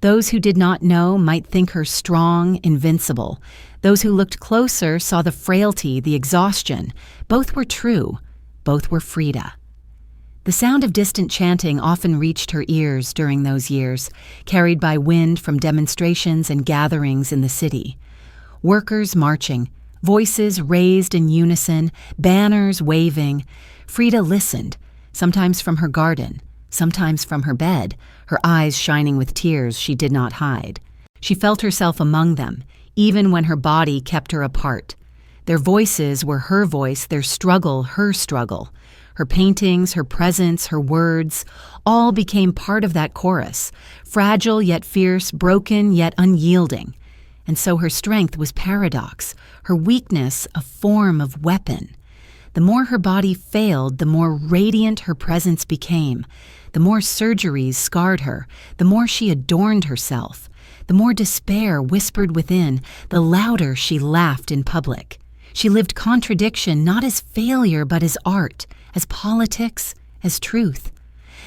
Those who did not know might think her strong, invincible. Those who looked closer saw the frailty, the exhaustion. Both were true. Both were Frida. The sound of distant chanting often reached her ears during those years, carried by wind from demonstrations and gatherings in the city. Workers marching, voices raised in unison, banners waving. Frida listened, sometimes from her garden, sometimes from her bed, her eyes shining with tears she did not hide. She felt herself among them, even when her body kept her apart. Their voices were her voice, their struggle her struggle. Her paintings, her presence, her words, all became part of that chorus, fragile yet fierce, broken yet unyielding. And so her strength was paradox, her weakness a form of weapon. The more her body failed, the more radiant her presence became. The more surgeries scarred her, the more she adorned herself. The more despair whispered within, the louder she laughed in public. She lived contradiction not as failure but as art, as politics, as truth.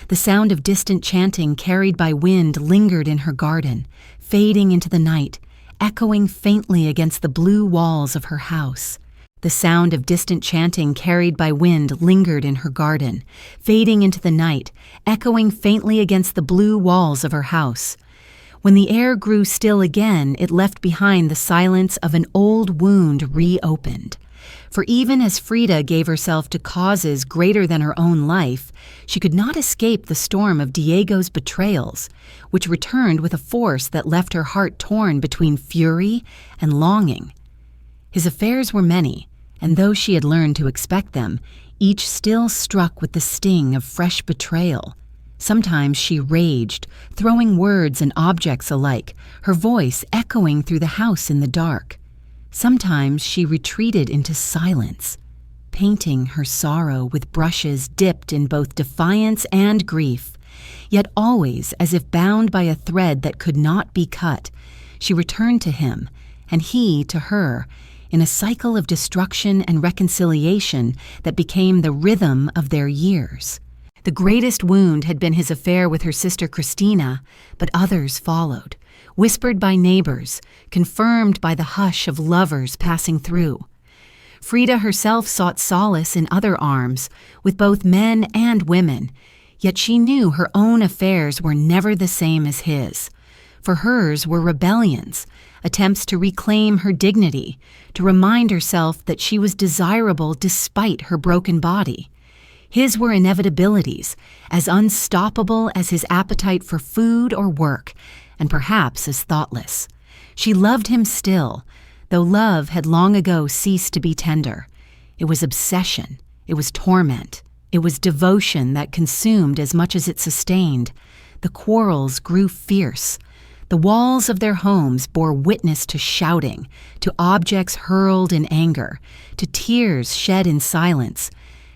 The sound of distant chanting carried by wind lingered in her garden, fading into the night, echoing faintly against the blue walls of her house. The sound of distant chanting carried by wind lingered in her garden, fading into the night, echoing faintly against the blue walls of her house. When the air grew still again, it left behind the silence of an old wound reopened. For even as Frida gave herself to causes greater than her own life, she could not escape the storm of Diego's betrayals, which returned with a force that left her heart torn between fury and longing. His affairs were many, and though she had learned to expect them, each still struck with the sting of fresh betrayal. Sometimes she raged, throwing words and objects alike, her voice echoing through the house in the dark. Sometimes she retreated into silence, painting her sorrow with brushes dipped in both defiance and grief. Yet always, as if bound by a thread that could not be cut, she returned to him, and he to her, in a cycle of destruction and reconciliation that became the rhythm of their years. The greatest wound had been his affair with her sister Christina, but others followed, whispered by neighbors, confirmed by the hush of lovers passing through. Frida herself sought solace in other arms, with both men and women, yet she knew her own affairs were never the same as his. For hers were rebellions, attempts to reclaim her dignity, to remind herself that she was desirable despite her broken body. His were inevitabilities, as unstoppable as his appetite for food or work, and perhaps as thoughtless. She loved him still, though love had long ago ceased to be tender. It was obsession, it was torment, it was devotion that consumed as much as it sustained. The quarrels grew fierce. The walls of their homes bore witness to shouting, to objects hurled in anger, to tears shed in silence.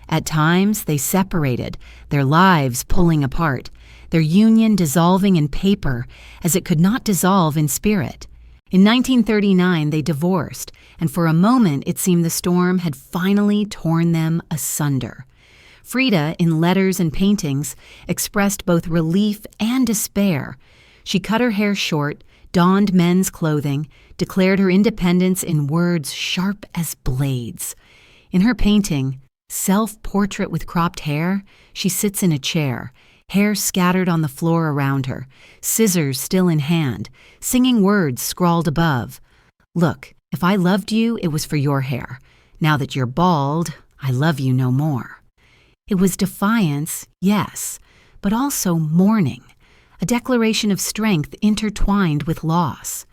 At times they separated, their lives pulling apart, their union dissolving in paper as it could not dissolve in spirit. In 1939 they divorced, and for a moment it seemed the storm had finally torn them asunder. Frida, in letters and paintings, expressed both relief and despair. She cut her hair short, donned men's clothing, declared her independence in words sharp as blades. In her painting, Self-Portrait with Cropped Hair, she sits in a chair, hair scattered on the floor around her, scissors still in hand, singing words scrawled above. Look, if I loved you, it was for your hair. Now that you're bald, I love you no more. It was defiance, yes, but also mourning, a declaration of strength intertwined with loss.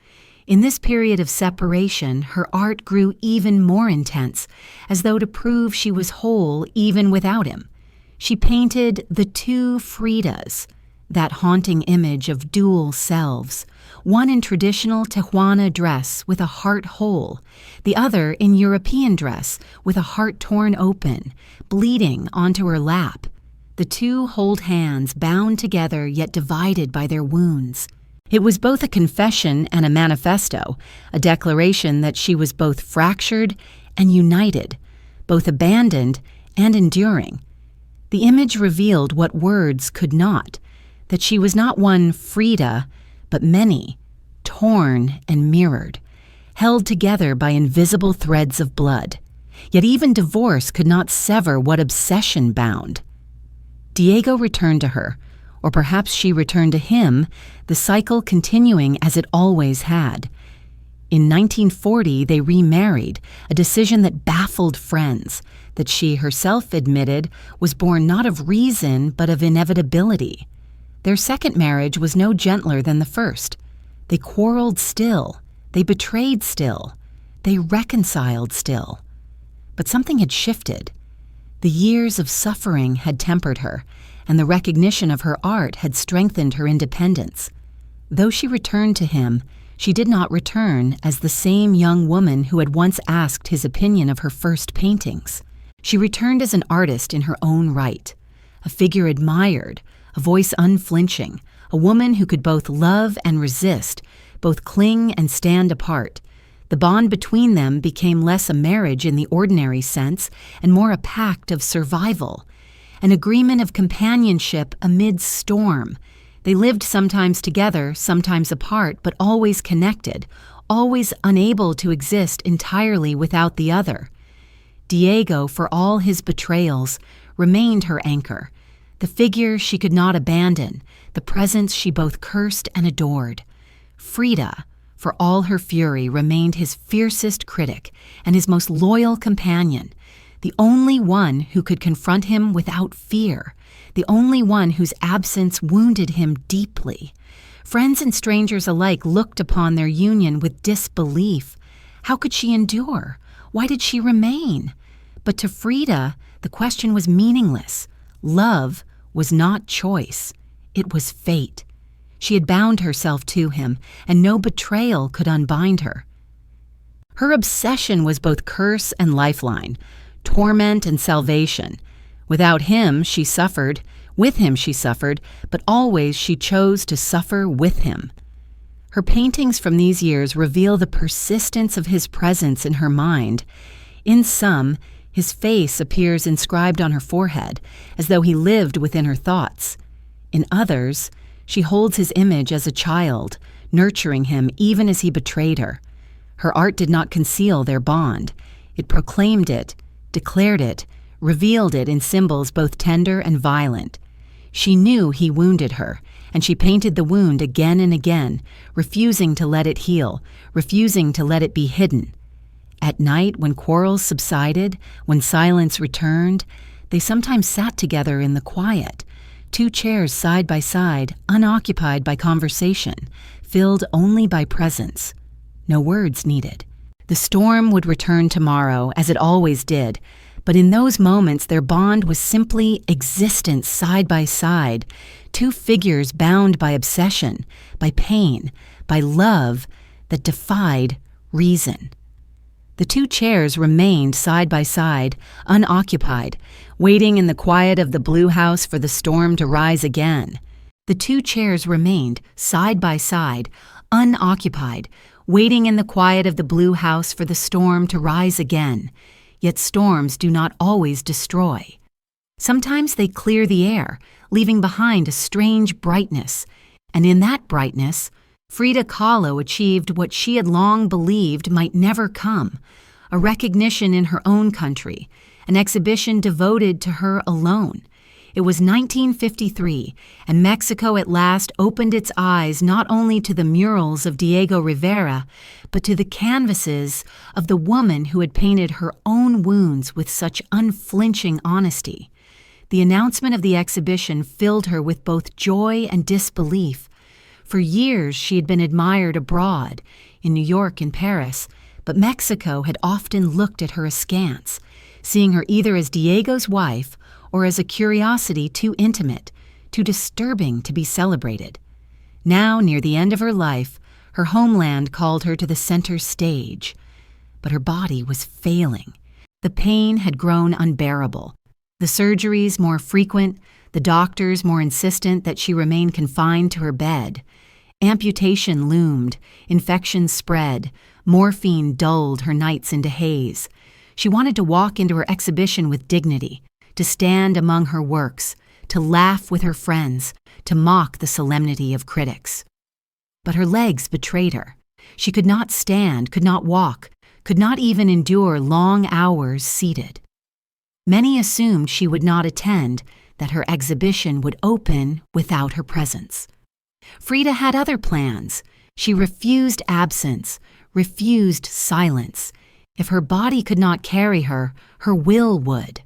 In this period of separation, her art grew even more intense, as though to prove she was whole even without him. She painted the two Fridas, that haunting image of dual selves, one in traditional Tijuana dress with a heart whole, the other in European dress with a heart torn open, bleeding onto her lap. The two hold hands bound together yet divided by their wounds. It was both a confession and a manifesto, a declaration that she was both fractured and united, both abandoned and enduring. The image revealed what words could not, that she was not one Frida, but many, torn and mirrored, held together by invisible threads of blood. Yet even divorce could not sever what obsession bound. Diego returned to her, or perhaps she returned to him, the cycle continuing as it always had. In 1940, they remarried, a decision that baffled friends. that she herself admitted was born not of reason but of inevitability. Their second marriage was no gentler than the first. They quarreled still. They betrayed still. They reconciled still. But something had shifted. The years of suffering had tempered her, and the recognition of her art had strengthened her independence. Though she returned to him, she did not return as the same young woman who had once asked his opinion of her first paintings. She returned as an artist in her own right, a figure admired, a voice unflinching, a woman who could both love and resist, both cling and stand apart. The bond between them became less a marriage in the ordinary sense and more a pact of survival, an agreement of companionship amid storm. They lived sometimes together, sometimes apart, but always connected, always unable to exist entirely without the other. Diego, for all his betrayals, remained her anchor, the figure she could not abandon, the presence she both cursed and adored. Frida, for all her fury, remained his fiercest critic and his most loyal companion, the only one who could confront him without fear, the only one whose absence wounded him deeply. Friends and strangers alike looked upon their union with disbelief. How could she endure? Why did she remain? But to Frida, the question was meaningless. Love was not choice. It was fate. She had bound herself to him, and no betrayal could unbind her. Her obsession was both curse and lifeline, torment and salvation. Without him, she suffered. With him, she suffered, but always she chose to suffer with him. Her paintings from these years reveal the persistence of his presence in her mind. In some, his face appears inscribed on her forehead, as though he lived within her thoughts. In others, she holds his image as a child, nurturing him even as he betrayed her. Her art did not conceal their bond. It proclaimed it, declared it, revealed it in symbols both tender and violent. She knew he wounded her, and she painted the wound again and again, refusing to let it heal, refusing to let it be hidden. At night, when quarrels subsided, when silence returned, they sometimes sat together in the quiet, two chairs side by side, unoccupied by conversation, filled only by presence. No words needed. The storm would return tomorrow, as it always did, but in those moments their bond was simply existence side by side, two figures bound by obsession, by pain, by love that defied reason. The two chairs remained side by side, unoccupied, waiting in the quiet of the blue house for the storm to rise again. The two chairs remained side by side, unoccupied, waiting in the quiet of the blue house for the storm to rise again. Yet storms do not always destroy. Sometimes they clear the air, leaving behind a strange brightness, and in that brightness, Frida Kahlo achieved what she had long believed might never come, a recognition in her own country, an exhibition devoted to her alone. It was 1953, and Mexico at last opened its eyes not only to the murals of Diego Rivera, but to the canvases of the woman who had painted her own wounds with such unflinching honesty. The announcement of the exhibition filled her with both joy and disbelief. For years she had been admired abroad, in New York and Paris, but Mexico had often looked at her askance, seeing her either as Diego's wife or as a curiosity too intimate, too disturbing to be celebrated. Now, near the end of her life, her homeland called her to the center stage. But her body was failing. The pain had grown unbearable. The surgeries more frequent, the doctors more insistent that she remain confined to her bed. Amputation loomed, infections spread, morphine dulled her nights into haze. She wanted to walk into her exhibition with dignity, to stand among her works, to laugh with her friends, to mock the solemnity of critics. But her legs betrayed her. She could not stand, could not walk, could not even endure long hours seated. Many assumed she would not attend, that her exhibition would open without her presence. Frida had other plans. She refused absence, refused silence. If her body could not carry her, her will would.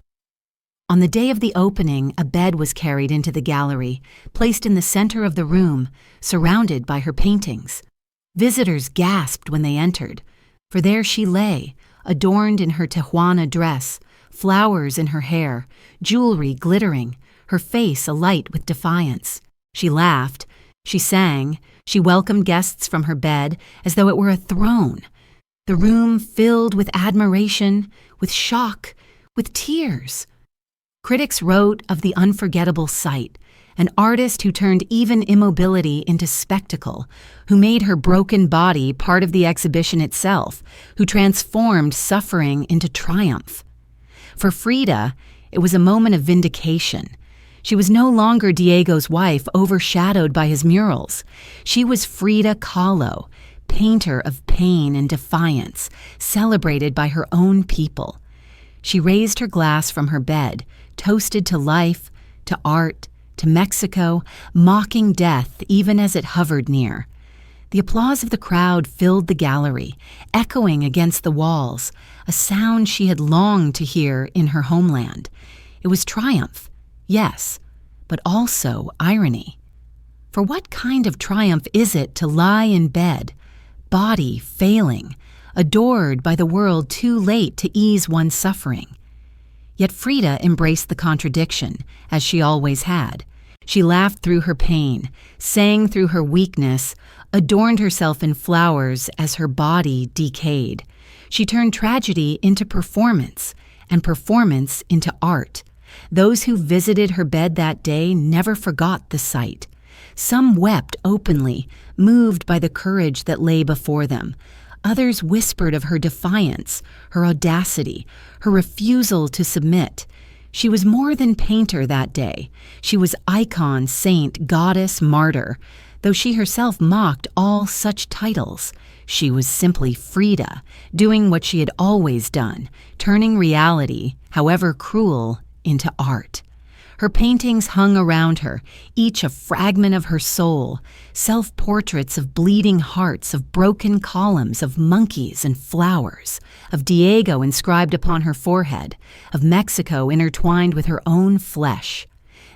On the day of the opening, a bed was carried into the gallery, placed in the center of the room, surrounded by her paintings. Visitors gasped when they entered, for there she lay, adorned in her Tijuana dress, flowers in her hair, jewelry glittering, her face alight with defiance. She laughed, she sang, she welcomed guests from her bed as though it were a throne. The room filled with admiration, with shock, with tears. Critics wrote of the unforgettable sight, an artist who turned even immobility into spectacle, who made her broken body part of the exhibition itself, who transformed suffering into triumph. For Frida, it was a moment of vindication. She was no longer Diego's wife, overshadowed by his murals. She was Frida Kahlo, painter of pain and defiance, celebrated by her own people. She raised her glass from her bed, toasted to life, to art, to Mexico, mocking death even as it hovered near. The applause of the crowd filled the gallery, echoing against the walls, a sound she had longed to hear in her homeland. It was triumph, yes, but also irony. For what kind of triumph is it to lie in bed, body failing, adored by the world too late to ease one's suffering? Yet Frida embraced the contradiction, as she always had. She laughed through her pain, sang through her weakness, adorned herself in flowers as her body decayed. She turned tragedy into performance, and performance into art. Those who visited her bed that day never forgot the sight. Some wept openly, moved by the courage that lay before them. Others whispered of her defiance, her audacity, her refusal to submit. She was more than painter that day. She was icon, saint, goddess, martyr. Though she herself mocked all such titles, she was simply Frida, doing what she had always done, turning reality, however cruel, into art. Her paintings hung around her, each a fragment of her soul, self-portraits of bleeding hearts, of broken columns, of monkeys and flowers, of Diego inscribed upon her forehead, of Mexico intertwined with her own flesh.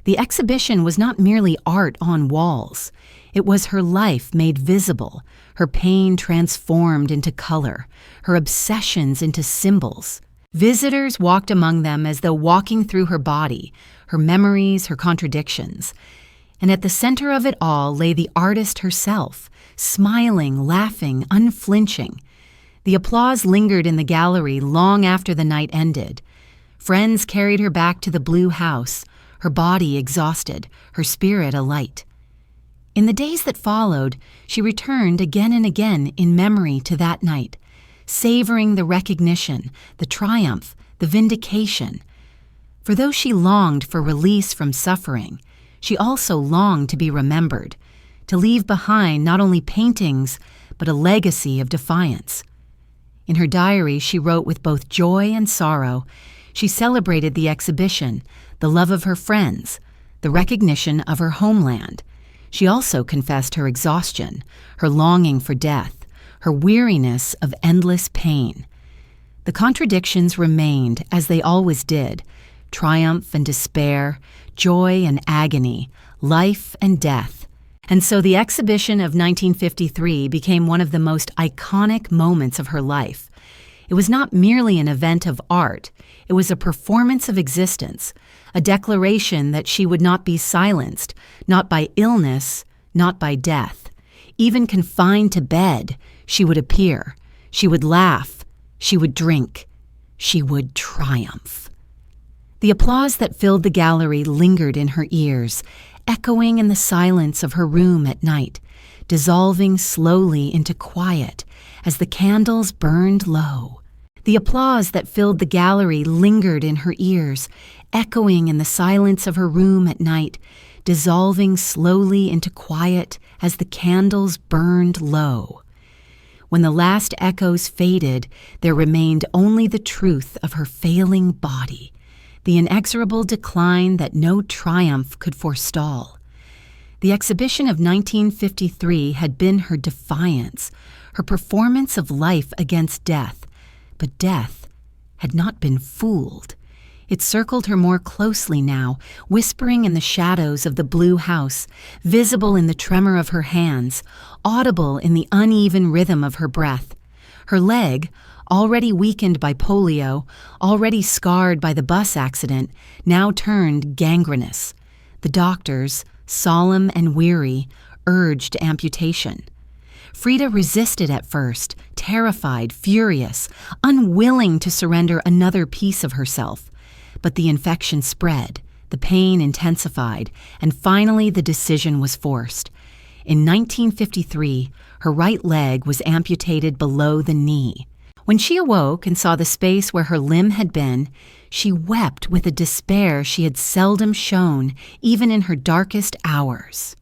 The exhibition was not merely art on walls. It was her life made visible, her pain transformed into color, her obsessions into symbols. Visitors walked among them as though walking through her body, her memories, her contradictions. And at the center of it all lay the artist herself, smiling, laughing, unflinching. The applause lingered in the gallery long after the night ended. Friends carried her back to the blue house, her body exhausted, her spirit alight. In the days that followed, she returned again and again in memory to that night, savoring the recognition, the triumph, the vindication. For though she longed for release from suffering, she also longed to be remembered, to leave behind not only paintings, but a legacy of defiance. In her diary, she wrote with both joy and sorrow. She celebrated the exhibition, the love of her friends, the recognition of her homeland. She also confessed her exhaustion, her longing for death, her weariness of endless pain. The contradictions remained, as they always did, triumph and despair, joy and agony, life and death. And so the exhibition of 1953 became one of the most iconic moments of her life. It was not merely an event of art, it was a performance of existence, a declaration that she would not be silenced, not by illness, not by death. Even confined to bed, she would appear, she would laugh, she would drink, she would triumph. The applause that filled the gallery lingered in her ears, echoing in the silence of her room at night, dissolving slowly into quiet as the candles burned low. The applause that filled the gallery lingered in her ears, echoing in the silence of her room at night, dissolving slowly into quiet as the candles burned low. When the last echoes faded, there remained only the truth of her failing body, the inexorable decline that no triumph could forestall. The exhibition of 1953 had been her defiance, her performance of life against death, But death had not been fooled. It circled her more closely now, whispering in the shadows of the blue house, visible in the tremor of her hands, audible in the uneven rhythm of her breath. Her leg, already weakened by polio, already scarred by the bus accident, now turned gangrenous. The doctors, solemn and weary, urged amputation. Frida resisted at first, terrified, furious, unwilling to surrender another piece of herself. But the infection spread, the pain intensified, and finally the decision was forced. In 1953, her right leg was amputated below the knee. When she awoke and saw the space where her limb had been, she wept with a despair she had seldom shown, even in her darkest hours.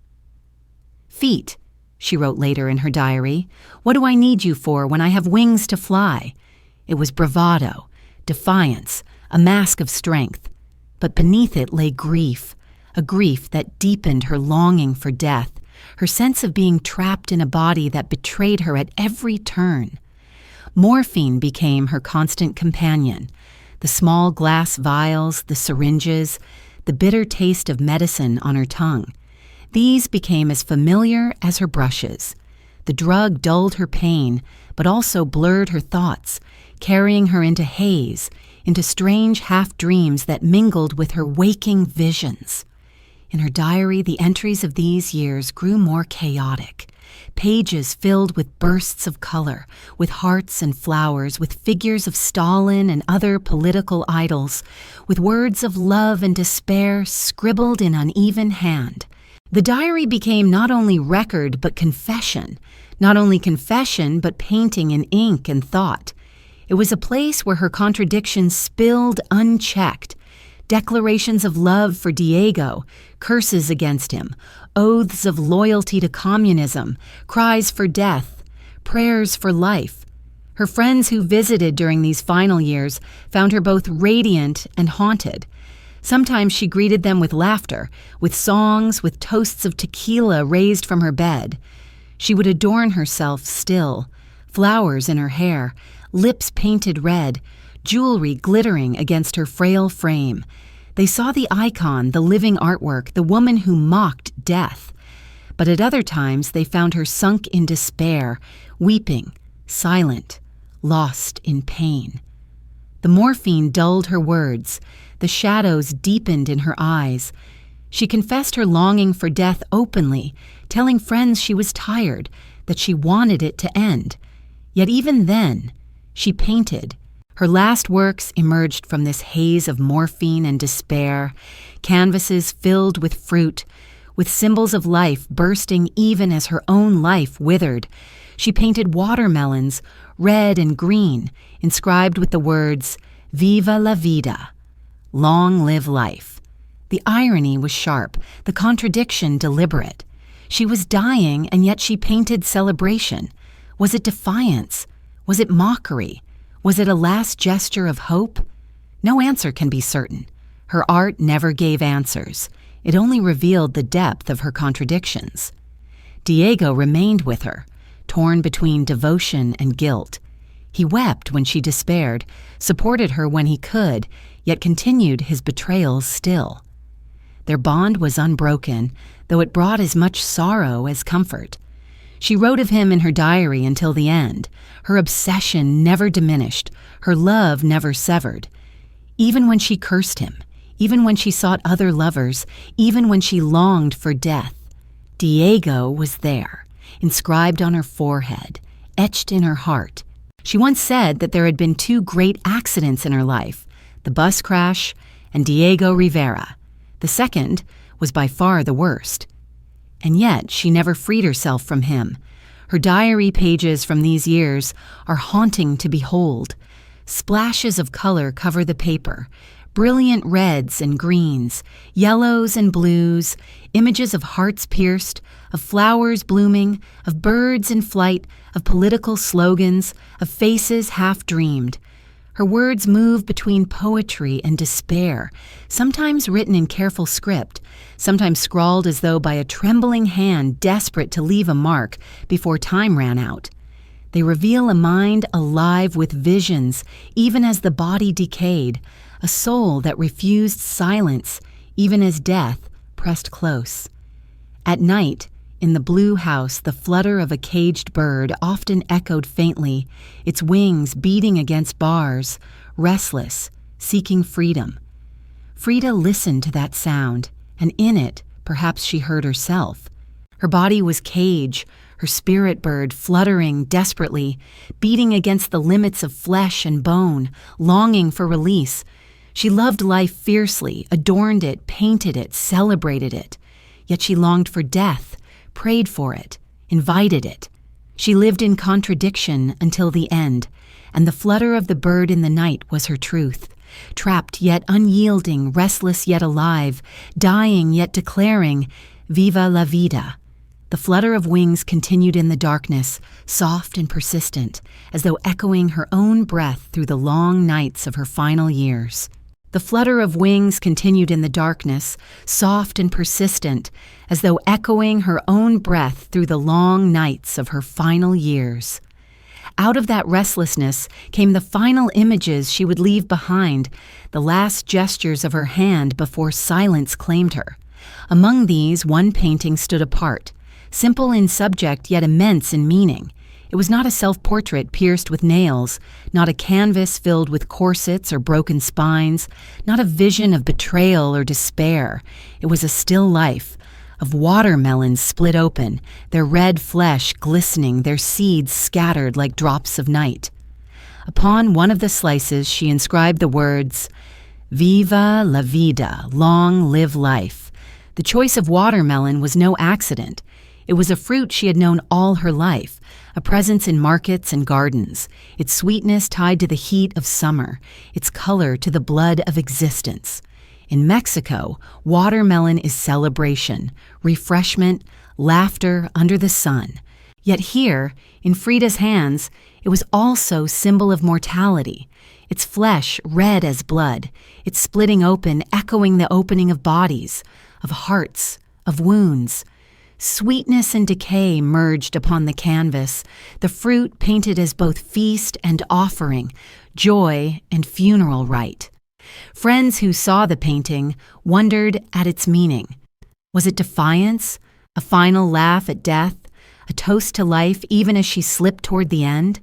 "Feet," she wrote later in her diary, "what do I need you for when I have wings to fly?" It was bravado, defiance, a mask of strength. But beneath it lay grief, a grief that deepened her longing for death, her sense of being trapped in a body that betrayed her at every turn. Morphine became her constant companion. The small glass vials, the syringes, the bitter taste of medicine on her tongue. These became as familiar as her brushes. The drug dulled her pain, but also blurred her thoughts, carrying her into haze, into strange half-dreams that mingled with her waking visions. In her diary, the entries of these years grew more chaotic. Pages filled with bursts of color, with hearts and flowers, with figures of Stalin and other political idols, with words of love and despair scribbled in uneven hand. The diary became not only record but confession, not only confession but painting in ink and thought. It was a place where her contradictions spilled unchecked. Declarations of love for Diego, curses against him, oaths of loyalty to communism, cries for death, prayers for life. Her friends who visited during these final years found her both radiant and haunted. Sometimes she greeted them with laughter, with songs, with toasts of tequila raised from her bed. She would adorn herself still, flowers in her hair, lips painted red, jewelry glittering against her frail frame. They saw the icon, the living artwork, the woman who mocked death. But at other times they found her sunk in despair, weeping, silent, lost in pain. The morphine dulled her words. The shadows deepened in her eyes. She confessed her longing for death openly, telling friends she was tired, that she wanted it to end. Yet even then, she painted. Her last works emerged from this haze of morphine and despair, canvases filled with fruit, with symbols of life bursting even as her own life withered. She painted watermelons, red and green, inscribed with the words, "Viva la vida," long live life. The irony was sharp, the contradiction deliberate. She was dying, and yet she painted celebration. Was it defiance? Was it mockery? Was it a last gesture of hope? No answer can be certain. Her art never gave answers. It only revealed the depth of her contradictions. Diego remained with her, torn between devotion and guilt. He wept when she despaired, supported her when he could, yet continued his betrayals still. Their bond was unbroken, though it brought as much sorrow as comfort. She wrote of him in her diary until the end. Her obsession never diminished, her love never severed. Even when she cursed him, even when she sought other lovers, even when she longed for death, Diego was there, inscribed on her forehead, etched in her heart. She once said that there had been two great accidents in her life, the bus crash and Diego Rivera. The second was by far the worst. And yet she never freed herself from him. Her diary pages from these years are haunting to behold. Splashes of color cover the paper, brilliant reds and greens, yellows and blues, images of hearts pierced, of flowers blooming, of birds in flight, of political slogans, of faces half-dreamed. Her words move between poetry and despair, sometimes written in careful script, sometimes scrawled as though by a trembling hand desperate to leave a mark before time ran out. They reveal a mind alive with visions, even as the body decayed, a soul that refused silence, even as death pressed close. At night, in the blue house, the flutter of a caged bird often echoed faintly, its wings beating against bars, restless, seeking freedom. Frida listened to that sound, and in it, perhaps she heard herself. Her body was cage, her spirit bird fluttering desperately, beating against the limits of flesh and bone, longing for release. She loved life fiercely, adorned it, painted it, celebrated it. Yet she longed for death, prayed for it, invited it. She lived in contradiction until the end, and the flutter of the bird in the night was her truth. Trapped yet unyielding, restless yet alive, dying yet declaring, "Viva la vida." The flutter of wings continued in the darkness, soft and persistent, as though echoing her own breath through the long nights of her final years. The flutter of wings continued in the darkness, soft and persistent, as though echoing her own breath through the long nights of her final years. Out of that restlessness came the final images she would leave behind, the last gestures of her hand before silence claimed her. Among these, one painting stood apart, simple in subject yet immense in meaning. It was not a self-portrait pierced with nails, not a canvas filled with corsets or broken spines, not a vision of betrayal or despair. It was a still life, of watermelons split open, their red flesh glistening, their seeds scattered like drops of night. Upon one of the slices she inscribed the words, "Viva la vida, long live life." The choice of watermelon was no accident. It was a fruit she had known all her life, a presence in markets and gardens, its sweetness tied to the heat of summer, its color to the blood of existence. In Mexico, watermelon is celebration, refreshment, laughter under the sun. Yet here, in Frida's hands, it was also symbol of mortality, its flesh red as blood, its splitting open echoing the opening of bodies, of hearts, of wounds. Sweetness and decay merged upon the canvas, the fruit painted as both feast and offering, joy and funeral rite. Friends who saw the painting wondered at its meaning. Was it defiance, a final laugh at death, a toast to life even as she slipped toward the end?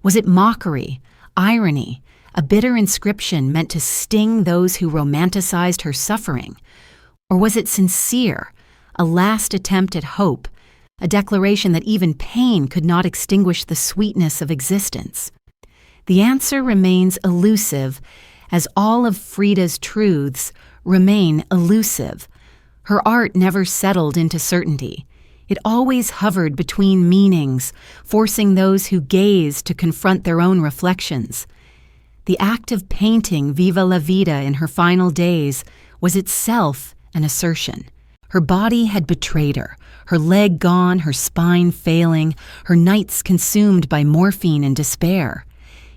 Was it mockery, irony, a bitter inscription meant to sting those who romanticized her suffering? Or was it sincere, a last attempt at hope, a declaration that even pain could not extinguish the sweetness of existence? The answer remains elusive, as all of Frida's truths remain elusive. Her art never settled into certainty. It always hovered between meanings, forcing those who gaze to confront their own reflections. The act of painting Viva la Vida in her final days was itself an assertion. Her body had betrayed her, her leg gone, her spine failing, her nights consumed by morphine and despair.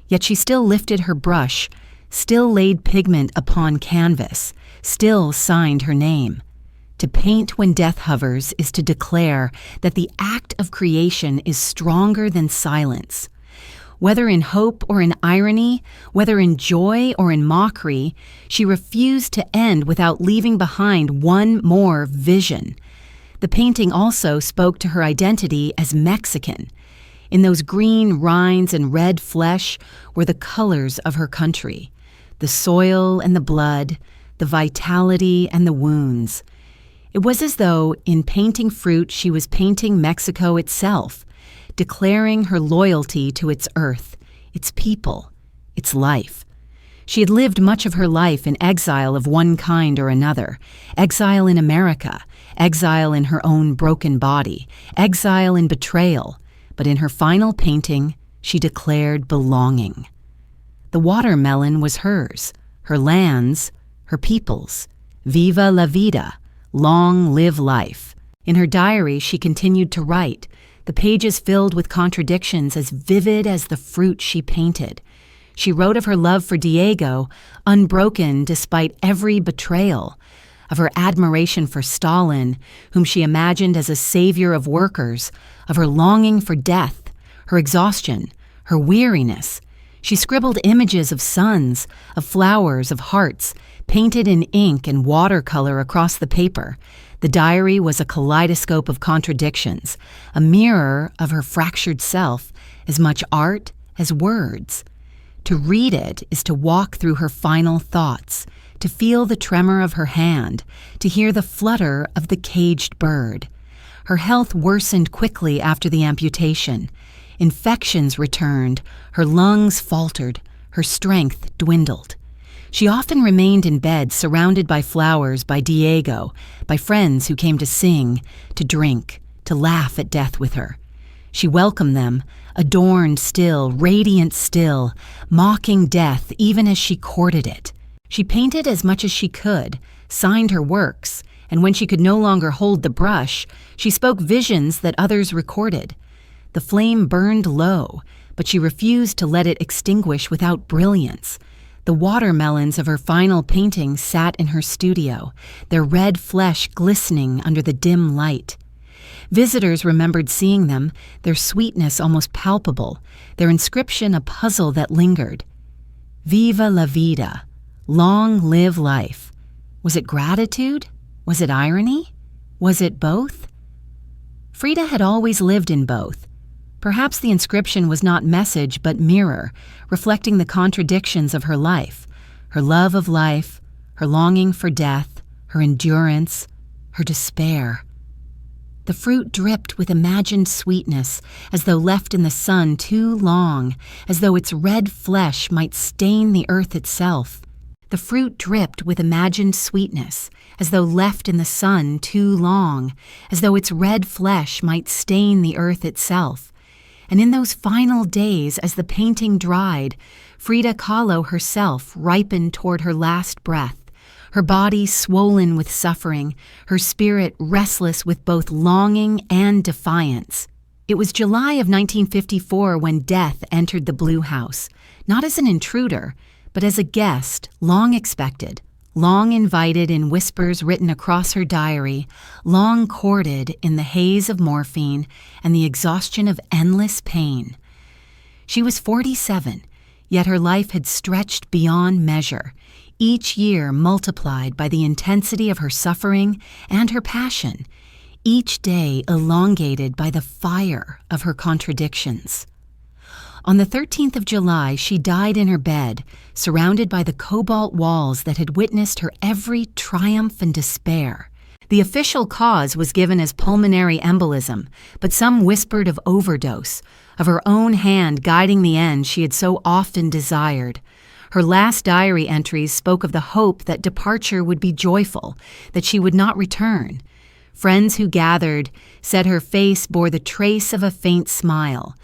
Yet she still lifted her brush, still laid pigment upon canvas, still signed her name. To paint when death hovers is to declare that the act of creation is stronger than silence. Whether in hope or in irony, whether in joy or in mockery, she refused to end without leaving behind one more vision. The painting also spoke to her identity as Mexican. In those green rinds and red flesh were the colors of her country, the soil and the blood, the vitality and the wounds. It was as though, in painting fruit, she was painting Mexico itself, declaring her loyalty to its earth, its people, its life. She had lived much of her life in exile of one kind or another, exile in America, exile in her own broken body, exile in betrayal, but in her final painting, she declared belonging. The watermelon was hers, her lands, her people's. Viva la vida, long live life. In her diary, she continued to write, the pages filled with contradictions as vivid as the fruit she painted. She wrote of her love for Diego, unbroken despite every betrayal, of her admiration for Stalin, whom she imagined as a savior of workers, of her longing for death, her exhaustion, her weariness. She scribbled images of suns, of flowers, of hearts, painted in ink and watercolor across the paper. The diary was a kaleidoscope of contradictions, a mirror of her fractured self, as much art as words. To read it is to walk through her final thoughts, to feel the tremor of her hand, to hear the flutter of the caged bird. Her health worsened quickly after the amputation. Infections returned, her lungs faltered, her strength dwindled. She often remained in bed surrounded by flowers, by Diego, by friends who came to sing, to drink, to laugh at death with her. She welcomed them, adorned still, radiant still, mocking death even as she courted it. She painted as much as she could, signed her works, and when she could no longer hold the brush, she spoke visions that others recorded. The flame burned low, but she refused to let it extinguish without brilliance. The watermelons of her final painting sat in her studio, their red flesh glistening under the dim light. Visitors remembered seeing them, their sweetness almost palpable, their inscription a puzzle that lingered. Viva la vida, long live life. Was it gratitude? Was it irony? Was it both? Frida had always lived in both. Perhaps the inscription was not message but mirror, reflecting the contradictions of her life, her love of life, her longing for death, her endurance, her despair. The fruit dripped with imagined sweetness, as though left in the sun too long, as though its red flesh might stain the earth itself. The fruit dripped with imagined sweetness, as though left in the sun too long, as though its red flesh might stain the earth itself. And in those final days, as the painting dried, Frida Kahlo herself ripened toward her last breath, her body swollen with suffering, her spirit restless with both longing and defiance. It was July of 1954 when death entered the Blue House, not as an intruder, but as a guest, long expected, long invited in whispers written across her diary, long courted in the haze of morphine and the exhaustion of endless pain. She was 47, yet her life had stretched beyond measure, each year multiplied by the intensity of her suffering and her passion, each day elongated by the fire of her contradictions. On the 13th of July, she died in her bed, surrounded by the cobalt walls that had witnessed her every triumph and despair. The official cause was given as pulmonary embolism, but some whispered of overdose, of her own hand guiding the end she had so often desired. Her last diary entries spoke of the hope that departure would be joyful, that she would not return. Friends who gathered said her face bore the trace of a faint smile,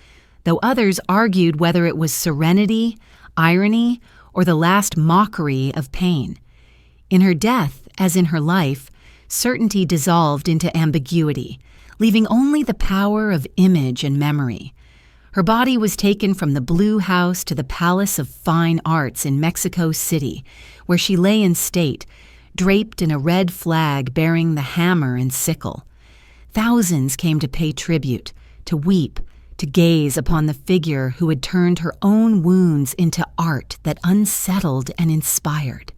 though others argued whether it was serenity, irony, or the last mockery of pain. In her death, as in her life, certainty dissolved into ambiguity, leaving only the power of image and memory. Her body was taken from the Blue House to the Palace of Fine Arts in Mexico City, where she lay in state, draped in a red flag bearing the hammer and sickle. Thousands came to pay tribute, to weep, to gaze upon the figure who had turned her own wounds into art that unsettled and inspired.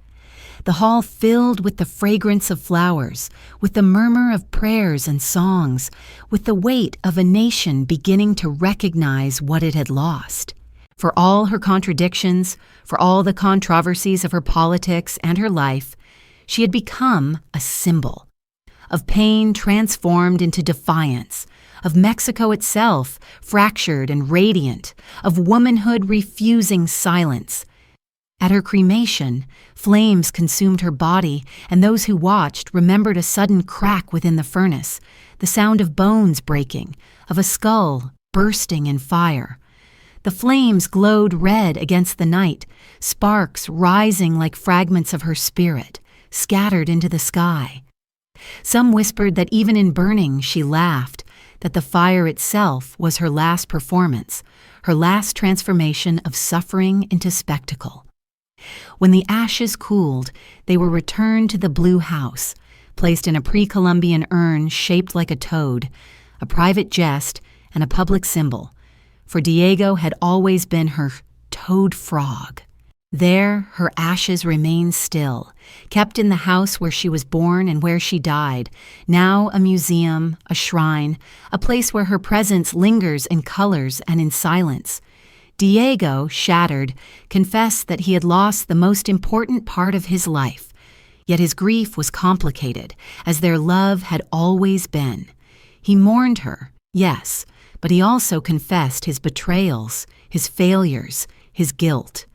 The hall filled with the fragrance of flowers, with the murmur of prayers and songs, with the weight of a nation beginning to recognize what it had lost. For all her contradictions, for all the controversies of her politics and her life, she had become a symbol of pain transformed into defiance, of Mexico itself, fractured and radiant, of womanhood refusing silence. At her cremation, flames consumed her body, and those who watched remembered a sudden crack within the furnace, the sound of bones breaking, of a skull bursting in fire. The flames glowed red against the night, sparks rising like fragments of her spirit, scattered into the sky. Some whispered that even in burning she laughed, that the fire itself was her last performance, her last transformation of suffering into spectacle. When the ashes cooled, they were returned to the Blue House, placed in a pre-Columbian urn shaped like a toad, a private jest and a public symbol. for Diego had always been her toad frog. There, her ashes remain still, kept in the house where she was born and where she died, now a museum, a shrine, a place where her presence lingers in colors and in silence. Diego, shattered, confessed that he had lost the most important part of his life, yet his grief was complicated, as their love had always been. He mourned her, yes, but he also confessed his betrayals, his failures, his guilt.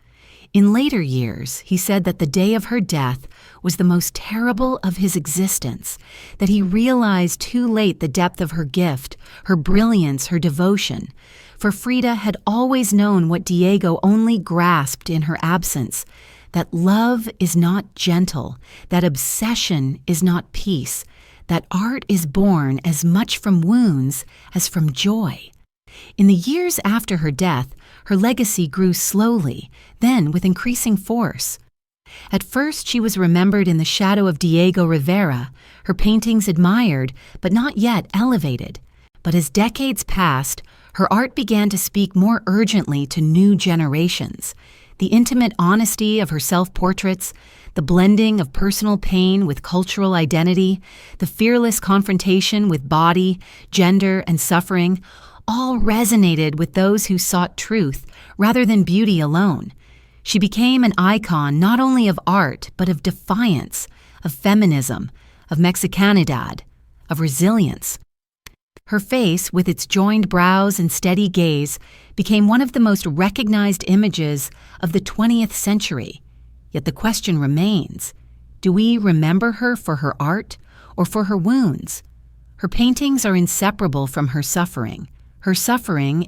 In later years, he said that the day of her death was the most terrible of his existence, that he realized too late the depth of her gift, her brilliance, her devotion. For Frida had always known what Diego only grasped in her absence, that love is not gentle, that obsession is not peace, that art is born as much from wounds as from joy. In the years after her death, her legacy grew slowly, then with increasing force. At first, she was remembered in the shadow of Diego Rivera, her paintings admired, but not yet elevated. But as decades passed, her art began to speak more urgently to new generations. The intimate honesty of her self-portraits, the blending of personal pain with cultural identity, the fearless confrontation with body, gender, and suffering, all resonated with those who sought truth rather than beauty alone. She became an icon not only of art, but of defiance, of feminism, of Mexicanidad, of resilience. Her face, with its joined brows and steady gaze, became one of the most recognized images of the 20th century. Yet the question remains, do we remember her for her art or for her wounds? Her paintings are inseparable from her suffering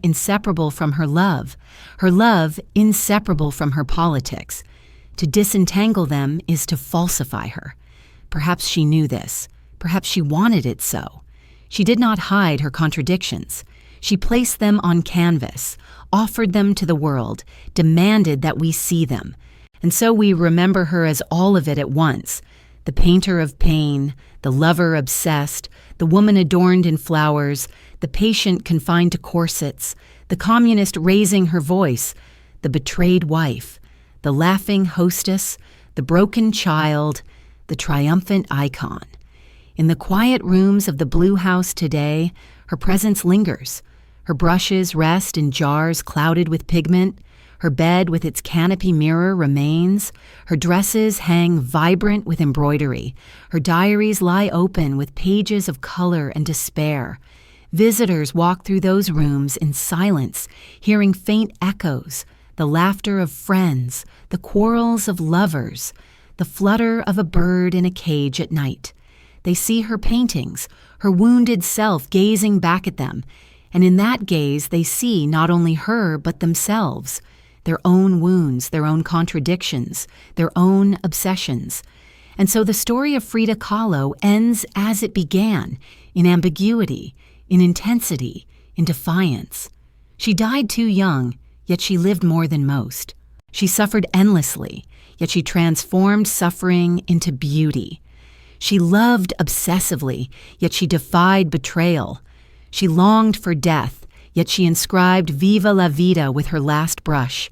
inseparable from her love inseparable from her politics. To disentangle them is to falsify her. Perhaps she knew this. Perhaps she wanted it so. She did not hide her contradictions. She placed them on canvas, offered them to the world, demanded that we see them. And so we remember her as all of it at once, the painter of pain, the lover obsessed, the woman adorned in flowers, the patient confined to corsets, the communist raising her voice, the betrayed wife, the laughing hostess, the broken child, the triumphant icon. In the quiet rooms of the Blue House today, her presence lingers. Her brushes rest in jars clouded with pigment. Her bed with its canopy mirror remains. Her dresses hang vibrant with embroidery. Her diaries lie open with pages of color and despair. Visitors walk through those rooms in silence, hearing faint echoes, the laughter of friends, the quarrels of lovers, the flutter of a bird in a cage at night. They see her paintings, her wounded self gazing back at them, and in that gaze they see not only her but themselves, their own wounds, their own contradictions, their own obsessions. And so the story of Frida Kahlo ends as it began, in ambiguity, in intensity, in defiance. She died too young, yet she lived more than most. She suffered endlessly, yet she transformed suffering into beauty. She loved obsessively, yet she defied betrayal. She longed for death, yet she inscribed Viva la vida with her last brush.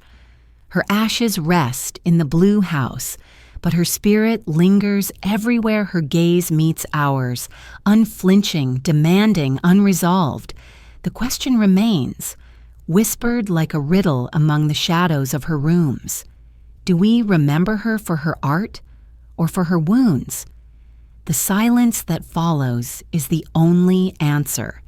Her ashes rest in the Blue House, but her spirit lingers everywhere her gaze meets ours, unflinching, demanding, unresolved. The question remains, whispered like a riddle among the shadows of her rooms. Do we remember her for her art or for her wounds? The silence that follows is the only answer.